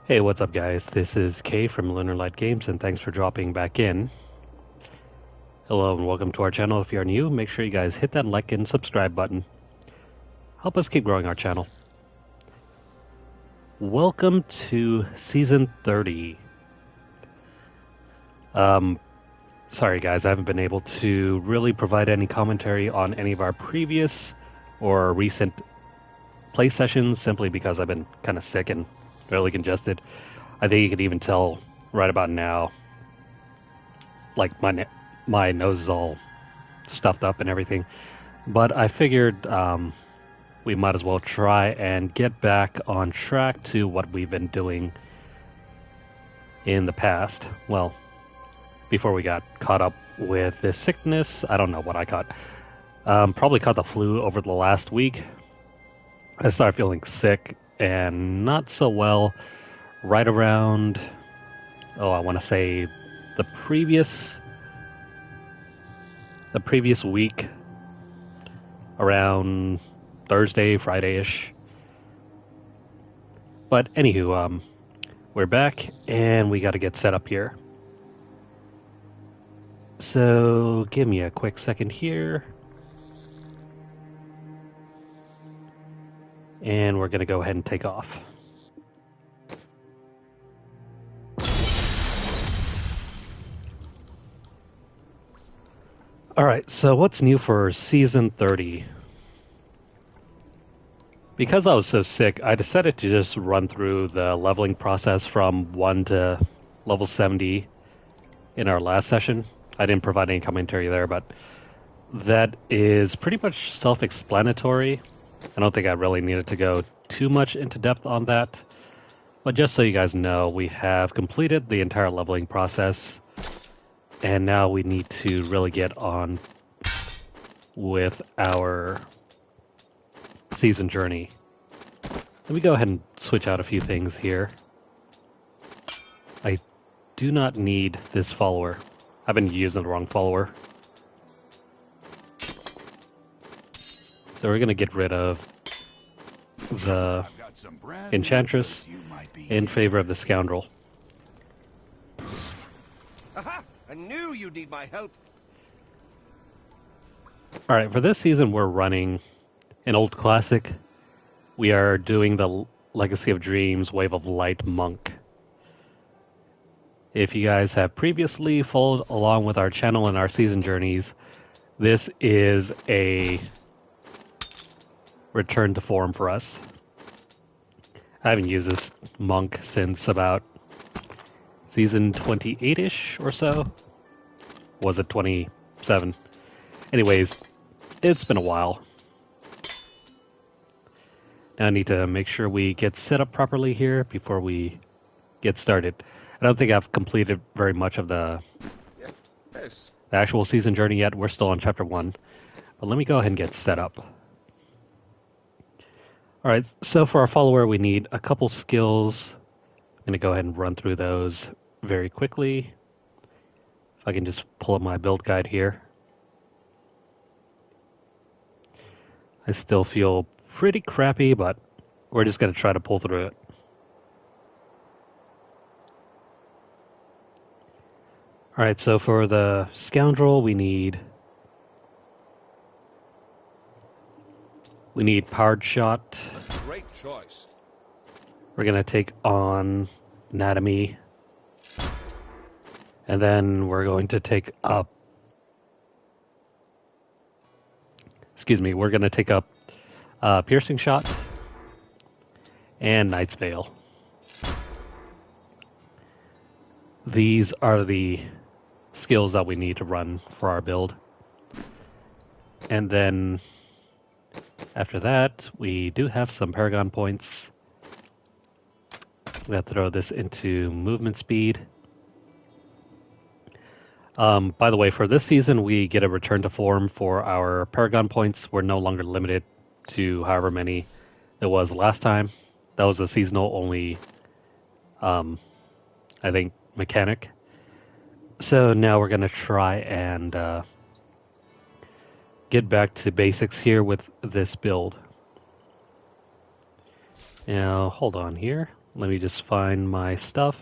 Hey, what's up, guys? This is Kay from Lunarlight Games, and thanks for dropping back in. Hello, and welcome to our channel. If you're new, make sure you guys hit that like and subscribe button. Help us keep growing our channel. Welcome to Season 30. Um, sorry, guys, I haven't been able to really provide any commentary on any of our previous or recent play sessions simply because I've been kind of sick and really congested. I think you could even tell right about now, like my nose is all stuffed up and everything. But I figured we might as well try and get back on track to what we've been doing in the past. Well, before we got caught up with this sickness, I don't know what I caught. Probably caught the flu over the last week. I started feeling sick and not so well right around, I want to say the previous week, around Thursday, Friday-ish. But anywho, we're back and we got to get set up here. So give me a quick second here. And we're going to go ahead and take off. Alright, so what's new for Season 30? Because I was so sick, I decided to just run through the leveling process from 1 to level 70 in our last session. I didn't provide any commentary there, but that is pretty much self-explanatory. I don't think I really needed to go too much into depth on that. But just so you guys know, we have completed the entire leveling process. And now we need to really get on with our season journey. Let me go ahead and switch out a few things here. I do not need this follower. I've been using the wrong follower. So we're going to get rid of the Enchantress in favor of the Scoundrel. Aha! I knew you'd need my help. Alright, for this season we're running an old classic. We are doing the Legacy of Dreams Wave of Light Monk. If you guys have previously followed along with our channel and our season journeys, this is a return to form for us. I haven't used this monk since about season 28-ish or so. Was it 27? Anyways, it's been a while. Now I need to make sure we get set up properly here before we get started. I don't think I've completed very much of the actual season journey yet. We're still on chapter 1. But let me go ahead and get set up. Alright, so for our follower we need a couple skills. I'm going to go ahead and run through those very quickly. If I can just pull up my build guide here. I still feel pretty crappy, but we're just going to try to pull through it. Alright, so for the Scoundrel, we need Powered Shot. Great choice. We're going to take on Anatomy. And then we're going to take up... we're going to take up Piercing Shot and Knight's Veil. These are the skills that we need to run for our build. And then after that, we do have some Paragon points. I'm going to throw this into movement speed. By the way, for this season, we get a return to form for our Paragon points. We're no longer limited to however many it was last time. That was a seasonal only, I think, mechanic. So now we're going to try and get back to basics here with this build. Now, hold on here. Let me just find my stuff.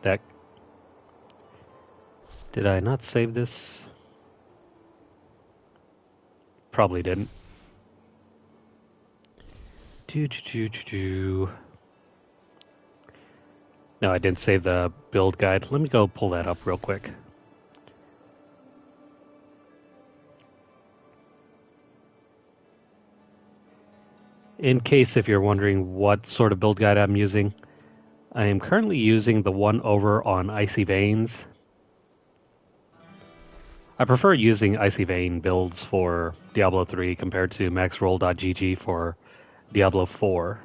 That did I not save this? Probably didn't. No, I didn't save the build guide. Let me go pull that up real quick. In case if you're wondering what sort of build guide I'm using, I am currently using the one over on Icy Veins. I prefer using Icy Vein builds for Diablo 3 compared to maxroll.gg for Diablo 4.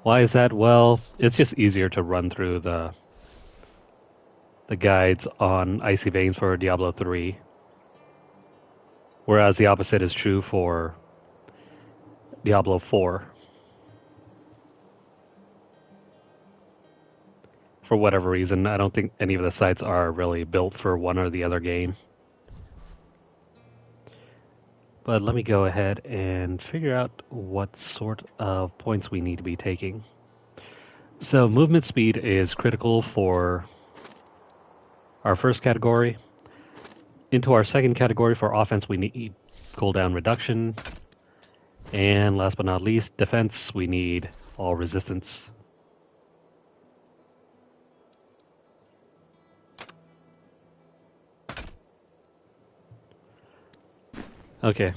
Why is that? Well, it's just easier to run through the guides on Icy Veins for Diablo 3. Whereas the opposite is true for Diablo 4. For whatever reason, I don't think any of the sites are really built for one or the other game. But let me go ahead and figure out what sort of points we need to be taking. So movement speed is critical for our first category. Into our second category for offense, we need cooldown reduction. And last but not least, defense, we need all resistance. Okay,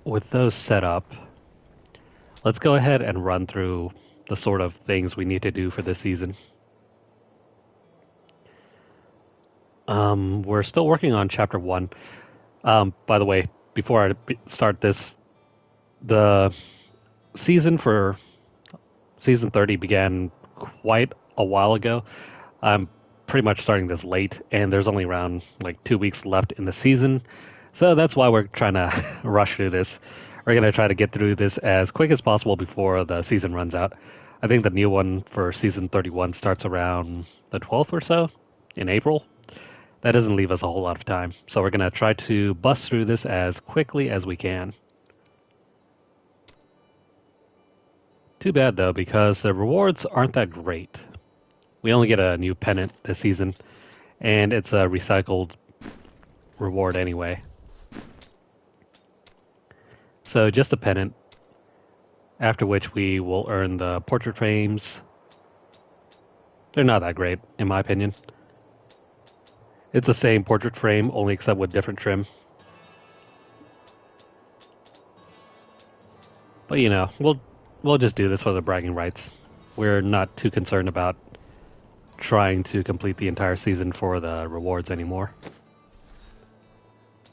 with those set up, let's go ahead and run through the sort of things we need to do for this season. We're still working on Chapter 1. By the way, before I start this, the season for Season 30 began quite a while ago. I'm pretty much starting this late, and there's only around like 2 weeks left in the season. So that's why we're trying to rush through this. We're going to try to get through this as quick as possible before the season runs out. I think the new one for Season 31 starts around the 12th or so in April. That doesn't leave us a whole lot of time. So we're going to try to bust through this as quickly as we can. Too bad, though, because the rewards aren't that great. We only get a new pennant this season, and it's a recycled reward anyway. So just a pennant, after which we will earn the portrait frames. They're not that great, in my opinion. It's the same portrait frame, only except with different trim. But you know, we'll just do this for the bragging rights. We're not too concerned about trying to complete the entire season for the rewards anymore.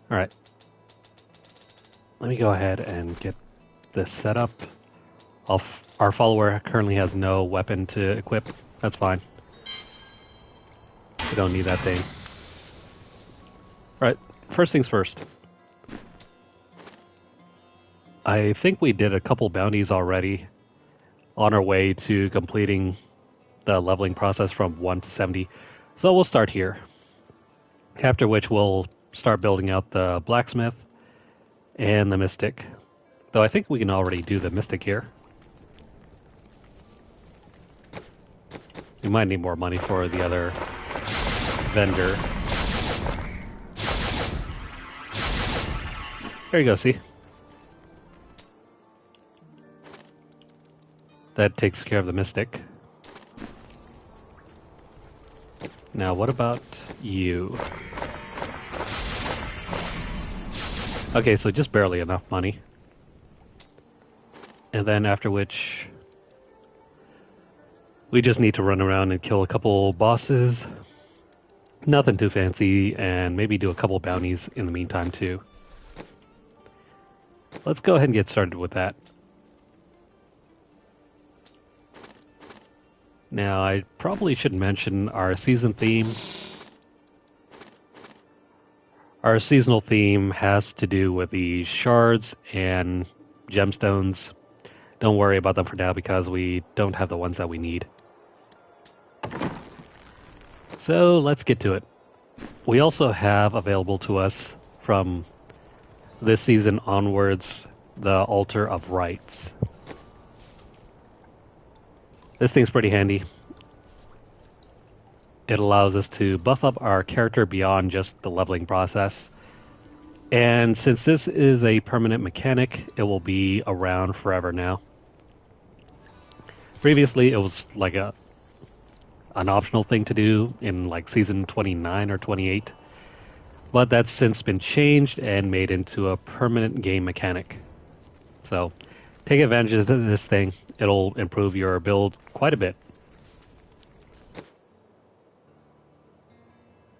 Alright. Let me go ahead and get this set up. Our follower currently has no weapon to equip. That's fine. We don't need that thing. Alright, first things first. I think we did a couple bounties already on our way to completing the leveling process from 1 to 70. So we'll start here. After which we'll start building out the blacksmith and the mystic. Though I think we can already do the mystic here. We might need more money for the other vendor. There you go, see? That takes care of the mystic. Now, what about you? Okay, so just barely enough money. And then after which, we just need to run around and kill a couple bosses. Nothing too fancy, and maybe do a couple bounties in the meantime too. Let's go ahead and get started with that. Now, I probably should mention our season theme. Our seasonal theme has to do with the shards and gemstones. Don't worry about them for now because we don't have the ones that we need. So let's get to it. We also have available to us from this season onwards the Altar of Rights. This thing's pretty handy. It allows us to buff up our character beyond just the leveling process. And since this is a permanent mechanic, it will be around forever now. Previously, it was like an optional thing to do in like season 29 or 28. But that's since been changed and made into a permanent game mechanic. So, take advantage of this thing. It'll improve your build quite a bit.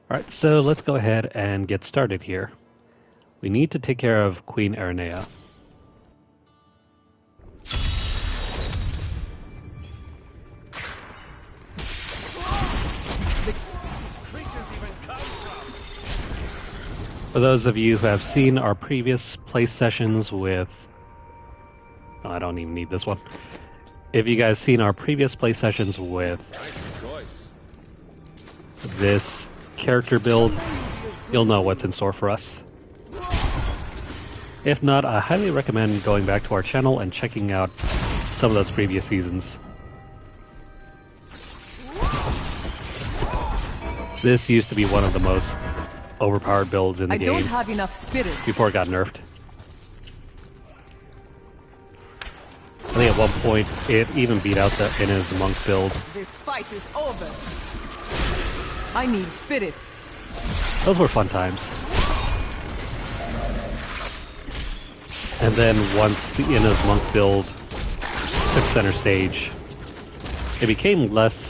Alright, so let's go ahead and get started here. We need to take care of Queen Aranea. For those of you who have seen our previous play sessions with... Oh, I don't even need this one. If you guys seen our previous play sessions with this character build, you'll know what's in store for us. If not, I highly recommend going back to our channel and checking out some of those previous seasons. This used to be one of the most overpowered builds in the game. I don't have enough spirit before it got nerfed. I think at one point it even beat out the Inna's Monk build. This fight is over. I need spirit. Those were fun times. And then once the Inna's Monk build took center stage, it became less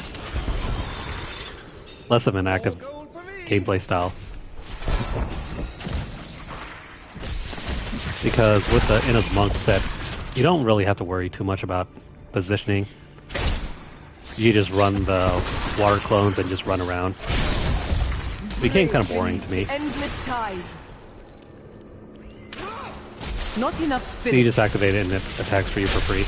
of an active gameplay style. Because with the Inna's Monk set, you don't really have to worry too much about positioning. You just run the water clones and just run around. It became kind of boring to me. Endless tide. Not enough spirit. So you just activate it and it attacks for you for free.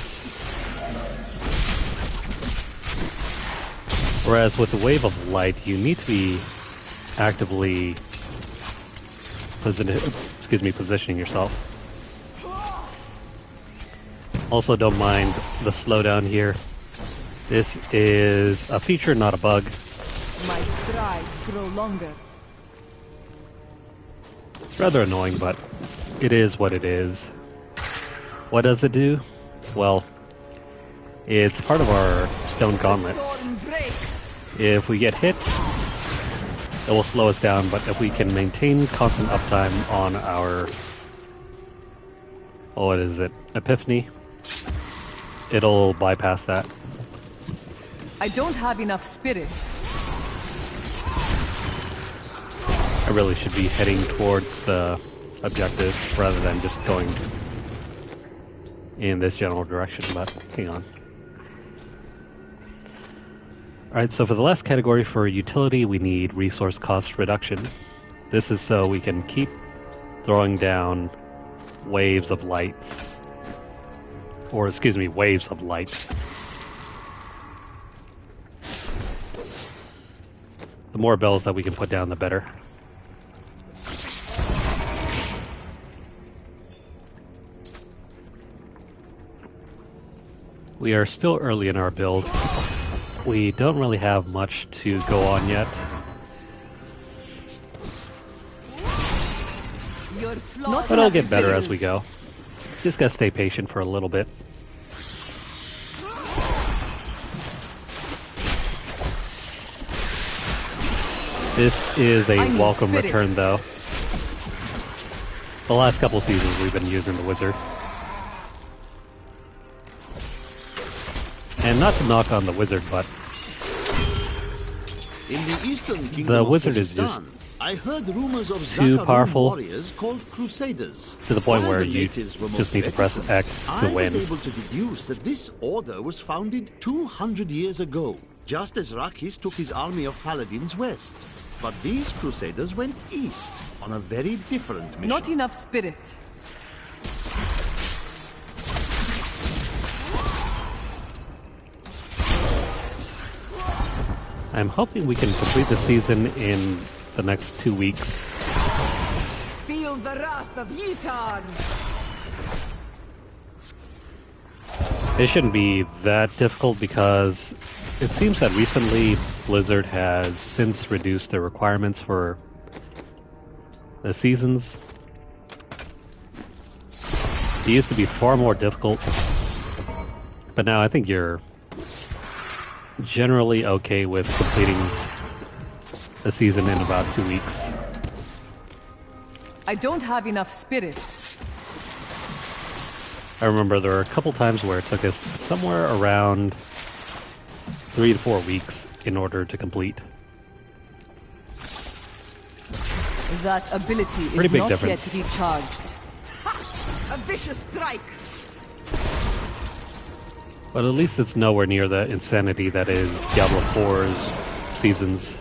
Whereas with the Wave of Light, you need to be actively positioning yourself. Also, don't mind the slowdown here. This is a feature, not a bug. My strides grow longer. It's rather annoying, but it is what it is. What does it do? Well, it's part of our stone gauntlet. If we get hit, it will slow us down, but if we can maintain constant uptime on our... oh, what is it? Epiphany? It'll bypass that. I don't have enough spirit. I really should be heading towards the objective rather than just going in this general direction, but hang on. Alright, so for the last category for utility, we need resource cost reduction. This is so we can keep throwing down waves of lights. Or, excuse me, waves of light. The more bells that we can put down, the better. We are still early in our build. We don't really have much to go on yet. But it'll get better as we go. Just gotta stay patient for a little bit. This is a welcome return, though. The last couple seasons we've been using the wizard. And not to knock on the wizard, but in the Eastern Kingdom the of wizard is just I heard rumors of too Zakarum powerful warriors called Crusaders. to the point While where the you natives were just most need to press reticent, X to I was win. able to deduce that this order was founded 200 years ago, just as Rakis took his army of paladins west. But these Crusaders went east on a very different mission. Not enough spirit. I'm hoping we can complete the season in the next 2 weeks. Feel the wrath of Yitar. It shouldn't be that difficult because it seems that recently Blizzard has since reduced the requirements for the seasons. It used to be far more difficult, but now I think you're generally okay with completing a season in about 2 weeks. I don't have enough spirit. I remember there were a couple times where it took us somewhere around 3 to 4 weeks in order to complete. That ability Pretty is big not difference. yet recharged. Ha! A vicious strike! But at least it's nowhere near the insanity that is Diablo 4's seasons.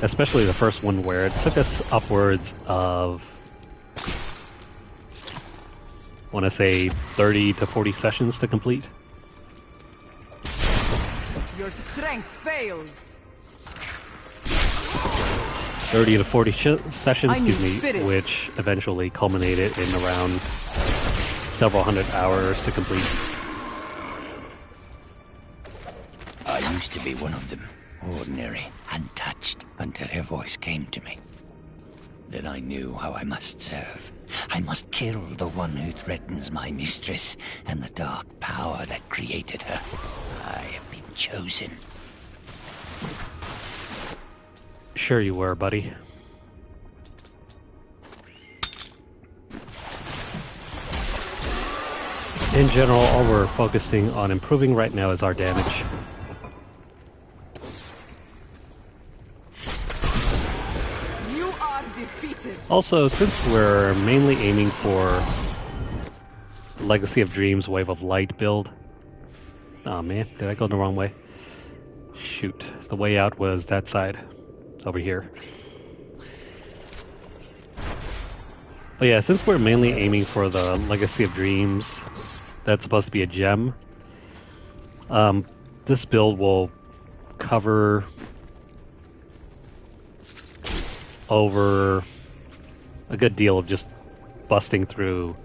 Especially the first one where it took us upwards of, I want to say 30 to 40 sessions to complete. Your strength fails. 30 to 40 sessions, I need excuse me, spirit. which eventually culminated in around several hundred hours to complete. I used to be one of them, ordinary, untouched, until her voice came to me. Then I knew how I must serve. I must kill the one who threatens my mistress and the dark power that created her. I have been chosen. Sure you were, buddy. In general, all we're focusing on improving right now is our damage. You are defeated. Also, since we're mainly aiming for Legacy of Dreams Wave of Light build... Oh man, did I go the wrong way? Shoot, the way out was that side. Over here. But yeah, since we're mainly aiming for the Legacy of Dreams, that's supposed to be a gem, this build will cover over a good deal of just busting through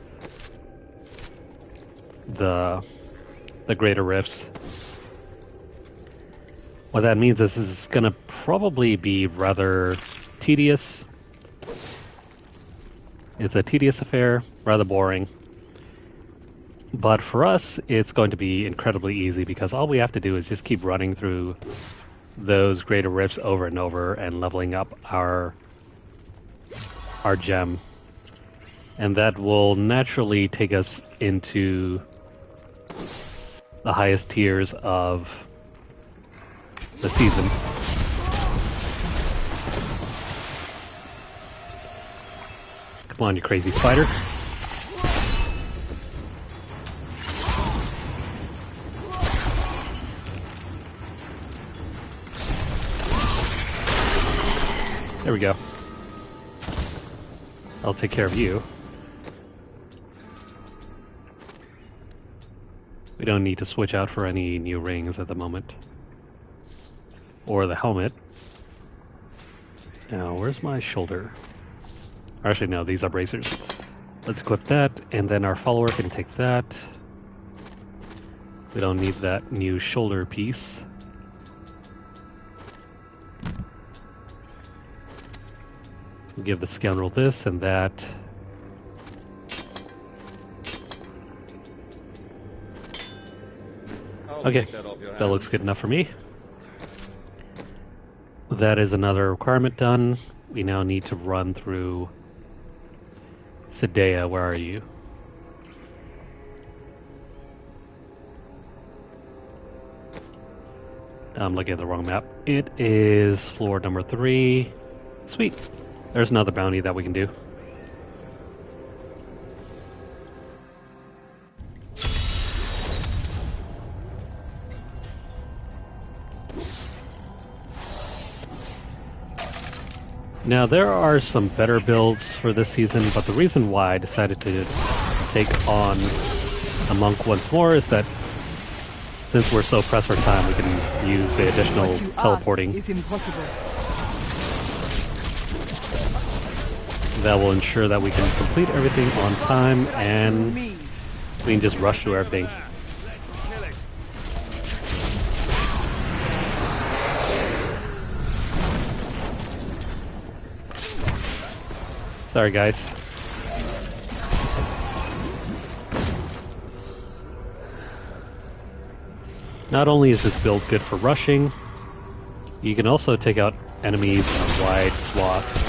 the greater rifts. What that means is this is going to probably be rather tedious. It's a tedious affair, rather boring. But for us, it's going to be incredibly easy because all we have to do is just keep running through those greater rifts over and over and leveling up our gem. And that will naturally take us into the highest tiers of the season. Come on, you crazy spider. There we go. I'll take care of you. We don't need to switch out for any new rings at the moment. Or the helmet. Now, where's my shoulder? Actually, no, these are bracers. Let's equip that, and then our follower can take that. We don't need that new shoulder piece. We'll give the scoundrel this and that. Okay, that looks good enough for me. That is another requirement done. We now need to run through Sedea. Where are you? I'm looking at the wrong map. It is floor number 3. Sweet. There's another bounty that we can do. Now, there are some better builds for this season, but the reason why I decided to take on a monk once more is that since we're so pressed for time, we can use the additional What you teleporting. ask is impossible. That will ensure that we can complete everything on time and Me. we can just rush through everything. Kill it. Sorry, guys. Not only is this build good for rushing, you can also take out enemies in a wide swath.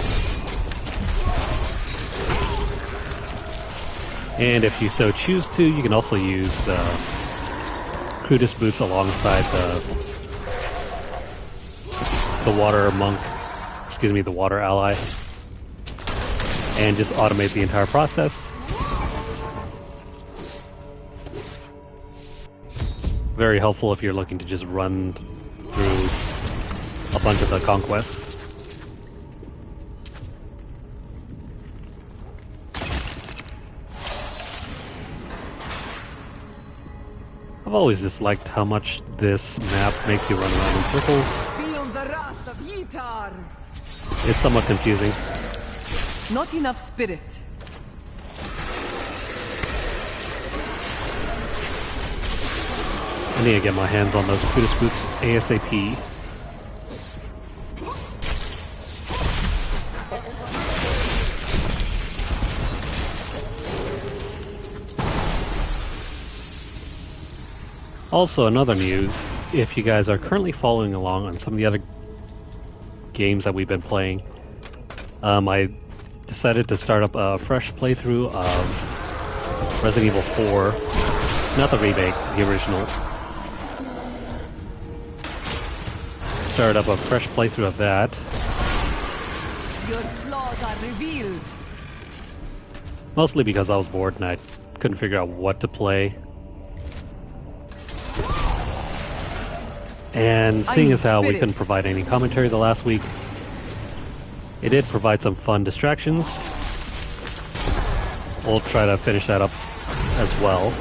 And if you so choose to, you can also use the crudest boots alongside the water monk, the water ally, and just automate the entire process. Very helpful if you're looking to just run through a bunch of the conquests. I've always disliked how much this map makes you run around in circles. Beyond the wrath of Yitar. It's somewhat confusing. Not enough spirit. I need to get my hands on those Kudus boots ASAP. Also, another news, if you guys are currently following along on some of the other games that we've been playing, I decided to start up a fresh playthrough of Resident Evil 4, not the remake, the original. Started up a fresh playthrough of that. Your flaws are revealed. Mostly because I was bored and I couldn't figure out what to play. And seeing as how we couldn't provide any commentary the last week, it did provide some fun distractions. We'll try to finish that up as well.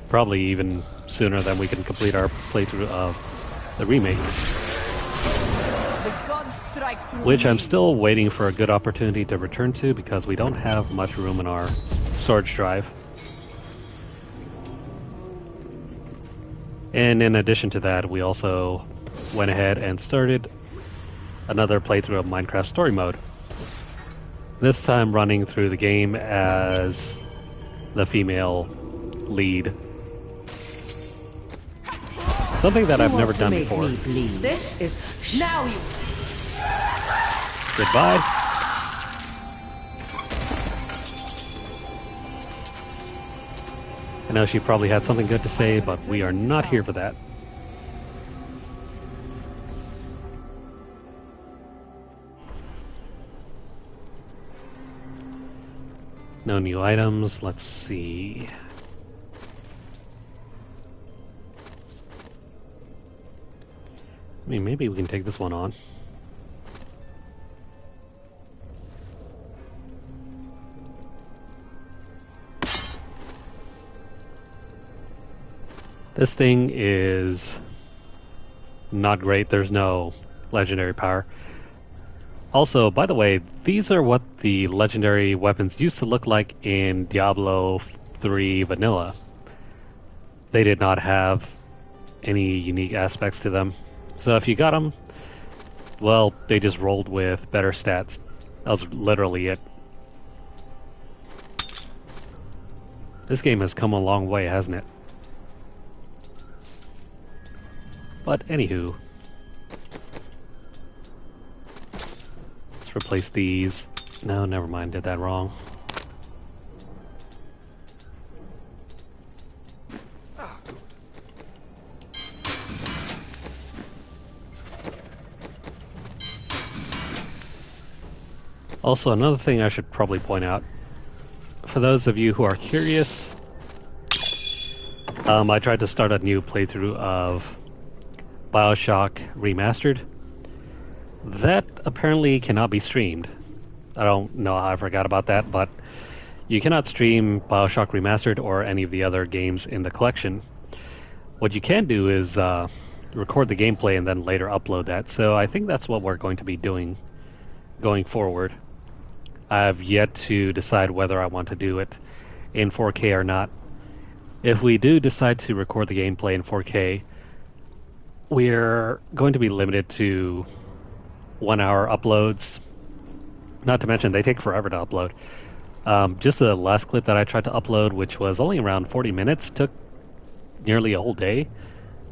Probably even sooner than we can complete our playthrough of the remake. The gods strike through Which I'm me. still waiting for a good opportunity to return to because we don't have much room in our storage drive. And in addition to that, we also went ahead and started another playthrough of Minecraft Story Mode. This time running through the game as the female lead. Something that I've never done before. This is now you. Goodbye. I know she probably had something good to say, but we are not here for that. No new items. Let's see. I mean, maybe we can take this one on. This thing is not great. There's no legendary power. Also, by the way, these are what the legendary weapons used to look like in Diablo 3 Vanilla. They did not have any unique aspects to them. So if you got them, well, they just rolled with better stats. That was literally it. This game has come a long way, hasn't it? But anywho, let's replace these. No, never mind, did that wrong. Also, another thing I should probably point out, for those of you who are curious, I tried to start a new playthrough of BioShock Remastered. That apparently cannot be streamed. I don't know how I forgot about that, but you cannot stream BioShock Remastered or any of the other games in the collection. What you can do is record the gameplay and then later upload that, so I think that's what we're going to be doing going forward. I have yet to decide whether I want to do it in 4K or not. If we do decide to record the gameplay in 4K, we're going to be limited to 1 hour uploads. Not to mention, they take forever to upload. Just the last clip that I tried to upload, which was only around 40 minutes, took nearly a whole day.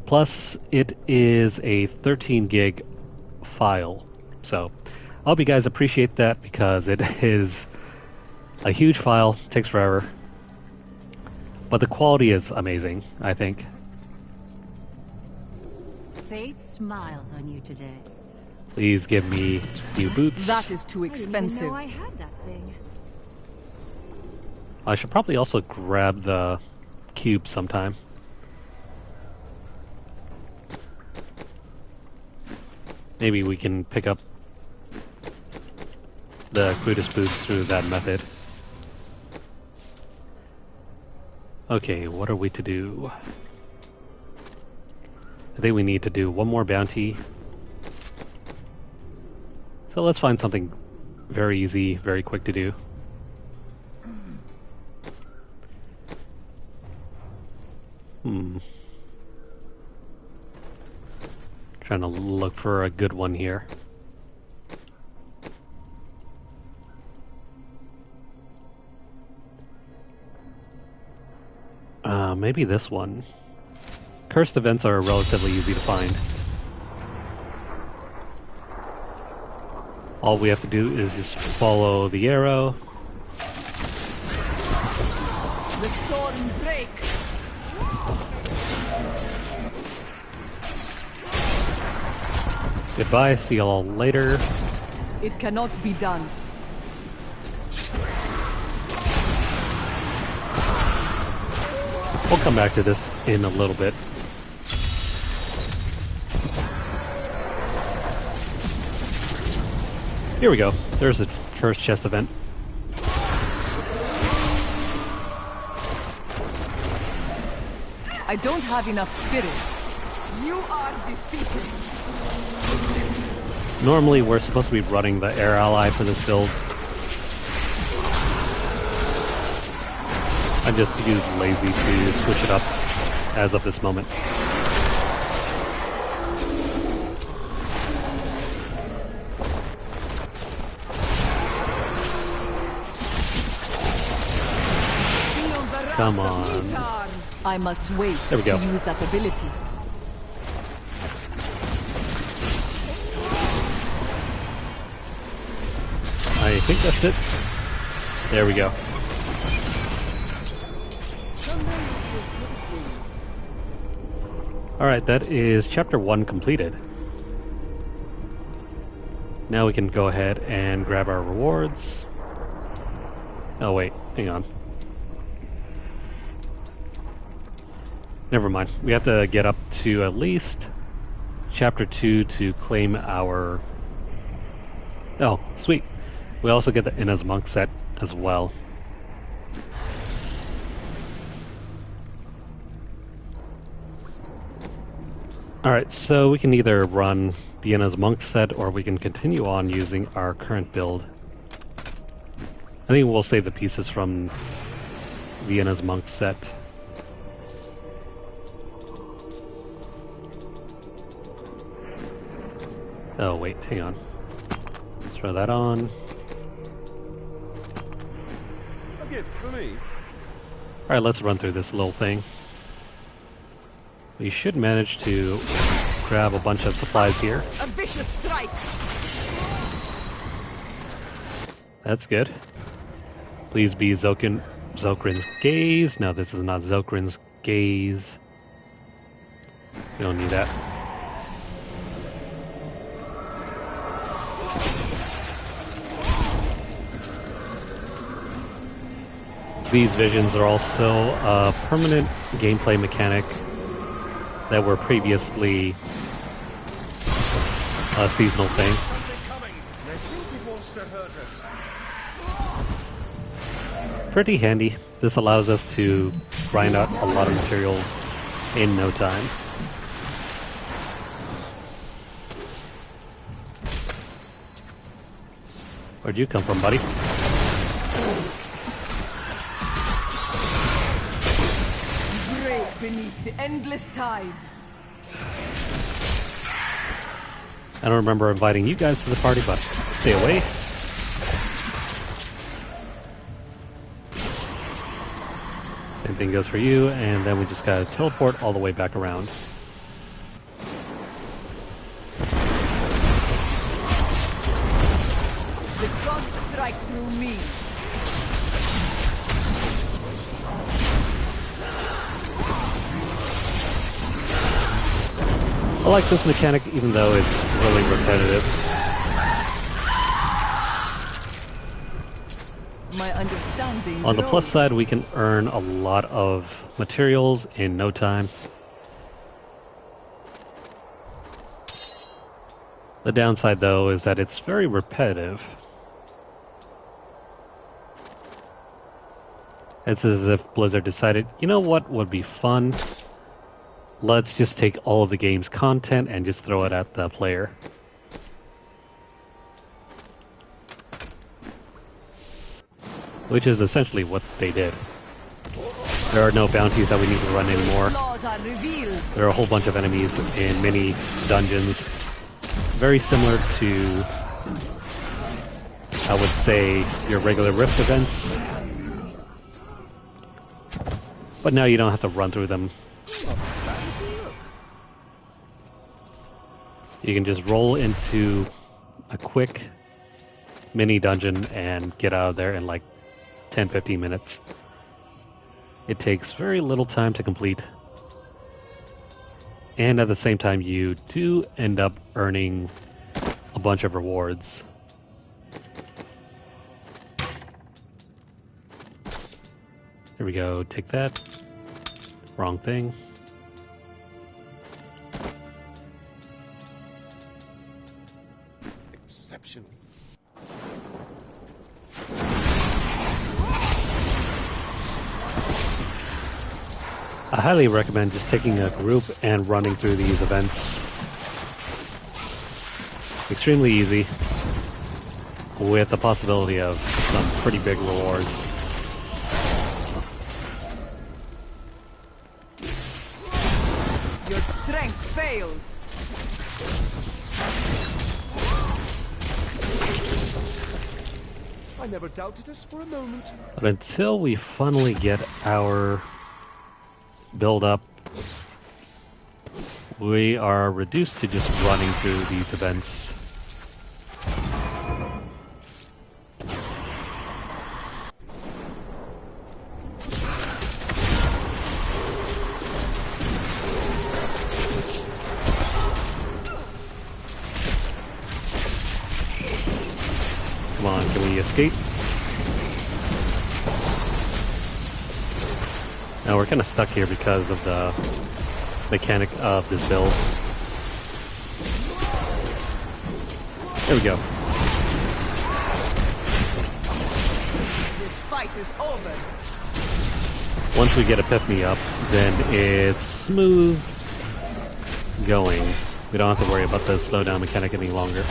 Plus, it is a 13 gig file. So, I hope you guys appreciate that because it is a huge file, takes forever. But the quality is amazing, I think. Fate smiles on you today. Please give me new boots. That is too I didn't even expensive. know I had that thing. I should probably also grab the cube sometime. Maybe we can pick up the crudest boots through that method. Okay, what are we to do? I think we need to do one more bounty. So let's find something very easy, very quick to do. Trying to look for a good one here. Maybe this one. Cursed events are relatively easy to find. All we have to do is just follow the arrow. The storm breaks. Goodbye, see you all later. It cannot be done. We'll come back to this in a little bit. Here we go. There's a cursed chest event. I don't have enough spirit. You are defeated. Normally we're supposed to be running the air ally for this build. I'm just too lazy to switch it up as of this moment. Come on. I must wait There we go. to use that ability. I think that's it. There we go. Alright, that is chapter 1 completed. Now we can go ahead and grab our rewards. Oh wait, hang on. Never mind. We have to get up to at least chapter 2 to claim our... Oh, sweet. We also get the Inna's Monk set as well. Alright, so we can either run the Inna's Monk set or we can continue on using our current build. I think we'll save the pieces from the Inna's Monk set. Oh wait, hang on. Let's throw that on. A gift for me. Alright, let's run through this little thing. We should manage to grab a bunch of supplies here. A vicious strike. That's good. Please be Zokrin's gaze. No, this is not Zokrin's gaze. We don't need that. These visions are also a permanent gameplay mechanic that were previously a seasonal thing. Pretty handy. This allows us to grind out a lot of materials in no time. Where'd you come from, buddy? Break beneath the endless tide. I don't remember inviting you guys to the party, but stay away. Same thing goes for you, and then we just gotta teleport all the way back around. The gods strike through me. I like this mechanic, even though it's really repetitive. My understanding On the plus grows. side, we can earn a lot of materials in no time. The downside, though, is that it's very repetitive. It's as if Blizzard decided, you know what would be fun? Let's just take all of the game's content and just throw it at the player. Which is essentially what they did. There are no bounties that we need to run anymore. Laws are revealed. There are a whole bunch of enemies in mini dungeons. Very similar to, I would say, your regular Rift events. But now you don't have to run through them. You can just roll into a quick mini dungeon and get out of there in like 10-15 minutes. It takes very little time to complete. And at the same time, you do end up earning a bunch of rewards. Here we go, take that. Wrong thing. Exceptional. I highly recommend just taking a group and running through these events. Extremely easy, with the possibility of some pretty big rewards. Your strength fails. I never doubted us for a moment. But until we finally get our build up, we are reduced to just running through these events. Come on, can we escape? Now we're kind of stuck here because of the mechanic of this build. There we go. This fight is over. Once we get Epiphany up, then it's smooth going. We don't have to worry about the slowdown mechanic any longer.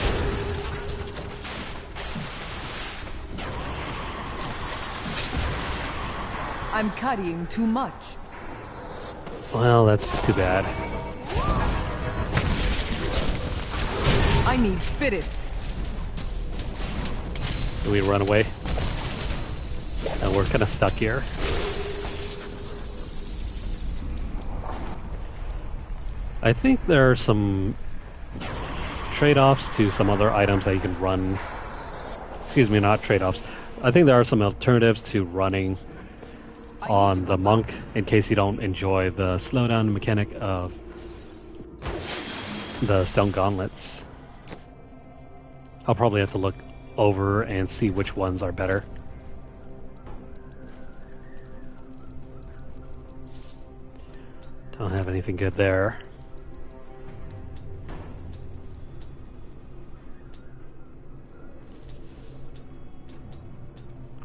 I'm carrying too much. Well, that's just too bad. I need spirit. Do we run away? And we're kind of stuck here. I think there are some trade-offs to some other items that you can run. Excuse me, not trade-offs. I think there are some alternatives to running on the monk in case you don't enjoy the slowdown mechanic of the stone gauntlets. I'll probably have to look over and see which ones are better. Don't have anything good there.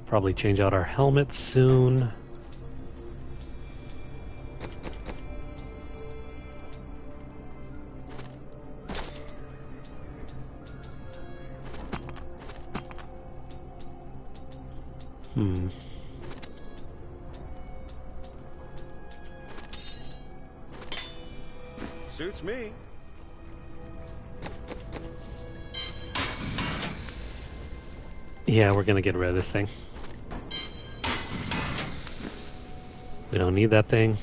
Probably change out our helmets soon. Suits me. Yeah, we're gonna get rid of this thing. We don't need that thing.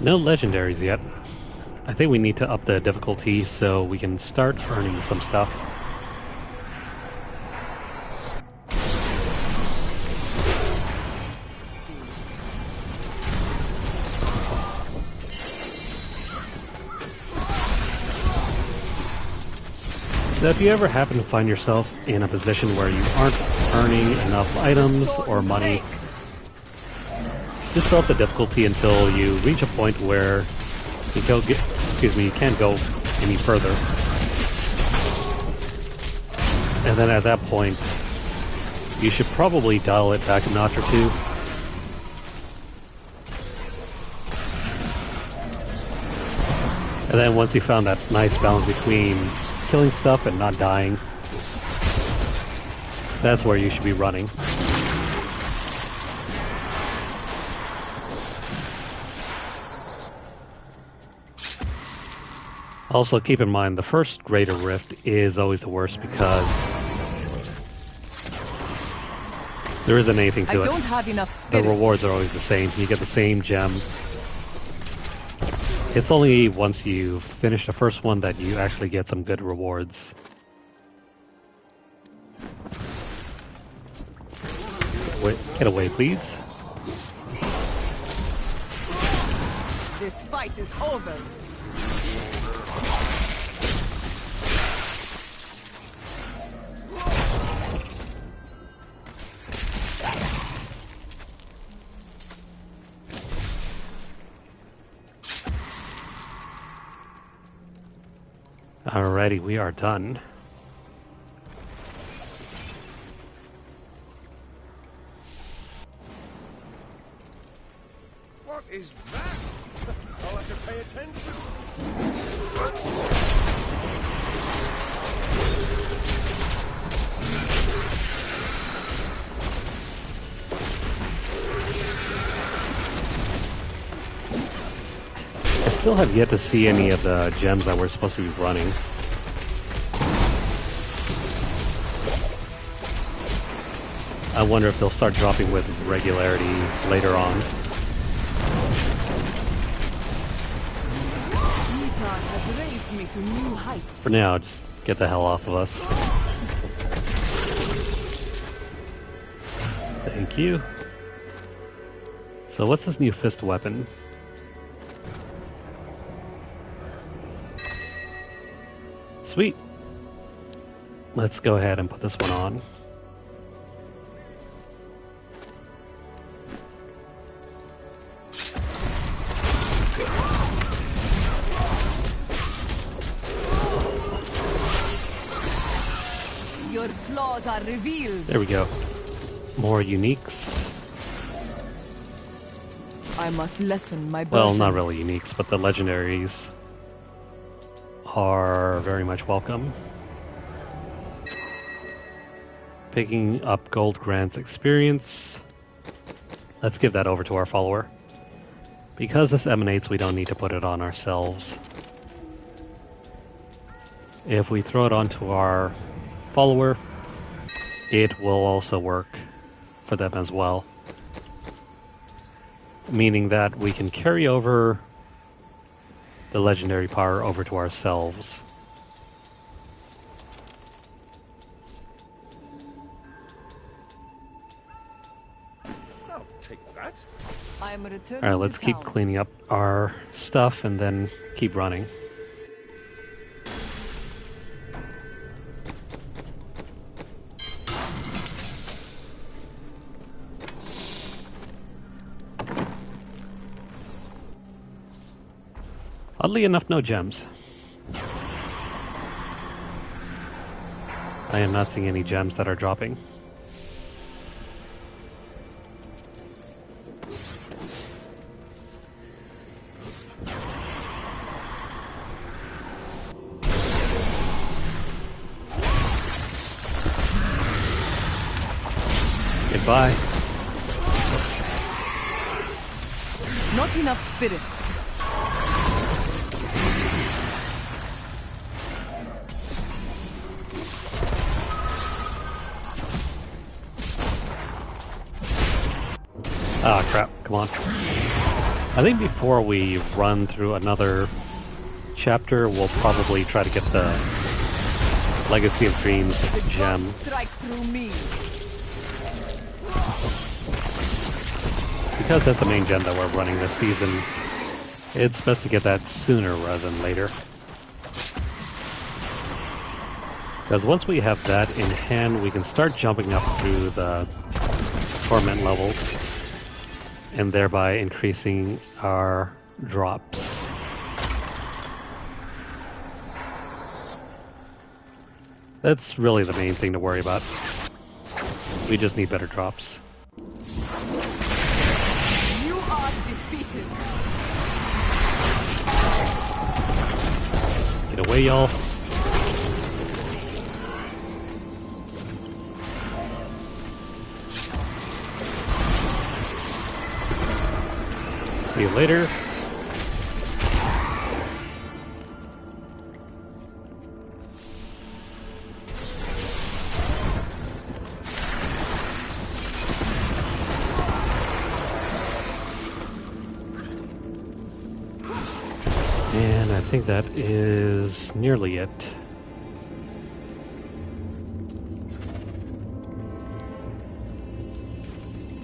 No legendaries yet. I think we need to up the difficulty so we can start earning some stuff. So if you ever happen to find yourself in a position where you aren't earning enough items or money, just up the difficulty until you reach a point where you can't go any further. And then at that point, you should probably dial it back a notch or two. And then once you found that nice balance between killing stuff and not dying, that's where you should be running. Also, keep in mind, the first Greater Rift is always the worst because there isn't anything to it. I don't have enough The spirit. rewards are always the same. You get the same gem. It's only once you finish the first one that you actually get some good rewards. Wait, get away, please. This fight is over. Alrighty, we are done. What is that? I'll have to pay attention. I still have yet to see any of the gems that we're supposed to be running. I wonder if they'll start dropping with regularity later on. Nita has raised me to new heights. For now, just get the hell off of us. Thank you. So what's this new fist weapon? Sweet. Let's go ahead and put this one on. Your flaws are revealed. There we go. More uniques. I must lessen my burden. Well, not really uniques, but the legendaries are very much welcome. Picking up gold grants experience. Let's give that over to our follower. Because this emanates, we don't need to put it on ourselves. If we throw it onto our follower, it will also work for them as well. Meaning that we can carry over the legendary power over to ourselves. I'll take that. I am returning Alright, let's to keep town. cleaning up our stuff and then keep running. Oddly enough, no gems. I am not seeing any gems that are dropping. Goodbye. Not enough spirit. Ah, crap. Come on. I think before we run through another chapter, we'll probably try to get the Legacy of Dreams gem. Strike through me. Because that's the main gem that we're running this season, it's best to get that sooner rather than later. Because once we have that in hand, we can start jumping up through the torment levels and thereby increasing our drops. That's really the main thing to worry about. We just need better drops. You are defeated. Get away, y'all. See you later. And I think that is nearly it.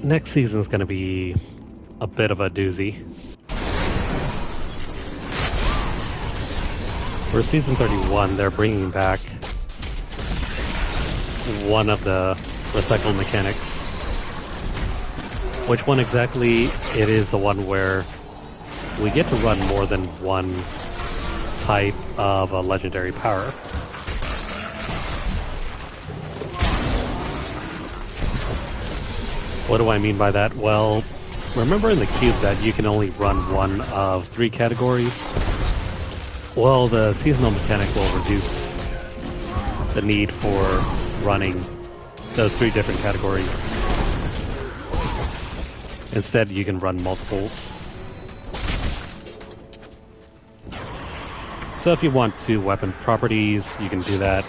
Next season's going to be a bit of a doozy. For season 31, they're bringing back one of the recycle mechanics. Which one exactly? It is the one where we get to run more than one type of a legendary power. What do I mean by that? Well, remember in the cube that you can only run one of 3 categories? Well, the seasonal mechanic will reduce the need for running those 3 different categories. Instead, you can run multiples. So if you want 2 weapon properties, you can do that.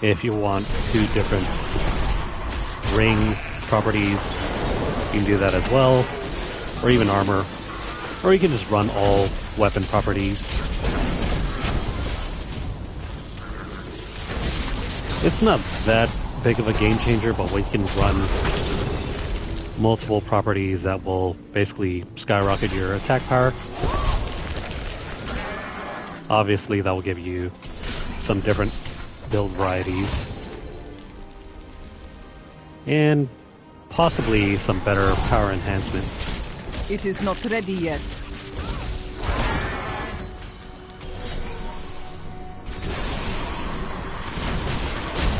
If you want 2 different ring properties, you can do that as well. Or even armor. Or you can just run all weapon properties. It's not that big of a game changer, but we can run multiple properties that will basically skyrocket your attack power. Obviously, that will give you some different build varieties. And possibly some better power enhancement. It is not ready yet.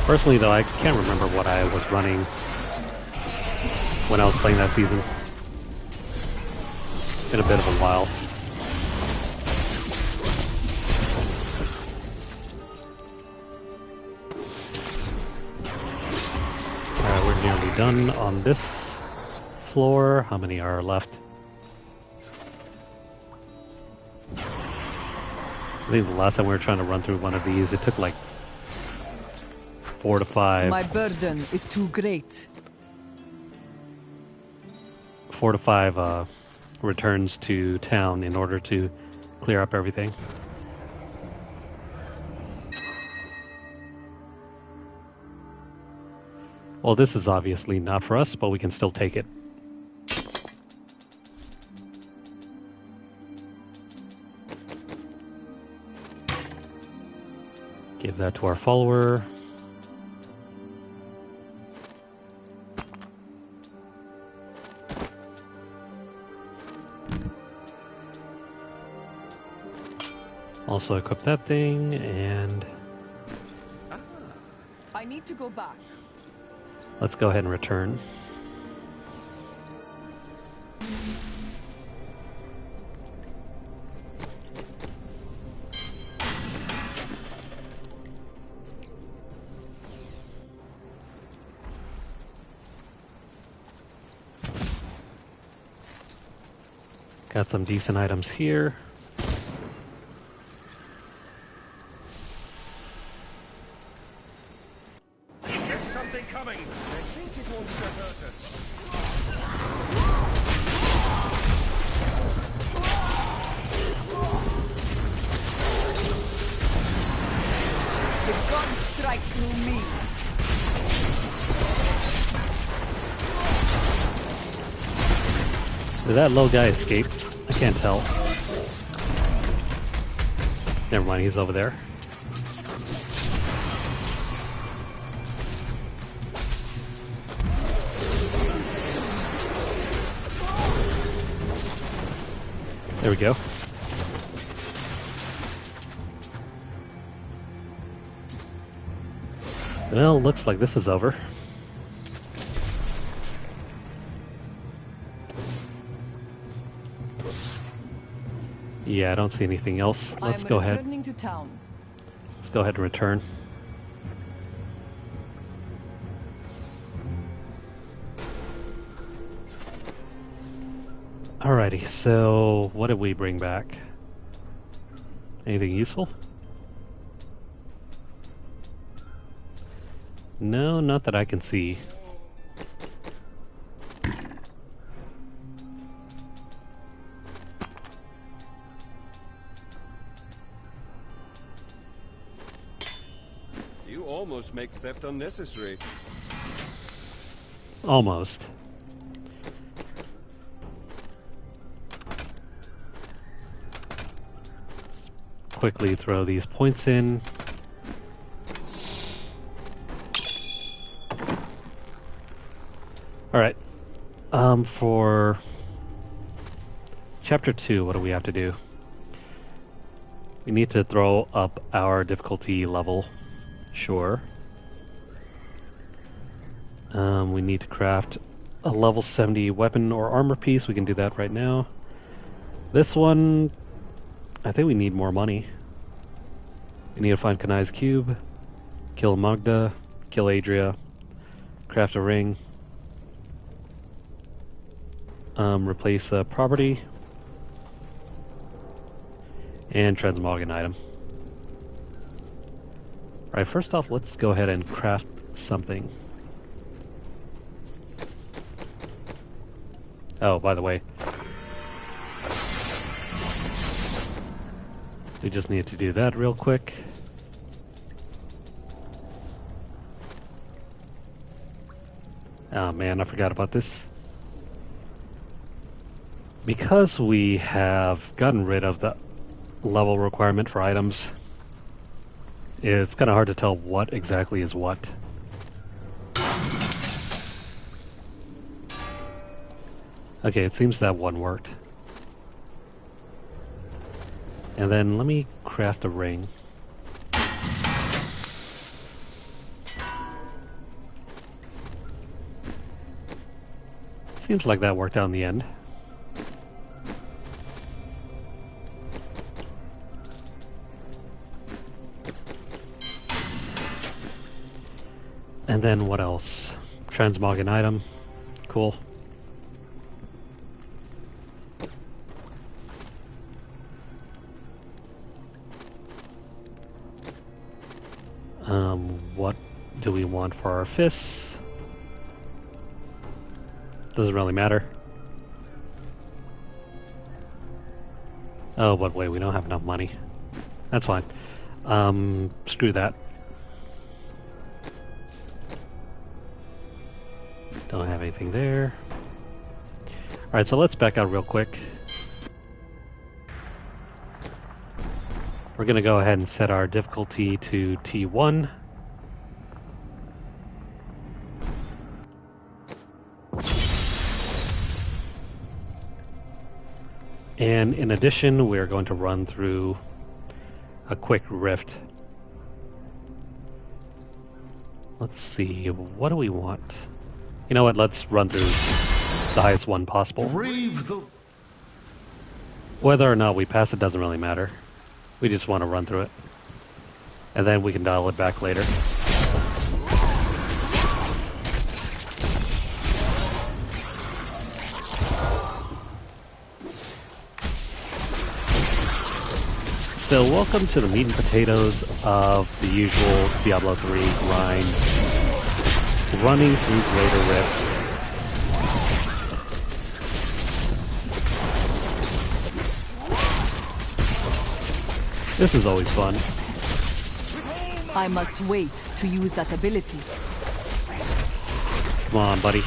Personally, though, I can't remember what I was running when I was playing that season. Been a bit of a while. Alright, we're nearly done on this floor. How many are left? I think the last time we were trying to run through one of these, it took like 4 to 5. My burden is too great. 4 to 5 returns to town in order to clear up everything. Well, this is obviously not for us, but we can still take it. Give that to our follower. Also equip that thing, and I need to go back. let's go ahead and return. Got some decent items here. There's something coming. I think it wants to hurt us. The gods strike through me. Did that low guy escape? I can't tell. Never mind, he's over there. There we go. Well, looks like this is over. Yeah, I don't see anything else. Let's go ahead. Returning to town. Let's go ahead and return. Alrighty, so what did we bring back? Anything useful? No, not that I can see. You almost make theft unnecessary. Almost. Quickly throw these points in. Alright. For Chapter 2, what do we have to do? We need to throw up our difficulty level. Sure. We need to craft a level 70 weapon or armor piece. We can do that right now. This one, I think we need more money. We need to find Kanai's cube, kill Magda, kill Adria, craft a ring, replace a property, and transmog an item. Alright, first off, let's go ahead and craft something. Oh, by the way, we just need to do that real quick. Oh man, I forgot about this. Because we have gotten rid of the level requirement for items, it's kind of hard to tell what exactly is what. Okay, it seems that one worked. And then let me craft a ring. Seems like that worked out in the end. And then what else? Transmog an item. Cool. What do we want for our fists? Doesn't really matter. Oh, but wait, we don't have enough money. That's fine. Screw that. Don't have anything there. Alright, so let's back out real quick. We're going to go ahead and set our difficulty to T1. And in addition, we're going to run through a quick rift. Let's see, what do we want? You know what, let's run through the highest one possible. Whether or not we pass it doesn't really matter. We just want to run through it. And then we can dial it back later. So welcome to the meat and potatoes of the usual Diablo 3 grind, running through greater rifts. This is always fun. I must wait to use that ability. Come on, buddy.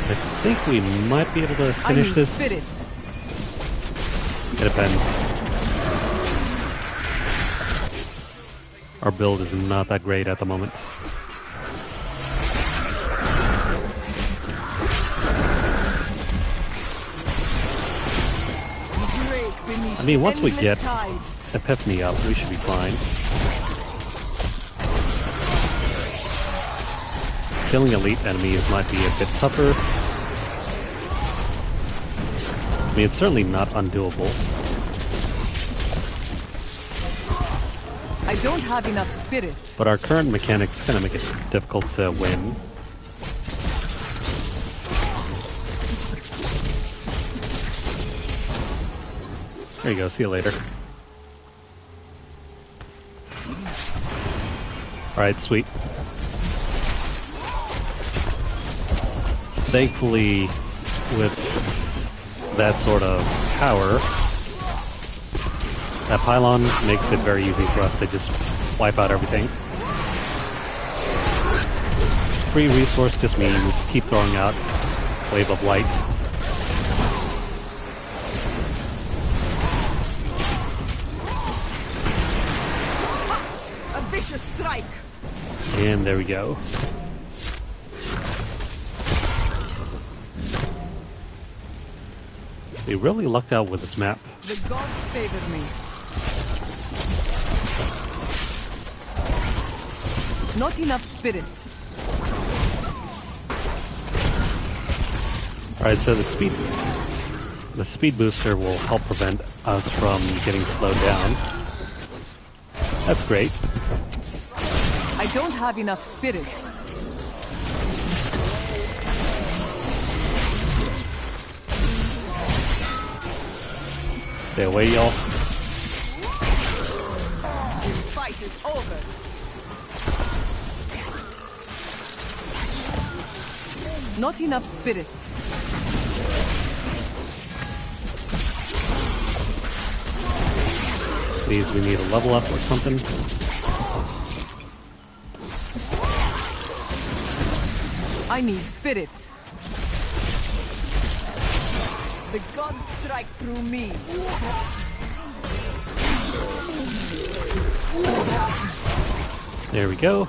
I think we might be able to finish this. Spirit. It depends. Our build is not that great at the moment. I mean, once we get Epiphany up, we should be fine. Killing elite enemies might be a bit tougher. I mean, it's certainly not undoable. I don't have enough spirit. But our current mechanics kind of make it difficult to win. There you go, see you later. Alright, sweet. Thankfully, with that sort of power, that pylon makes it very easy for us to just wipe out everything. Free resource just means keep throwing out wave of light. A vicious strike. And there we go. They really lucked out with this map. The gods favor me. Not enough spirit. Alright, so the speed booster will help prevent us from getting slowed down. That's great. I don't have enough spirit. Stay away, y'all. This fight is over. Not enough spirit. Please, we need a level up or something. I need spirit. The gods strike through me. There we go.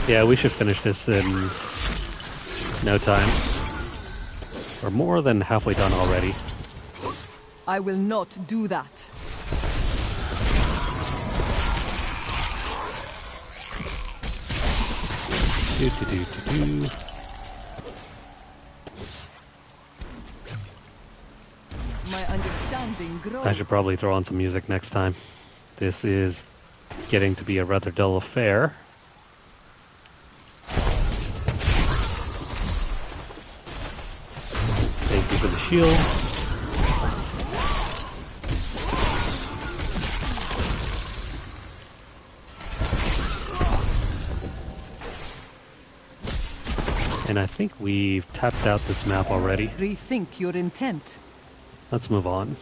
Yeah, we should finish this in no time. We're more than halfway done already. I will not do that. Do. My understanding grows. I should probably throw on some music next time. This is getting to be a rather dull affair. Thank you for the shield. And I think we've tapped out this map already. Rethink your intent. Let's move on.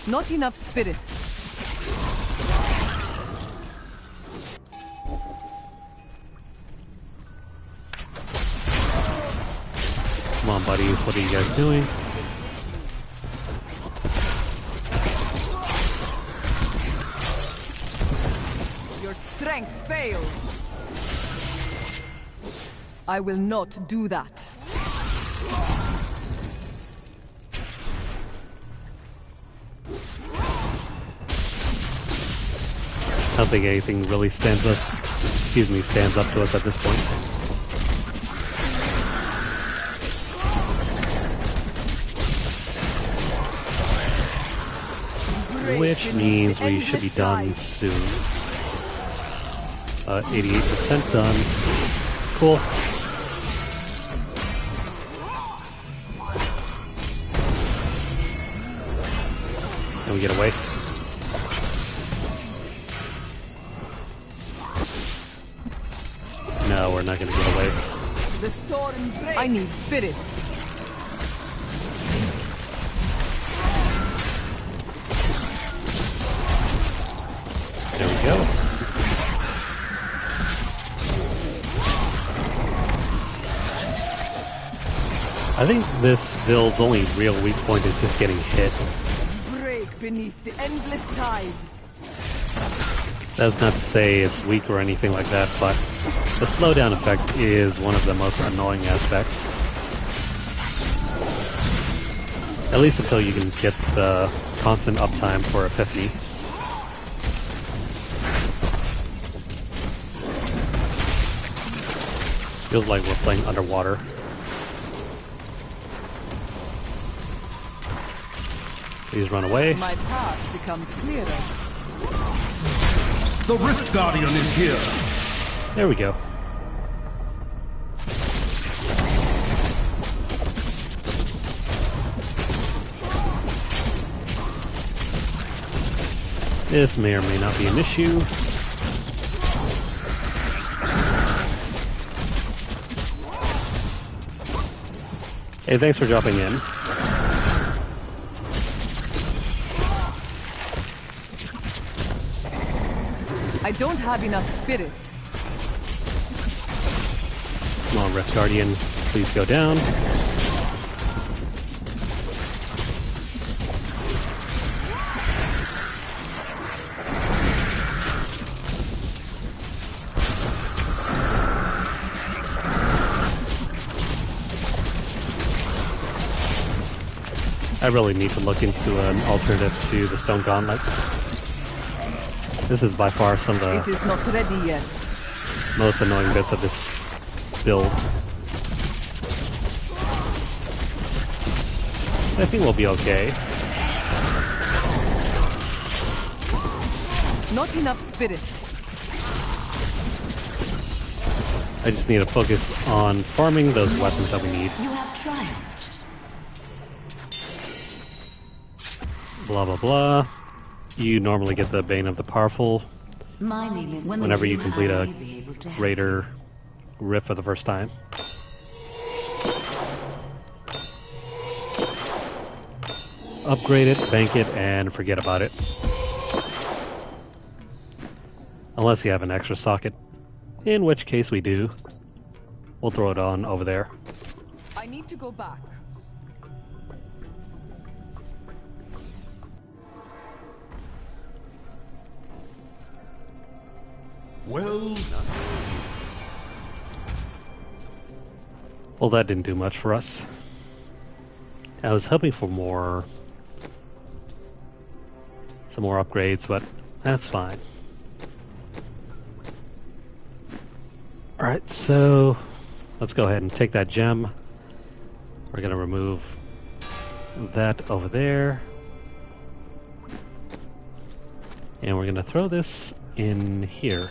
Not enough spirit. Come on, buddies. What are you guys doing? Your strength fails. I will not do that. I don't think anything really stands up to us at this point. which means we should be done soon. 88% done. Cool. Can we get away? No, we're not gonna get away. The storm breaks. I need spirit. There we go. I think this build's only real weak point is just getting hit. Break beneath the endless tide. That's not to say it's weak or anything like that, but the slowdown effect is one of the most annoying aspects. At least until you can get the constant uptime for Epiphany. Feels like we're playing underwater. Please run away. My path becomes clearer. The Rift Guardian is here. There we go. This may or may not be an issue. Hey, thanks for dropping in. I don't have enough spirit. Come on, Rift Guardian, please go down. I really need to look into an alternative to the Stone Gauntlets. This is by far some of It is not ready yet. the most annoying bits of this build. I think we'll be okay. Not enough spirit. I just need to focus on farming those weapons that we need. You have triumphed. Blah blah blah. You normally get the Bane of the Powerful My name is whenever you complete a Raider rift for the first time. Upgrade it, bank it, and forget about it. Unless you have an extra socket, in which case we do. We'll throw it on over there. I need to go back. Well, Well, that didn't do much for us. I was hoping for some more upgrades, but that's fine. Alright, so let's go ahead and take that gem. We're going to remove that over there. And we're going to throw this in here.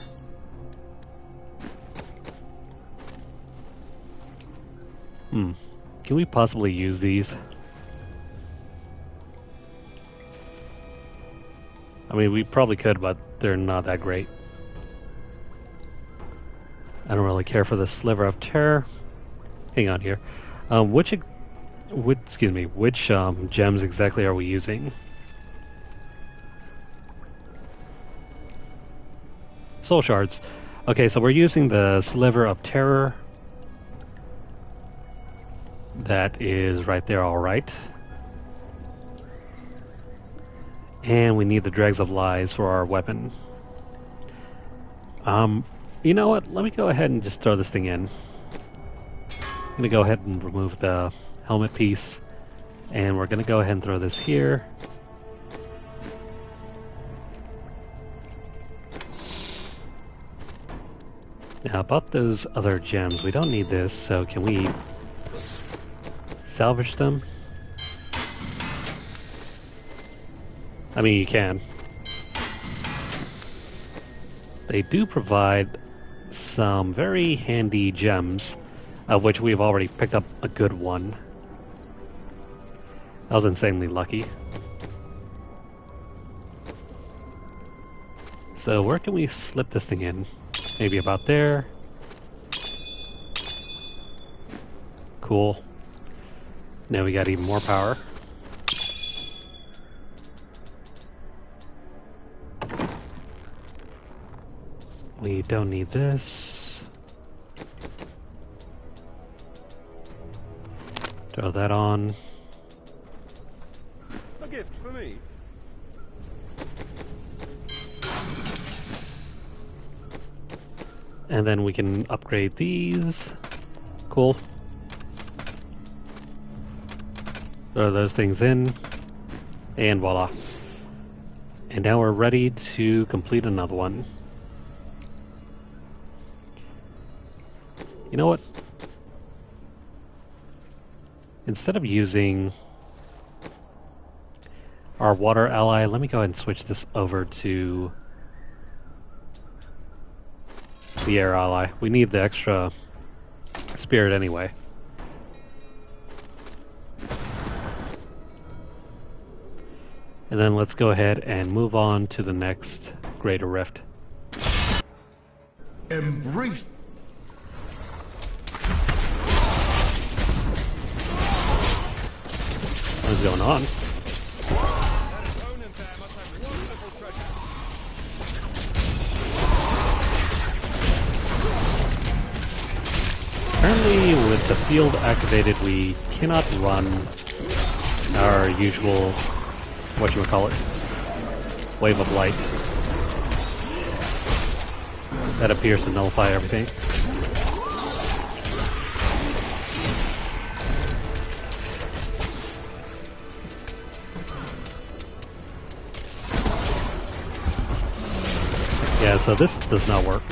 Can we possibly use these? I mean, we probably could, but they're not that great. I don't really care for the Sliver of Terror. Hang on here. Which gems exactly are we using? Soul Shards. Okay, so we're using the Sliver of Terror. That is right there, alright. And we need the Dregs of Lies for our weapon. You know what? Let me go ahead and just throw this thing in. I'm going to go ahead and remove the helmet piece. And we're going to go ahead and throw this here. Now about those other gems, we don't need this, so can we salvage them? I mean, you can. They do provide some very handy gems, of which we've already picked up a good one. I was insanely lucky. So where can we slip this thing in? Maybe about there. Cool. Now we got even more power. We don't need this. Throw that on. A gift for me. And then we can upgrade these. Cool. Throw those things in. And voila. And now we're ready to complete another one. You know what? Instead of using our water ally, let me go ahead and switch this over to the air ally. We need the extra spirit anyway. And then let's go ahead and move on to the next greater rift. Embrace. What's going on? That opponent there must have wonderful treasure. Apparently with the field activated we cannot run our usual, wave of light. That appears to nullify everything. Yeah, so this does not work.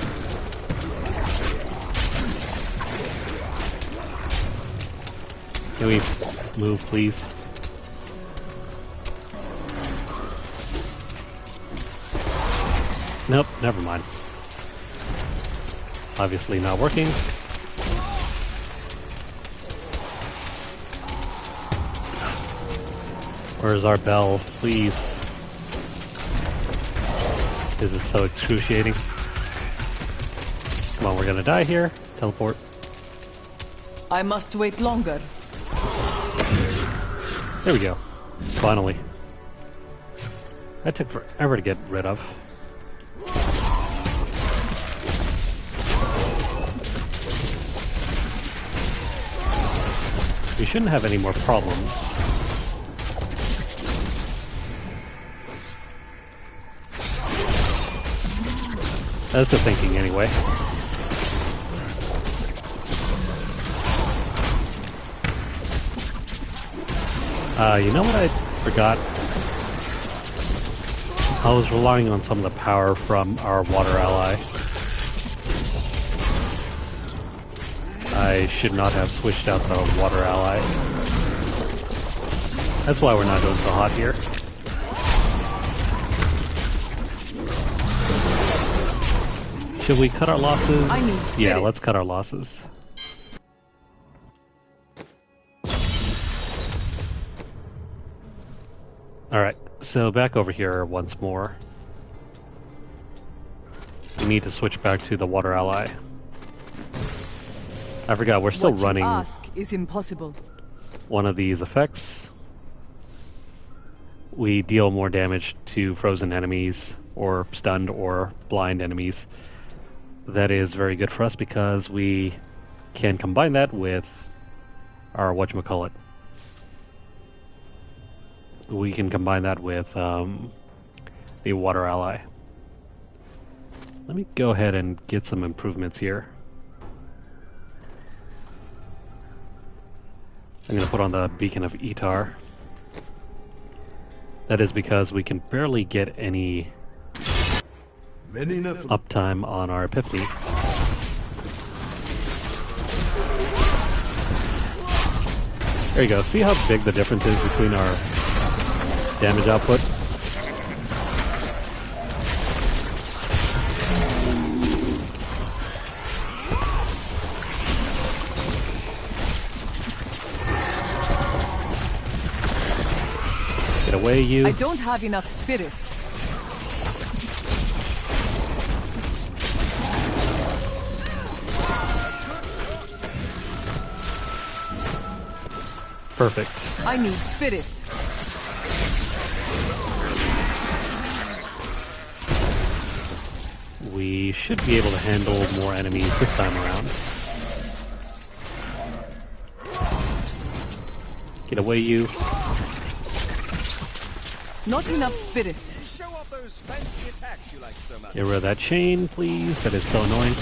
Can we move, please? Nope, never mind. Obviously not working. Where's our bell? Please. This is so excruciating. Come on, we're gonna die here. Teleport. I must wait longer. There we go. Finally. That took forever to get rid of. We shouldn't have any more problems. That's the thinking anyway. You know what I forgot? I was relying on some of the power from our water ally. I should not have switched out the water ally. That's why we're not doing so hot here. Should we cut our losses? I need Yeah, spirit. let's cut our losses. Alright, so back over here once more. We need to switch back to the water ally. I forgot, we're still What running you ask is impossible. one of these effects. We deal more damage to frozen enemies, or stunned or blind enemies. That is very good for us because we can combine that with our whatchamacallit. We can combine that with the water ally. Let me go ahead and get some improvements here. I'm going to put on the Beacon of Etar. That is because we can barely get any uptime on our Epiphany. There you go. See how big the difference is between our damage output? away, you. I don't have enough spirit. Perfect. I need spirit. We should be able to handle more enemies this time around. Get away, you. Not enough spirit. Show off those fancy attacks you like so much. Get rid of that chain, please. That is so annoying.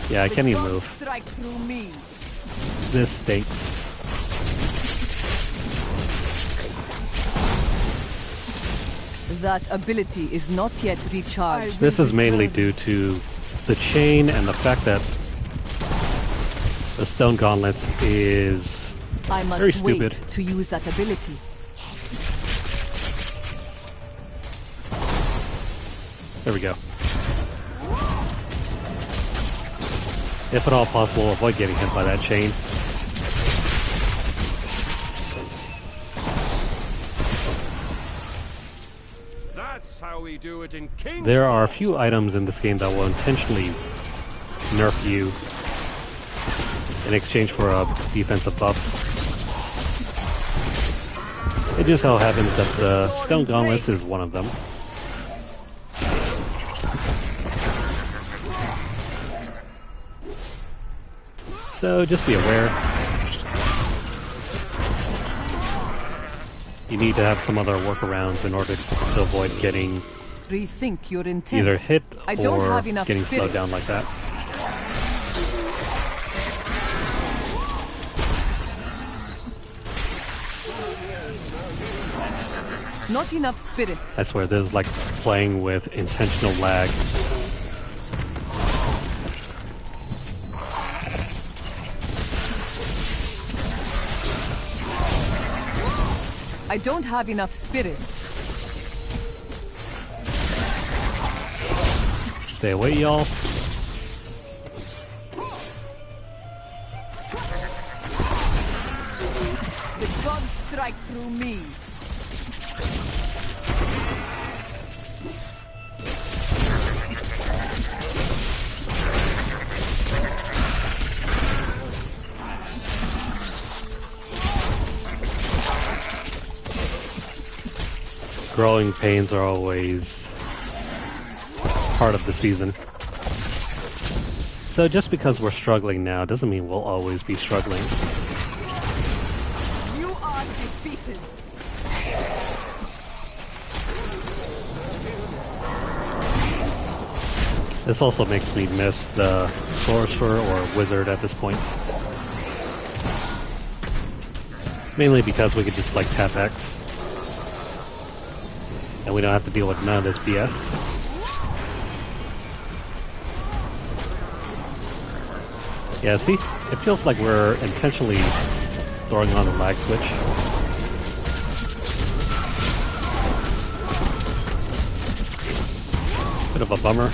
Yeah, I can't even move. Strike through me. This stinks. That ability is not yet recharged. This is mainly due to the chain and the fact that the stone gauntlets is I must very wait stupid. to use that ability. There we go. If at all possible, avoid getting hit by that chain. That's how we do it in King's There are a Court. few items in this game that will intentionally nerf you in exchange for a defensive buff. It just so happens that the stone gauntlets is one of them. So just be aware. You need to have some other workarounds in order to avoid getting Rethink your intent. either hit I don't or have enough getting spirit. slowed down like that. Not enough spirit. I swear this is like playing with intentional lag. I don't have enough spirit. Stay away, y'all. The gods strike through me. Growing pains are always part of the season. So just because we're struggling now doesn't mean we'll always be struggling. You are defeated. This also makes me miss the sorcerer or wizard at this point. Mainly because we could just like tap X. And we don't have to deal with none of this BS. Yeah, see? It feels like we're intentionally throwing on the lag switch. Bit of a bummer.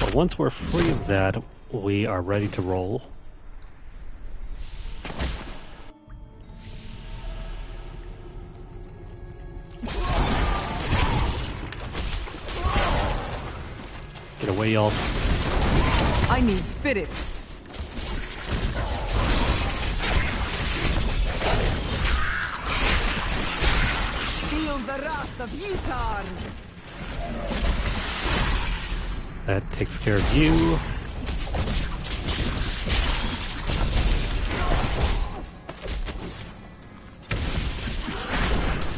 But once we're free of that, we are ready to roll. Get away, y'all. I need spirit. Feel the wrath of Utar. That takes care of you.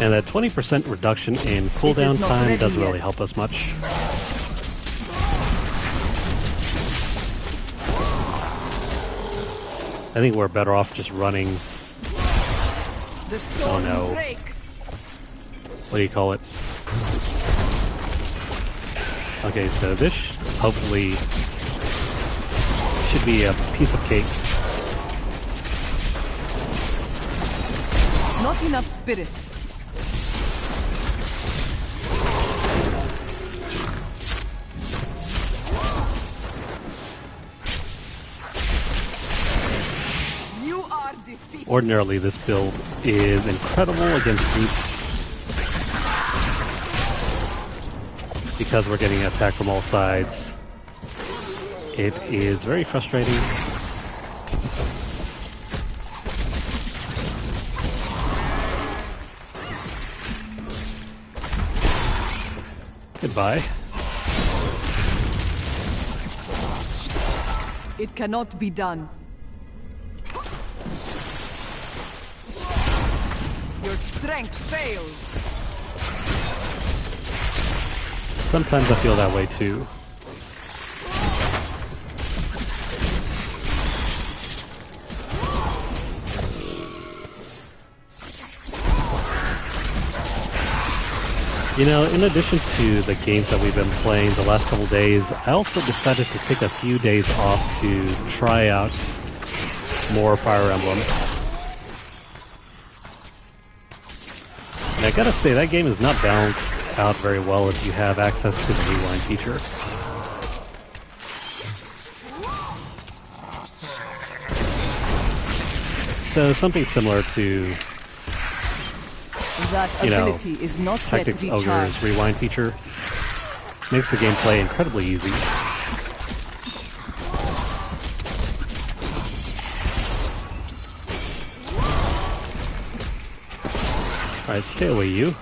And that 20% reduction in cooldown not time ready doesn't really yet. help us much. I think we're better off just running. The storm no. breaks. What do you call it? Okay, so this hopefully should be a piece of cake. Not enough spirit. Ordinarily, this build is incredible against groups because we're getting attacked from all sides. It is very frustrating. Goodbye. It cannot be done. Your strength fails. Sometimes I feel that way too. You know, in addition to the games that we've been playing the last couple days, I also decided to take a few days off to try out more Fire Emblem. And I gotta say, that game is not balanced out very well if you have access to the rewind feature. So something similar to, That ability is not yet Tactics recharged. Ogre's rewind feature makes the gameplay incredibly easy. Alright, stay away, you.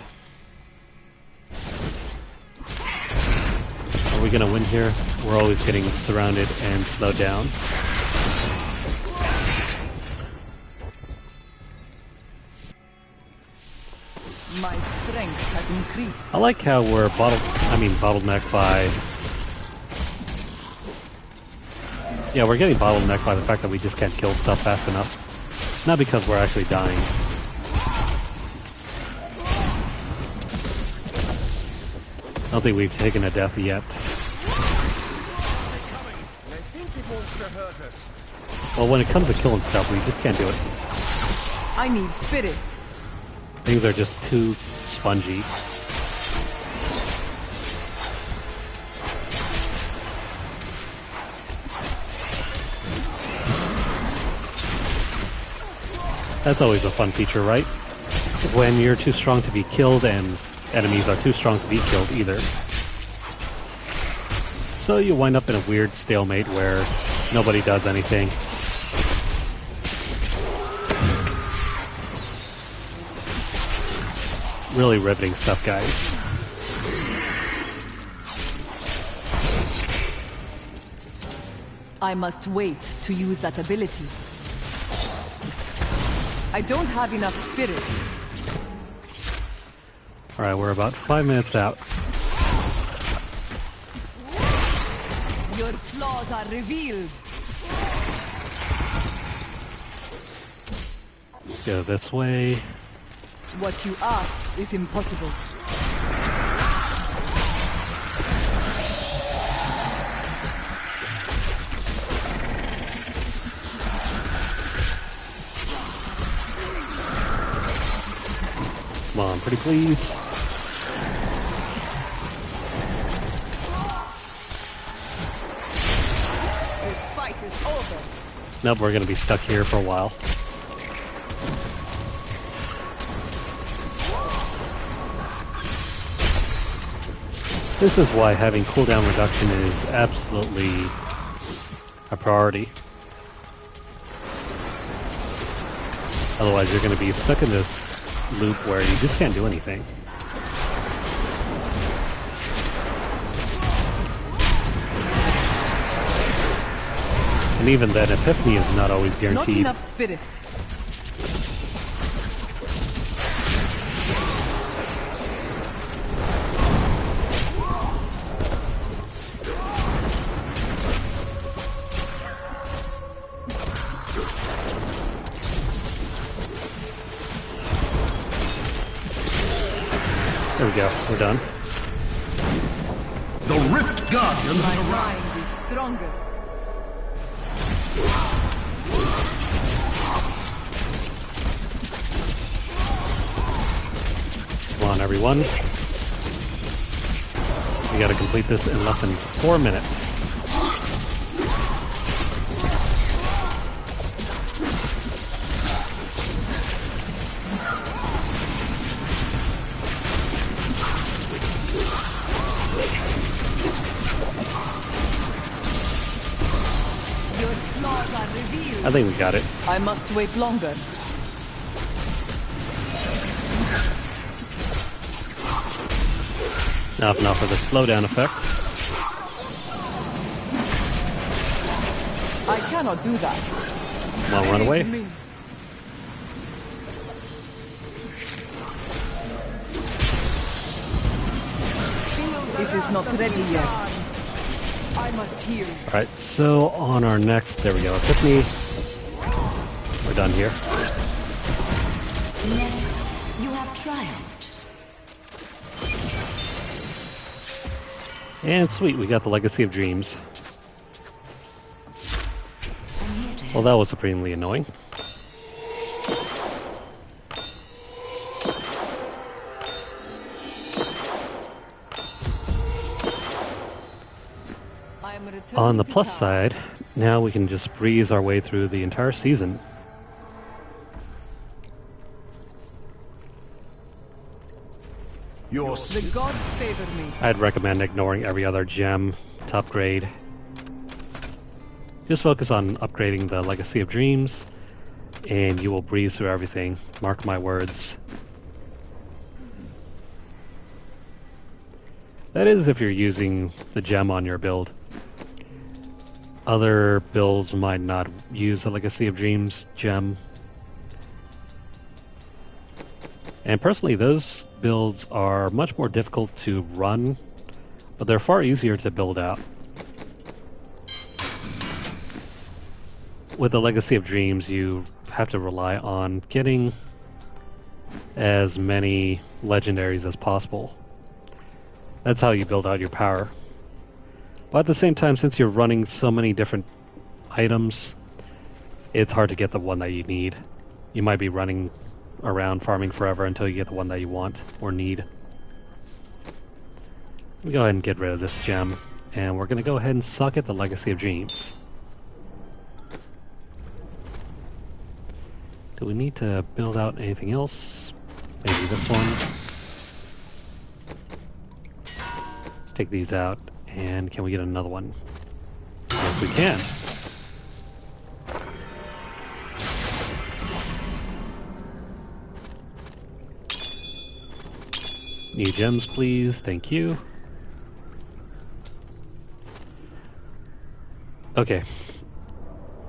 Are we gonna win here? We're always getting surrounded and slowed down. My strength has increased. I like how we're bottlenecked by... Yeah, we're getting bottlenecked by the fact that we just can't kill stuff fast enough. Not because we're actually dying. I don't think we've taken a death yet. They think he wants to hurt us. Well, when it comes to killing stuff, we just can't do it. I need spirit. Things are just too spongy. That's always a fun feature, right? When you're too strong to be killed and enemies are too strong to be killed either. So you wind up in a weird stalemate where nobody does anything. Really riveting stuff, guys. I must wait to use that ability. I don't have enough spirit. Alright, we're about 5 minutes out. Your flaws are revealed. Let's go this way. What you ask is impossible. Come on, pretty please. This fight is over. Nope, we're gonna be stuck here for a while. This is why having cooldown reduction is absolutely a priority. Otherwise you're going to be stuck in this loop where you just can't do anything. And even then, Epiphany is not always Not guaranteed. enough spirit. There we go, we're done. The Rift Guardian My has arrived. mind is stronger. Come on, everyone. We gotta complete this in less than 4 minutes. I think we got it. I must wait longer. Now for the slowdown effect. I cannot do that. Well, run away. Me. It is not ready yet. I must heal. Alright, so on our next, there we go, Epiphany. We're done here. You have triumphed. And sweet, we got the Legacy of Dreams. I'm here to help. Well, that was supremely annoying. I am returning On the to plus town. side, now we can just breeze our way through the entire season. The gods favor me. I'd recommend ignoring every other gem to upgrade. Just focus on upgrading the Legacy of Dreams, and you will breeze through everything. Mark my words. That is if you're using the gem on your build. Other builds might not use the Legacy of Dreams gem. And personally, those builds are much more difficult to run, but they're far easier to build out. With the Legacy of Dreams, you have to rely on getting as many legendaries as possible. That's how you build out your power. But at the same time, since you're running so many different items, it's hard to get the one that you need. You might be running around farming forever until you get the one that you want or need. We'll go ahead and get rid of this gem, and we're going to go ahead and suck at the Legacy of Dreams. Do we need to build out anything else? Maybe this one. Let's take these out, and can we get another one? Yes, we can. New gems, please. Thank you. Okay.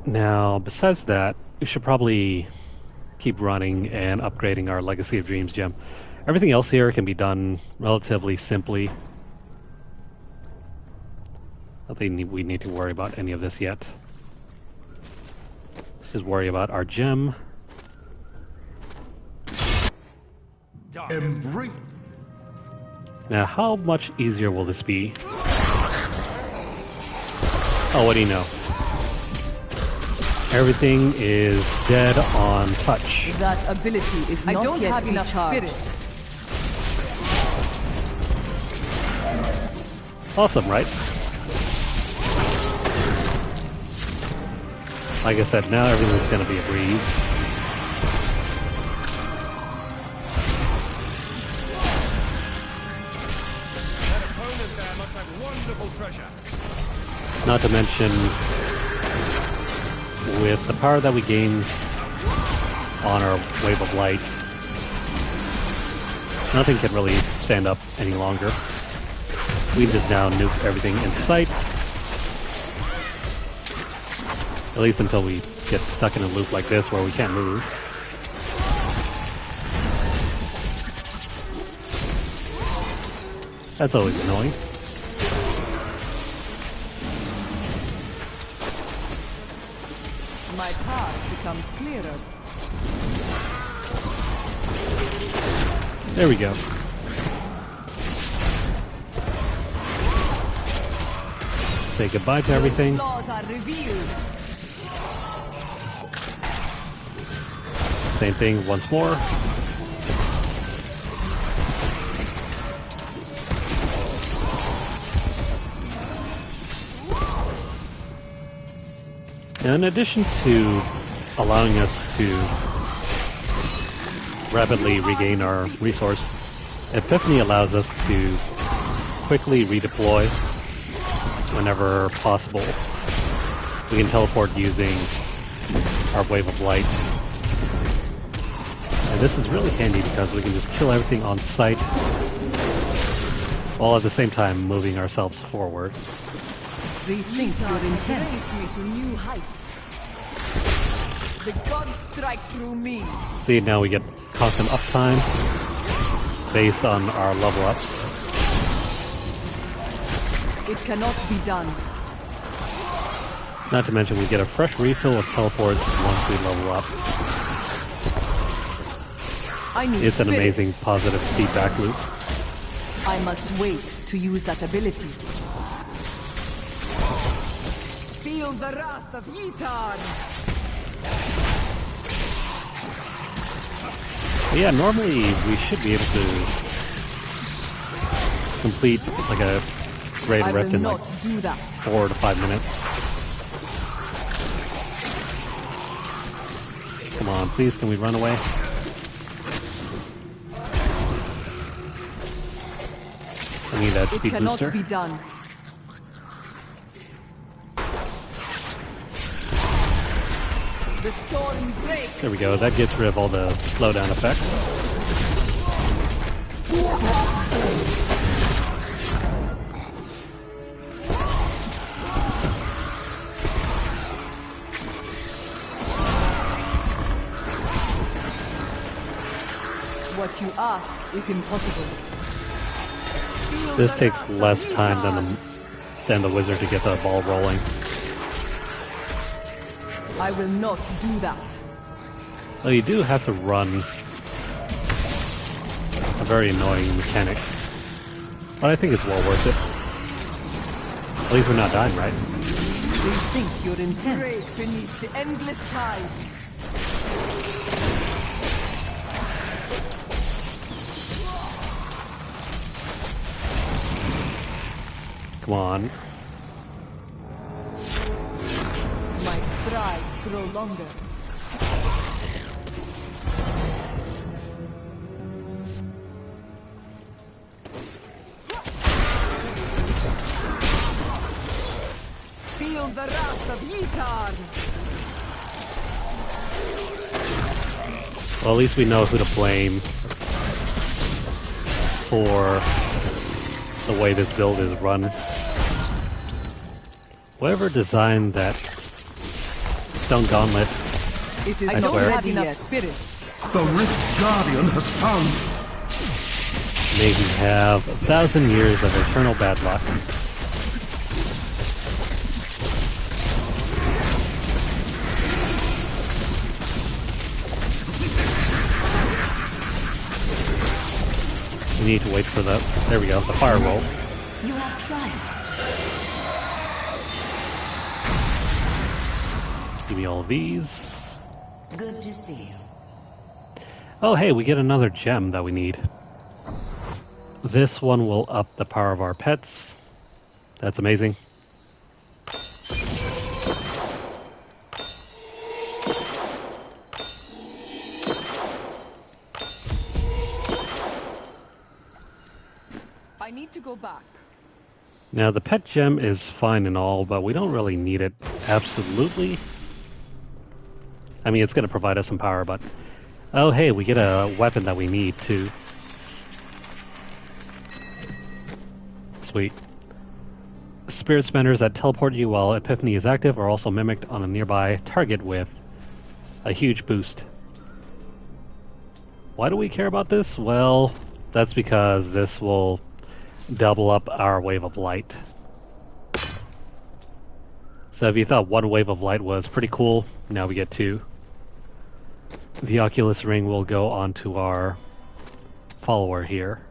Now, besides that, we should probably keep running and upgrading our Legacy of Dreams gem. Everything else here can be done relatively simply. I don't think we need to worry about any of this yet. Let's just worry about our gem. Embrace. Now, how much easier will this be? Oh, what do you know? Everything is dead on touch. That ability is not don't yet have enough recharged. spirit. Awesome, right? Like I said, now everything's going to be a breeze. That opponent there must have wonderful treasure. Not to mention, with the power that we gain on our Wave of Light, nothing can really stand up any longer. We just now nuke everything in sight. At least until we get stuck in a loop like this where we can't move. That's always annoying. My path becomes clearer. There we go. Say goodbye to everything. Flaws are revealed. Same thing once more. Now, in addition to allowing us to rapidly regain our resource, Epiphany allows us to quickly redeploy whenever possible. We can teleport using our wave of light. And this is really handy because we can just kill everything on sight while at the same time moving ourselves forward. Rethink your intent. Me to new heights. The gods strike through me. See, now we get constant uptime based on our level ups. It cannot be done. Not to mention we get a fresh refill of teleports once we level up. I need It's an spirit. amazing positive feedback loop. I must wait to use that ability. Feel the wrath of Yitar! Yeah, normally we should be able to complete like a raid I rift will in not like do that. 4 to 5 minutes. Come on, please, can we run away? I need that It speed cannot booster. be done. The storm breaks. There we go, that gets rid of all the slowdown effects. What you ask is impossible. Feel This the takes wrath of less time Yitar. than the wizard to get the ball rolling. I will not do that. Well, you do have to run. A very annoying mechanic. But I think it's well worth it. At least we're not dying, right? Rethink your intent. Break beneath the endless tide. Come on. My strides grow longer. Feel the wrath of Yitar! Well, at least we know who to blame for the way this build is run. Whoever designed that stone gauntlet, It is I not swear. ready enough spirit. The Rift Guardian has found. may he have 1,000 years of eternal bad luck. We need to wait for the, there we go, the fire roll. You have triumphed. Give me all of these. Good to see you. Oh hey, we get another gem that we need. This one will up the power of our pets. That's amazing. I need to go back. Now the pet gem is fine and all, but we don't really need it absolutely. I mean, it's going to provide us some power, but... Oh hey, we get a weapon that we need too. Sweet. Spirit spanners that teleport you while Epiphany is active are also mimicked on a nearby target with a huge boost. Why do we care about this? Well, that's because this will double up our wave of light. So if you thought one wave of light was pretty cool, now we get two. The Oculus Ring will go onto our follower here.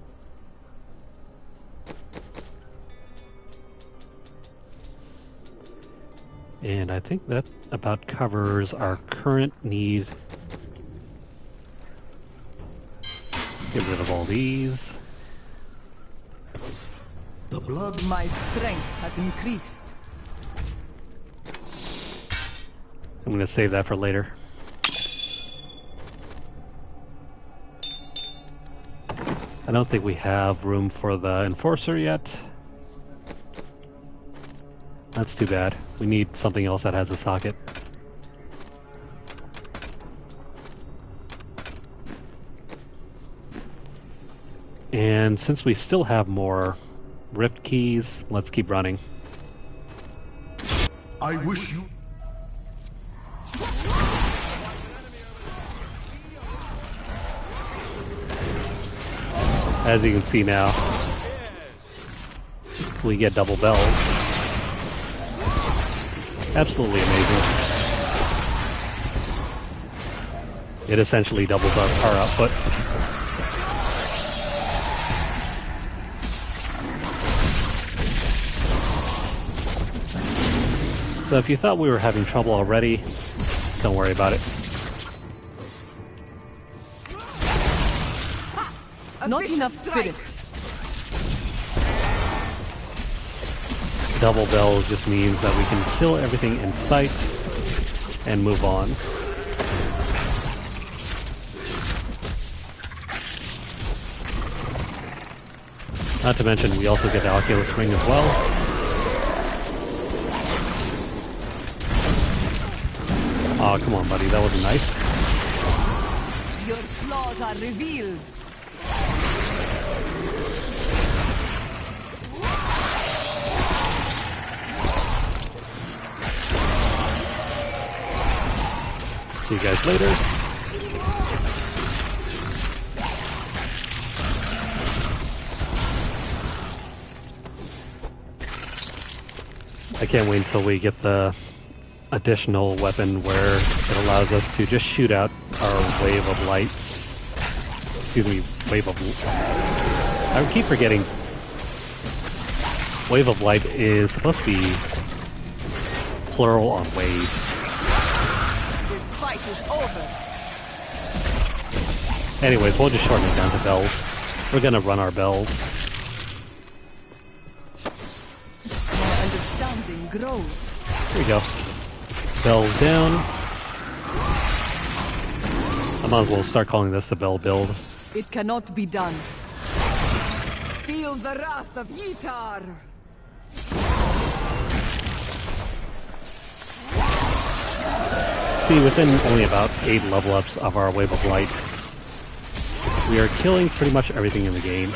And I think that about covers our current need. Get rid of all these. The blood. My strength has increased. I'm going to save that for later. I don't think we have room for the Enforcer yet. That's too bad. We need something else that has a socket. And since we still have more rift keys, let's keep running. I wish you... As you can see now, we get double bells. Absolutely amazing. It essentially doubles our output. So if you thought we were having trouble already, don't worry about it. Not enough spirit. Double bells just means that we can kill everything in sight and move on. Not to mention, we also get the Oculus Ring as well. Aw, come on, buddy, that wasn't nice. Your flaws are revealed. See you guys later. I can't wait until we get the additional weapon where it allows us to just shoot out our wave of lights. Excuse me, wave of... I keep forgetting. Wave of light is supposed to be plural on wave. This fight is over. Anyways, we'll just shorten it down to bells. We're gonna run our bells. My understanding grows. Here we go. Bells down. I might as well start calling this the bell build. It cannot be done. Feel the wrath of Yitar. See, within only about 8 level ups of our wave of light, we are killing pretty much everything in the game.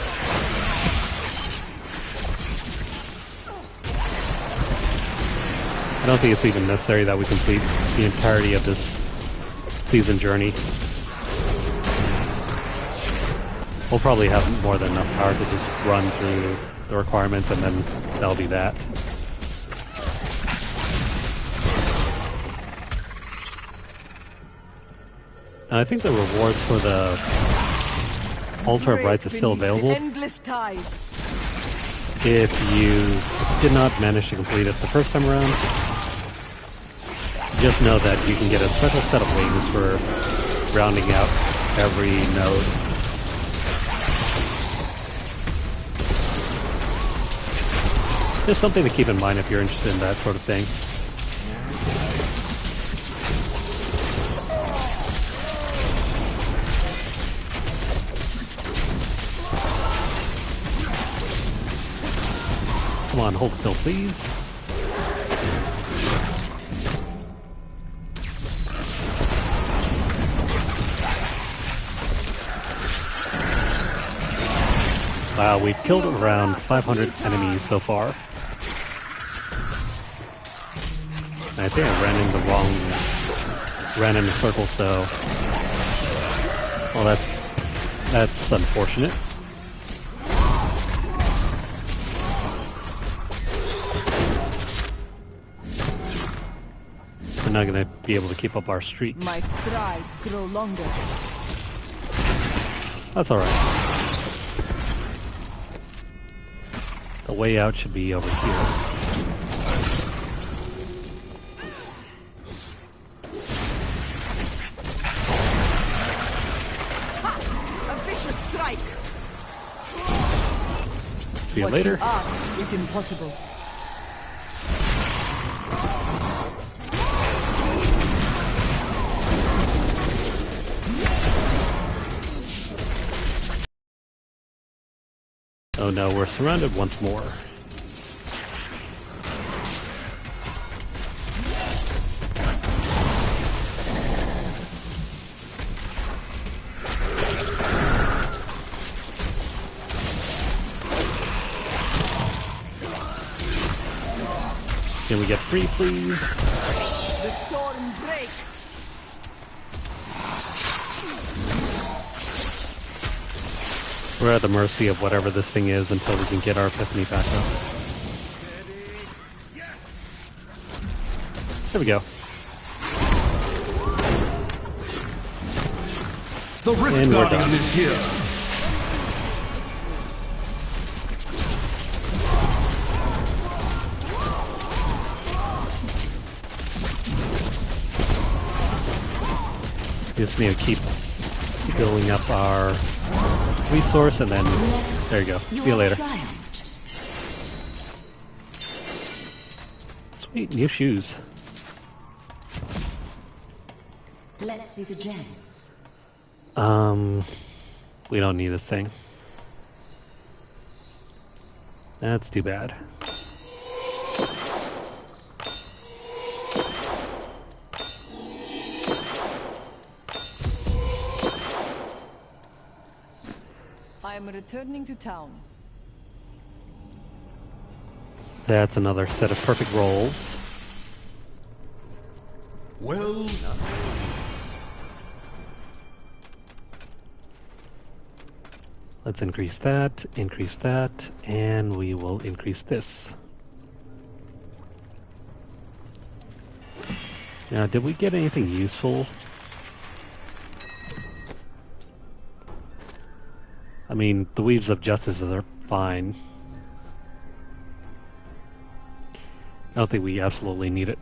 I don't think it's even necessary that we complete the entirety of this season journey. We'll probably have more than enough power to just run through the requirements and then that'll be that. And I think the rewards for the Altar of Rights is still available. Endless tide. If you did not manage to complete it the first time around, just know that you can get a special set of wings for rounding out every node. Just something to keep in mind if you're interested in that sort of thing. Come on, hold still, please. Wow, we've killed around 500 enemies so far. I think I ran in the circle, so... Well, that's unfortunate. We're not going to be able to keep up our streak. My strides grow longer. That's alright. The way out should be over here. See you later. What you ask is impossible. Oh no, we're surrounded once more. Can we get free, please? The storm breaks. We're at the mercy of whatever this thing is until we can get our epiphany back up. There we go. The Rift And we're Guardian done. is here. Just need to keep building up our resource, and then there you go. See you later. Triumphed. Sweet new shoes. Let's see the gem. We don't need this thing. That's too bad. I am returning to town. That's another set of perfect rolls. Well done. Let's increase that, and we will increase this. Now, did we get anything useful? I mean, the Weaves of Justice are fine. I don't think we absolutely need it.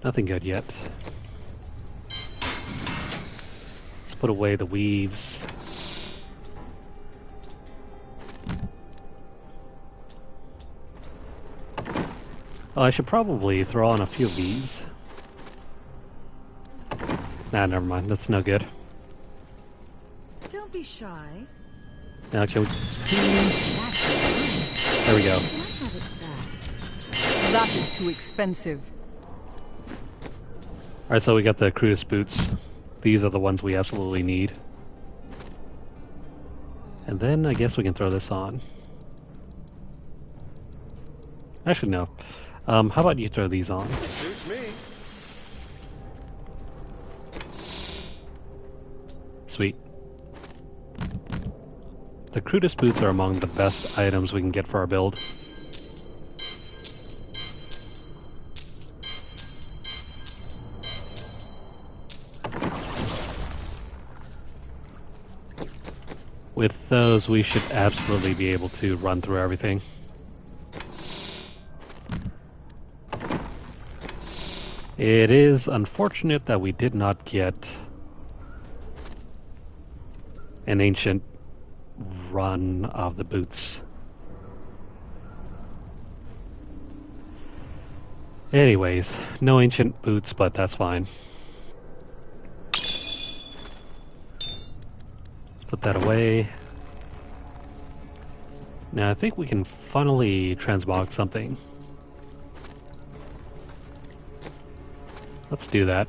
Nothing good yet. Let's put away the weaves. Oh, I should probably throw on a few of these. Nah, never mind. That's no good. Don't be shy. Now, can we... There we go. That is too expensive. Alright, so we got the Crutus boots. These are the ones we absolutely need. And then I guess we can throw this on. Actually, no. How about you throw these on? Suits me. Sweet. The Crutus boots are among the best items we can get for our build. With those, we should absolutely be able to run through everything. It is unfortunate that we did not get an ancient run of the boots. Anyways, no ancient boots, but that's fine. Put that away. Now I think we can finally transmog something. Let's do that.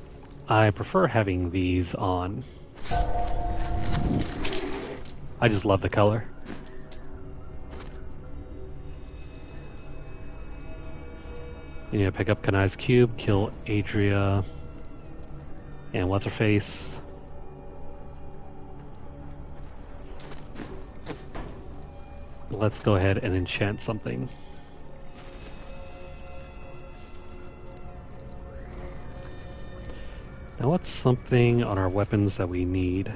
I prefer having these on. I just love the color. You need to pick up Kanai's cube, kill Adria, and what's her face? Let's go ahead and enchant something. Now what's something on our weapons that we need?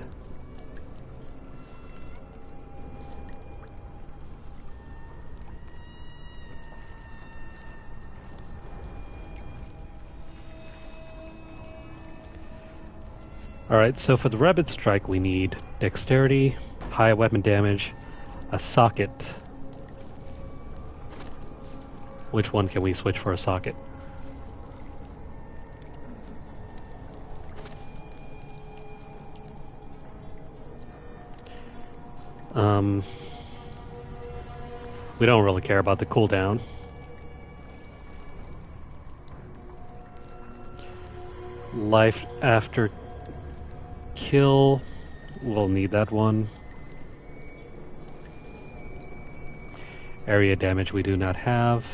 Alright, so for the Rabbit Strike we need dexterity, high weapon damage, a socket. Which one can we switch for a socket? We don't really care about the cooldown. Life after kill. We'll need that one. Area damage we do not have.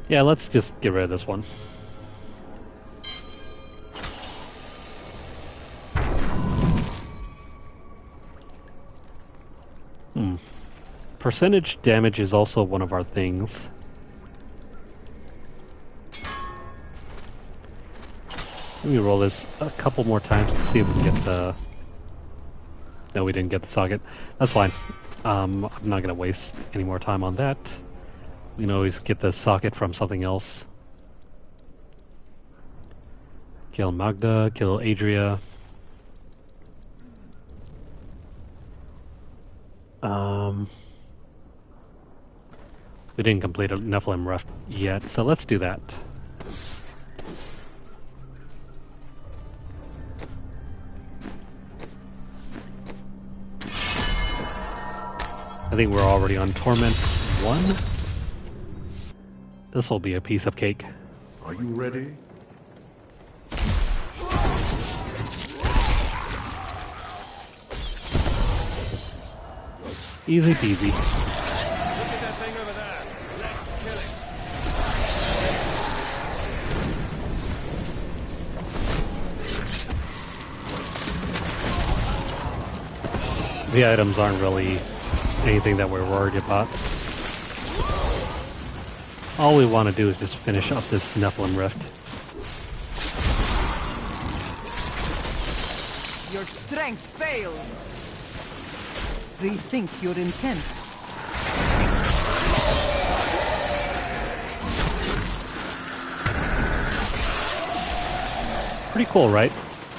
Yeah, let's just get rid of this one. Percentage damage is also one of our things. Let me roll this a couple more times to see if we can get the... No, we didn't get the socket. That's fine. I'm not going to waste any more time on that. We can always get the socket from something else. Kill Magda, kill Adria. We didn't complete a Nephilim Rift yet, so let's do that. I think we're already on Torment 1. This will be a piece of cake. Are you ready? Easy peasy. Look at that thing over there. Let's kill it. The items aren't really anything that we're worried about. All we want to do is just finish up this Nephilim Rift. Your strength fails. Rethink your intent. Pretty cool, right?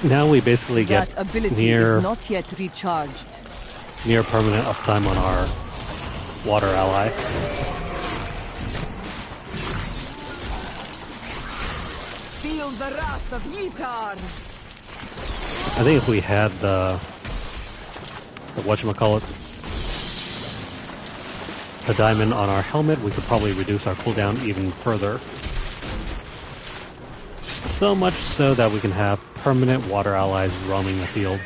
Now we basically get That ability near is not yet recharged. permanent uptime on our water ally. Feel the wrath of Yitar. I think if we had the whatchamacallit, the diamond on our helmet, we could probably reduce our cooldown even further. So much so that we can have permanent water allies roaming the field.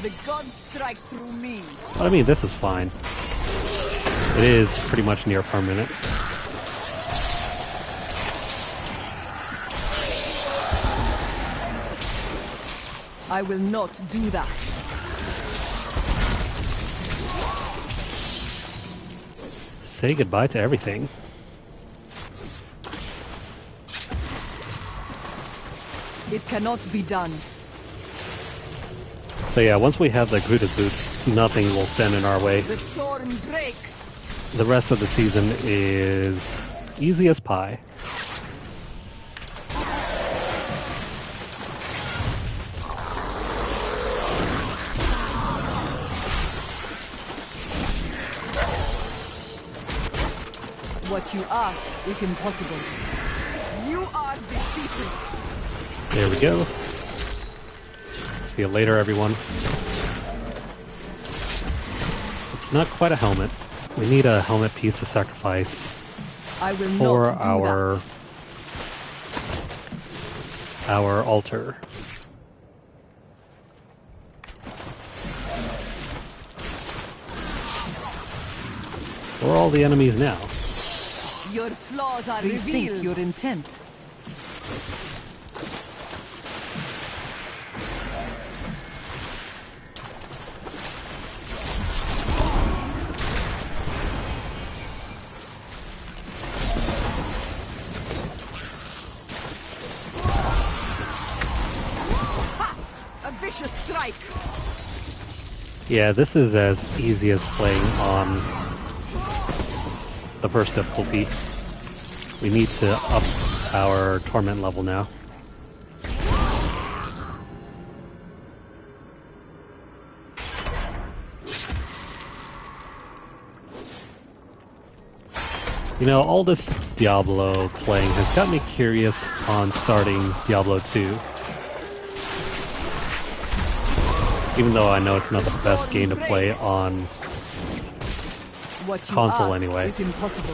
The gods strike through me. But I mean, this is fine. It is pretty much near permanent. I will not do that. Say goodbye to everything. It cannot be done. So yeah, once we have the Gruda's boots, nothing will stand in our way. The storm breaks. The rest of the season is easy as pie. What you ask is impossible. You are defeated. There we go. See you later, everyone. It's not quite a helmet. We need a helmet piece to sacrifice I will for not do our altar. Where are all the enemies now? that. Your flaws are revealed. Your intent. A vicious strike. Yeah, this is as easy as playing on the first difficulty. We need to up our torment level now. You know, all this Diablo playing has got me curious on starting Diablo 2. Even though I know it's not the best game to play on What you console ask anyway. is impossible.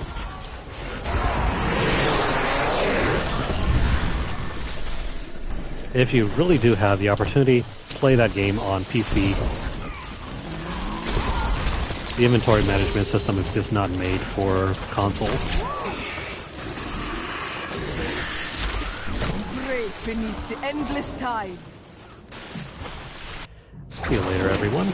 If you really do have the opportunity, play that game on PC. The inventory management system is just not made for console. Break beneath the endless tide. See you later, everyone.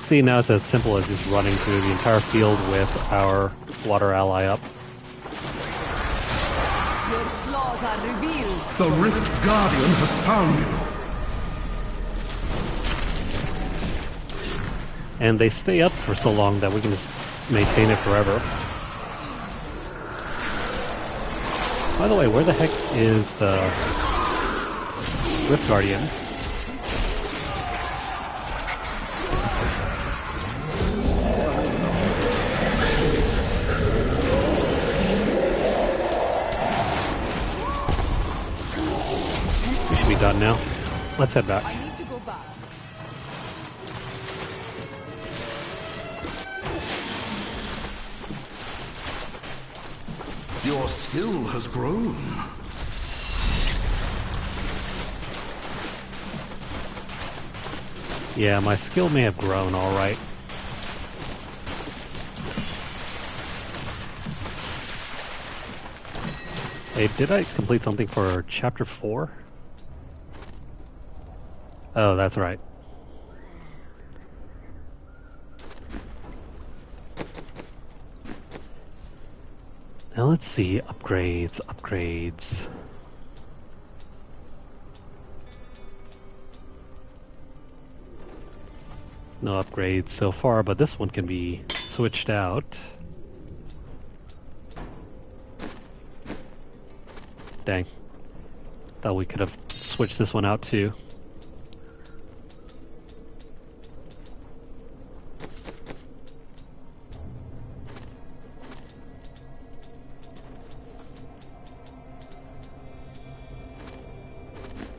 See, now it's as simple as just running through the entire field with our water ally up. Your flaws are revealed. The Rift Guardian has found you. And they stay up for so long that we can just maintain it forever. By the way, where the heck is the Rift Guardian? We should be done now. Let's head back. I need to go back. Your skill has grown. Yeah, my skill may have grown, alright. Hey, did I complete something for Chapter 4? Oh, that's right. Now let's see, upgrades. No upgrades so far, but this one can be switched out. Dang. Thought we could have switched this one out too.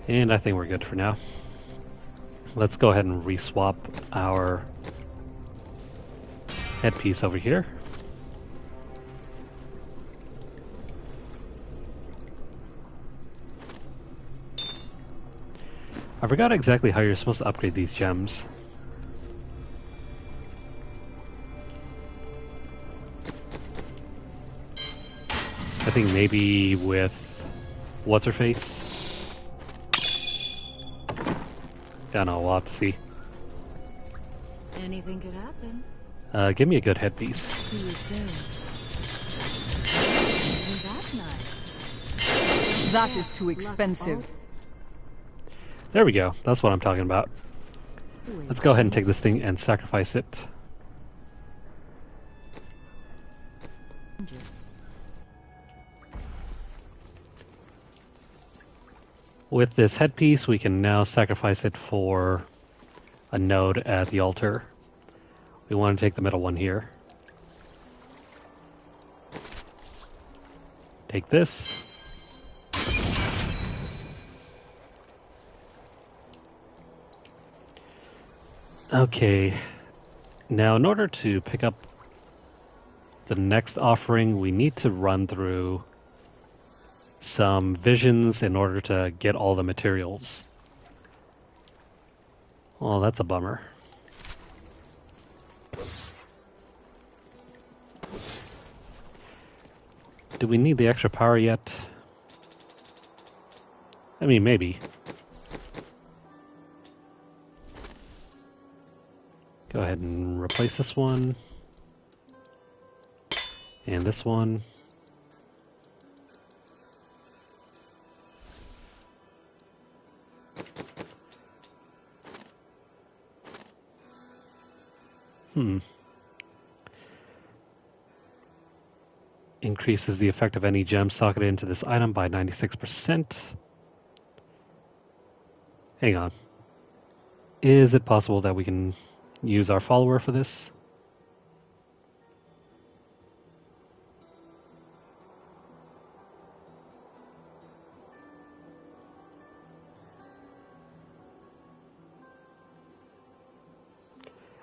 And I think we're good for now. Let's go ahead and re-swap our headpiece over here. I forgot exactly how you're supposed to upgrade these gems. I think maybe with what's-her-face? I don't know, we'll have to see. Anything could happen. Give me a good headpiece. See you soon. Isn't that nice? That is too expensive. There we go. That's what I'm talking about. Let's go ahead and take this thing and sacrifice it. With this headpiece, we can now sacrifice it for a node at the altar. We want to take the middle one here. Take this. Okay. Now, in order to pick up the next offering, we need to run through some visions in order to get all the materials. Oh, that's a bummer. Do we need the extra power yet? I mean, maybe. Go ahead and replace this one. And this one. Increases the effect of any gem socketed into this item by 96%. Hang on. Is it possible that we can use our follower for this?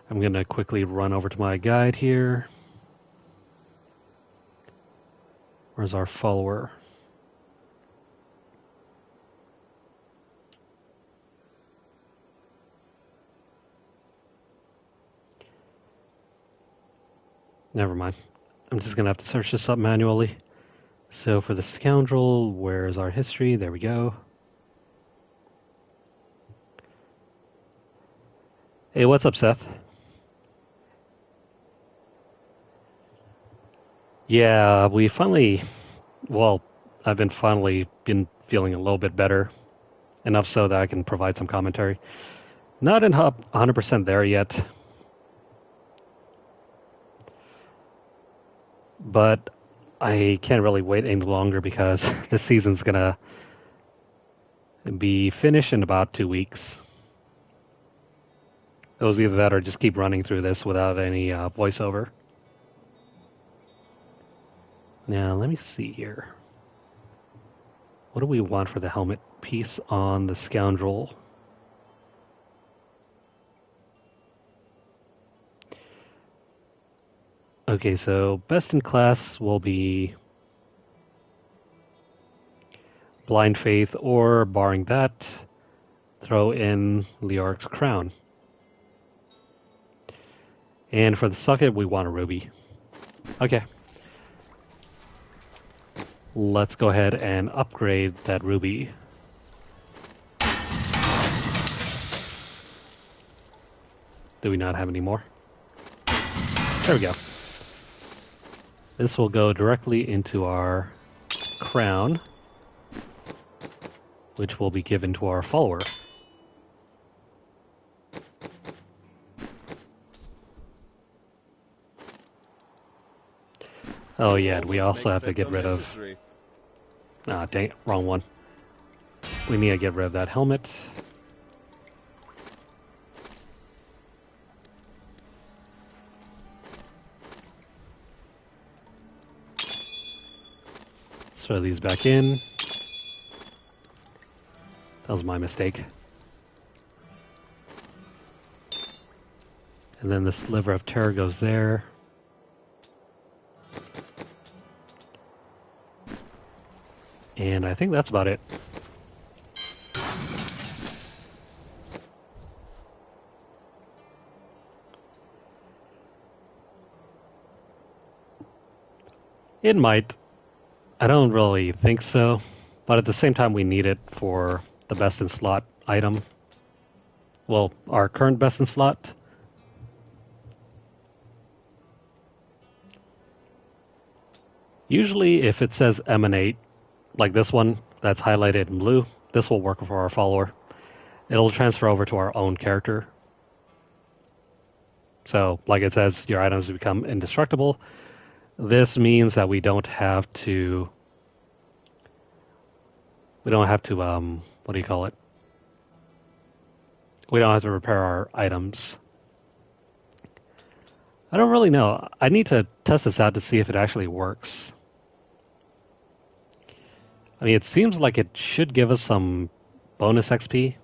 I'm going to quickly run over to my guide here. Where's our follower? Never mind. I'm just going to have to search this up manually. So for the scoundrel, where's our history? There we go. Hey, what's up, Seth? Yeah, we finally, well, I've been feeling a little bit better. Enough so that I can provide some commentary. Not in 100% there yet. But I can't really wait any longer because this season's gonna be finished in about 2 weeks. It was either that or just keep running through this without any voiceover. Now, let me see here. What do we want for the helmet piece on the scoundrel? Okay, so best in class will be Blind Faith, or barring that, throw in Leoric's crown. And for the socket, we want a ruby. Okay. Let's go ahead and upgrade that ruby. Do we not have any more? There we go. This will go directly into our crown, which will be given to our follower. Oh yeah, we also have to get rid of... Ah, dang it, wrong one. We need to get rid of that helmet. Throw these back in. That was my mistake. And then the sliver of terror goes there. And I think that's about it. It might. I don't really think so. But at the same time, we need it for the best in slot item. Well, our current best in slot. Usually, if it says emanate, like this one that's highlighted in blue, this will work for our follower. It'll transfer over to our own character. So, like it says, your items become indestructible. This means that we don't have to... what do you call it? We don't have to repair our items. I don't really know. I need to test this out to see if it actually works. I mean, it seems like it should give us some bonus XP.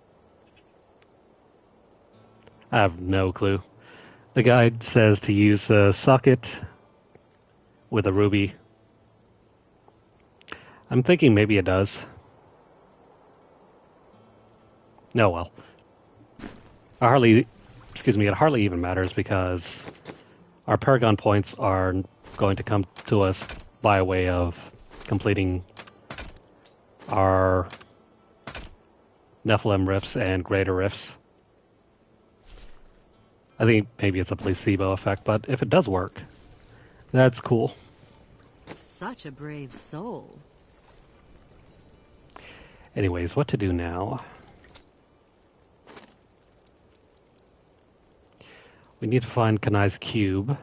I have no clue. The guide says to use a socket with a ruby. I'm thinking maybe it does. No, well. It hardly even matters because our Paragon points are going to come to us by way of completing our Nephilim rifts and greater rifts. I think maybe it's a placebo effect, but if it does work, that's cool. Such a brave soul. Anyways, what to do now? We need to find Kanai's cube,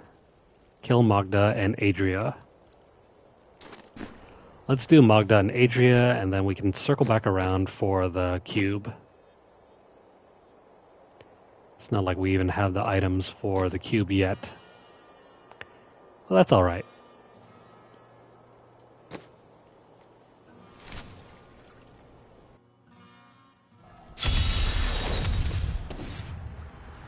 kill Magda and Adria. Let's do Magda and Adria, and then we can circle back around for the cube. It's not like we even have the items for the cube yet. Well, that's alright.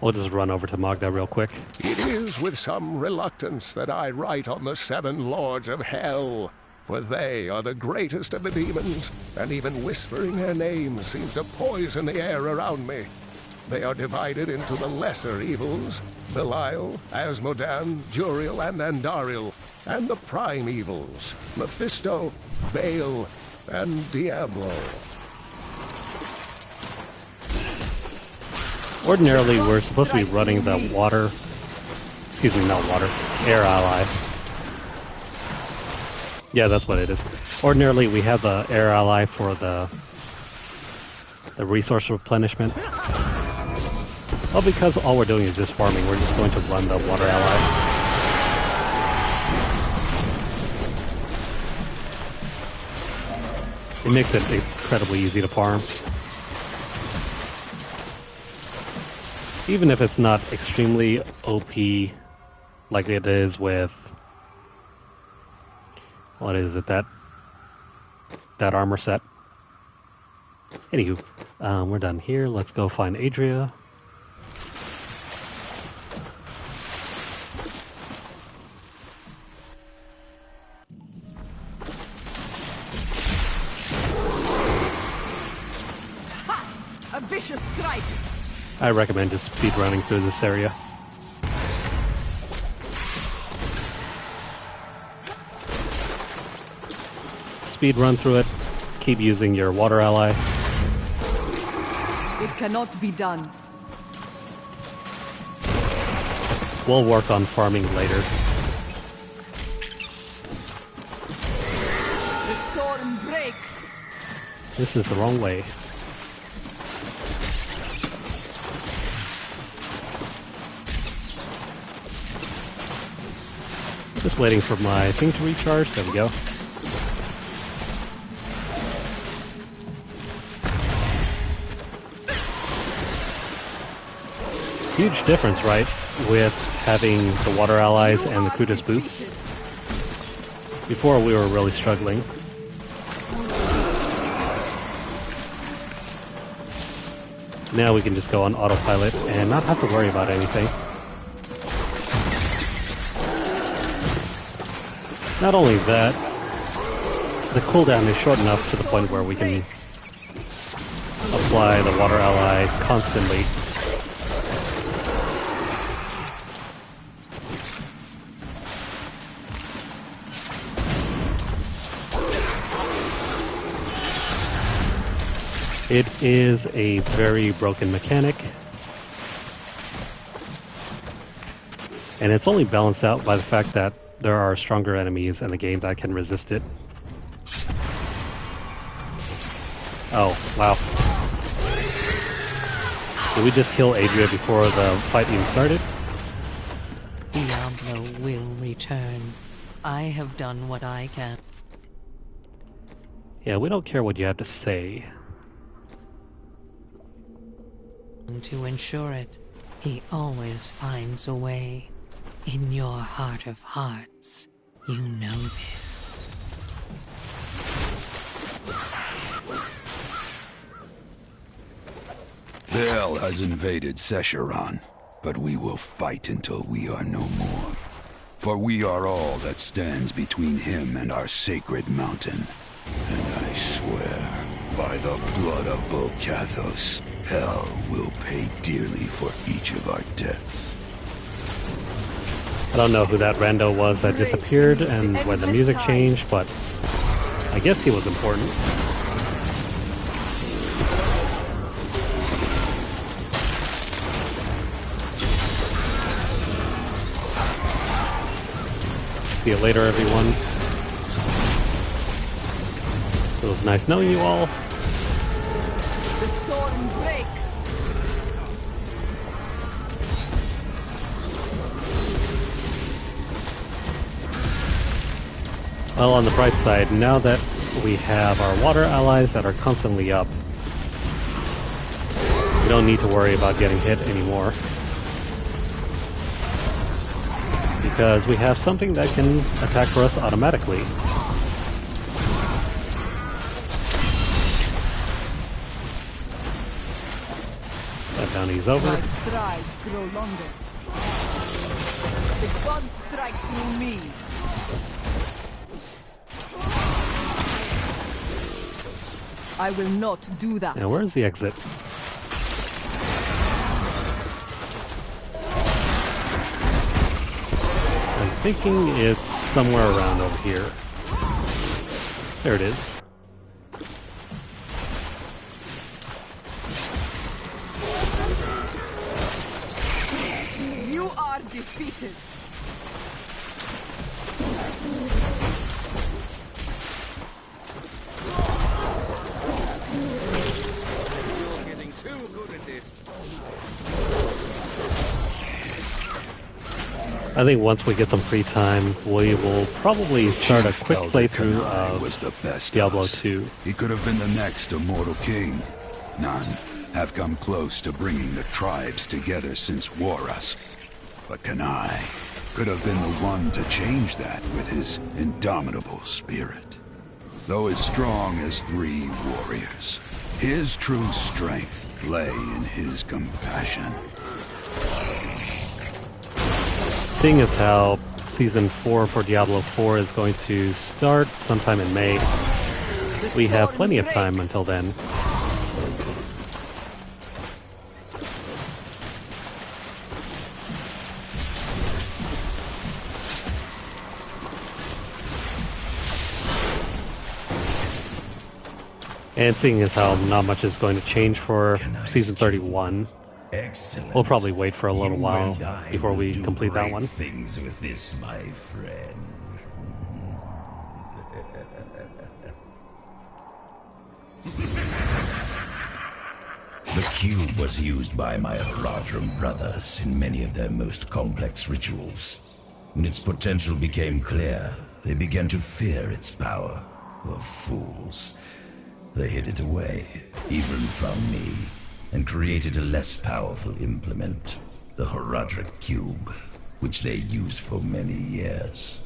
We'll just run over to Magda real quick. It is with some reluctance that I write on the 7 lords of hell, for they are the greatest of the demons, and even whispering their names seems to poison the air around me. They are divided into the lesser evils, Belial, Asmodan, Juriel, and Andariel, and the prime evils, Mephisto, Baal, and Diablo. Ordinarily, we're supposed to be running the water... Excuse me, not water. Air ally. Yeah, that's what it is. Ordinarily, we have the air ally for the resource replenishment. Well, because all we're doing is just farming, we're just going to run the water ally. It makes it incredibly easy to farm. Even if it's not extremely OP like it is with... What is it, that armor set? Anywho, we're done here. Let's go find Adria. A vicious strike! I recommend just speed running through this area. Speed run through it. Keep using your water ally. It cannot be done. We'll work on farming later. The storm breaks. This is the wrong way. Just waiting for my thing to recharge. There we go. Huge difference, right, with having the water allies and the Kudos boots. Before we were really struggling. Now we can just go on autopilot and not have to worry about anything. Not only that, the cooldown is short enough to the point where we can apply the water ally constantly. It is a very broken mechanic, and it's only balanced out by the fact that there are stronger enemies in the game that can resist it. Oh, wow. Did we just kill Adria before the fight even started? Diablo will return. I have done what I can. Yeah, we don't care what you have to say. To ensure it, he always finds a way. In your heart of hearts, you know this. Hell has invaded Sescheron, but we will fight until we are no more. For we are all that stands between him and our sacred mountain. And I swear, by the blood of Bokathos, Hell will pay dearly for each of our deaths. I don't know who that rando was that disappeared and when the music changed, but I guess he was important. See you later, everyone. It was nice knowing you all. The storm breaks. Well, on the bright side, now that we have our water allies that are constantly up, we don't need to worry about getting hit anymore. Because we have something that can attack for us automatically. That bounty's over. My strides grow longer. The gods strike through me. I will not do that. Now, where's the exit? I'm thinking it's somewhere around over here. There it is. You are defeated. You're getting too good at this. I think once we get some free time, we will probably start a quick Elder playthrough Kanai was the of best Diablo of us. 2. He could have been the next immortal king. None have come close to bringing the tribes together since Warus. But Kanai could have been the one to change that with his indomitable spirit. Though as strong as 3 warriors, his true strength lay in his compassion. Seeing as how Season 4 for Diablo 4 is going to start sometime in May, we have plenty of time until then. And seeing as how not much is going to change for Season 31, Excellent. we'll probably wait for a little You while and I before will we do complete that great one. Things with this, my friend. The cube was used by my Haradrim brothers in many of their most complex rituals. When its potential became clear, they began to fear its power. The fools. They hid it away, even from me, and created a less powerful implement, the Haradrim Cube, which they used for many years.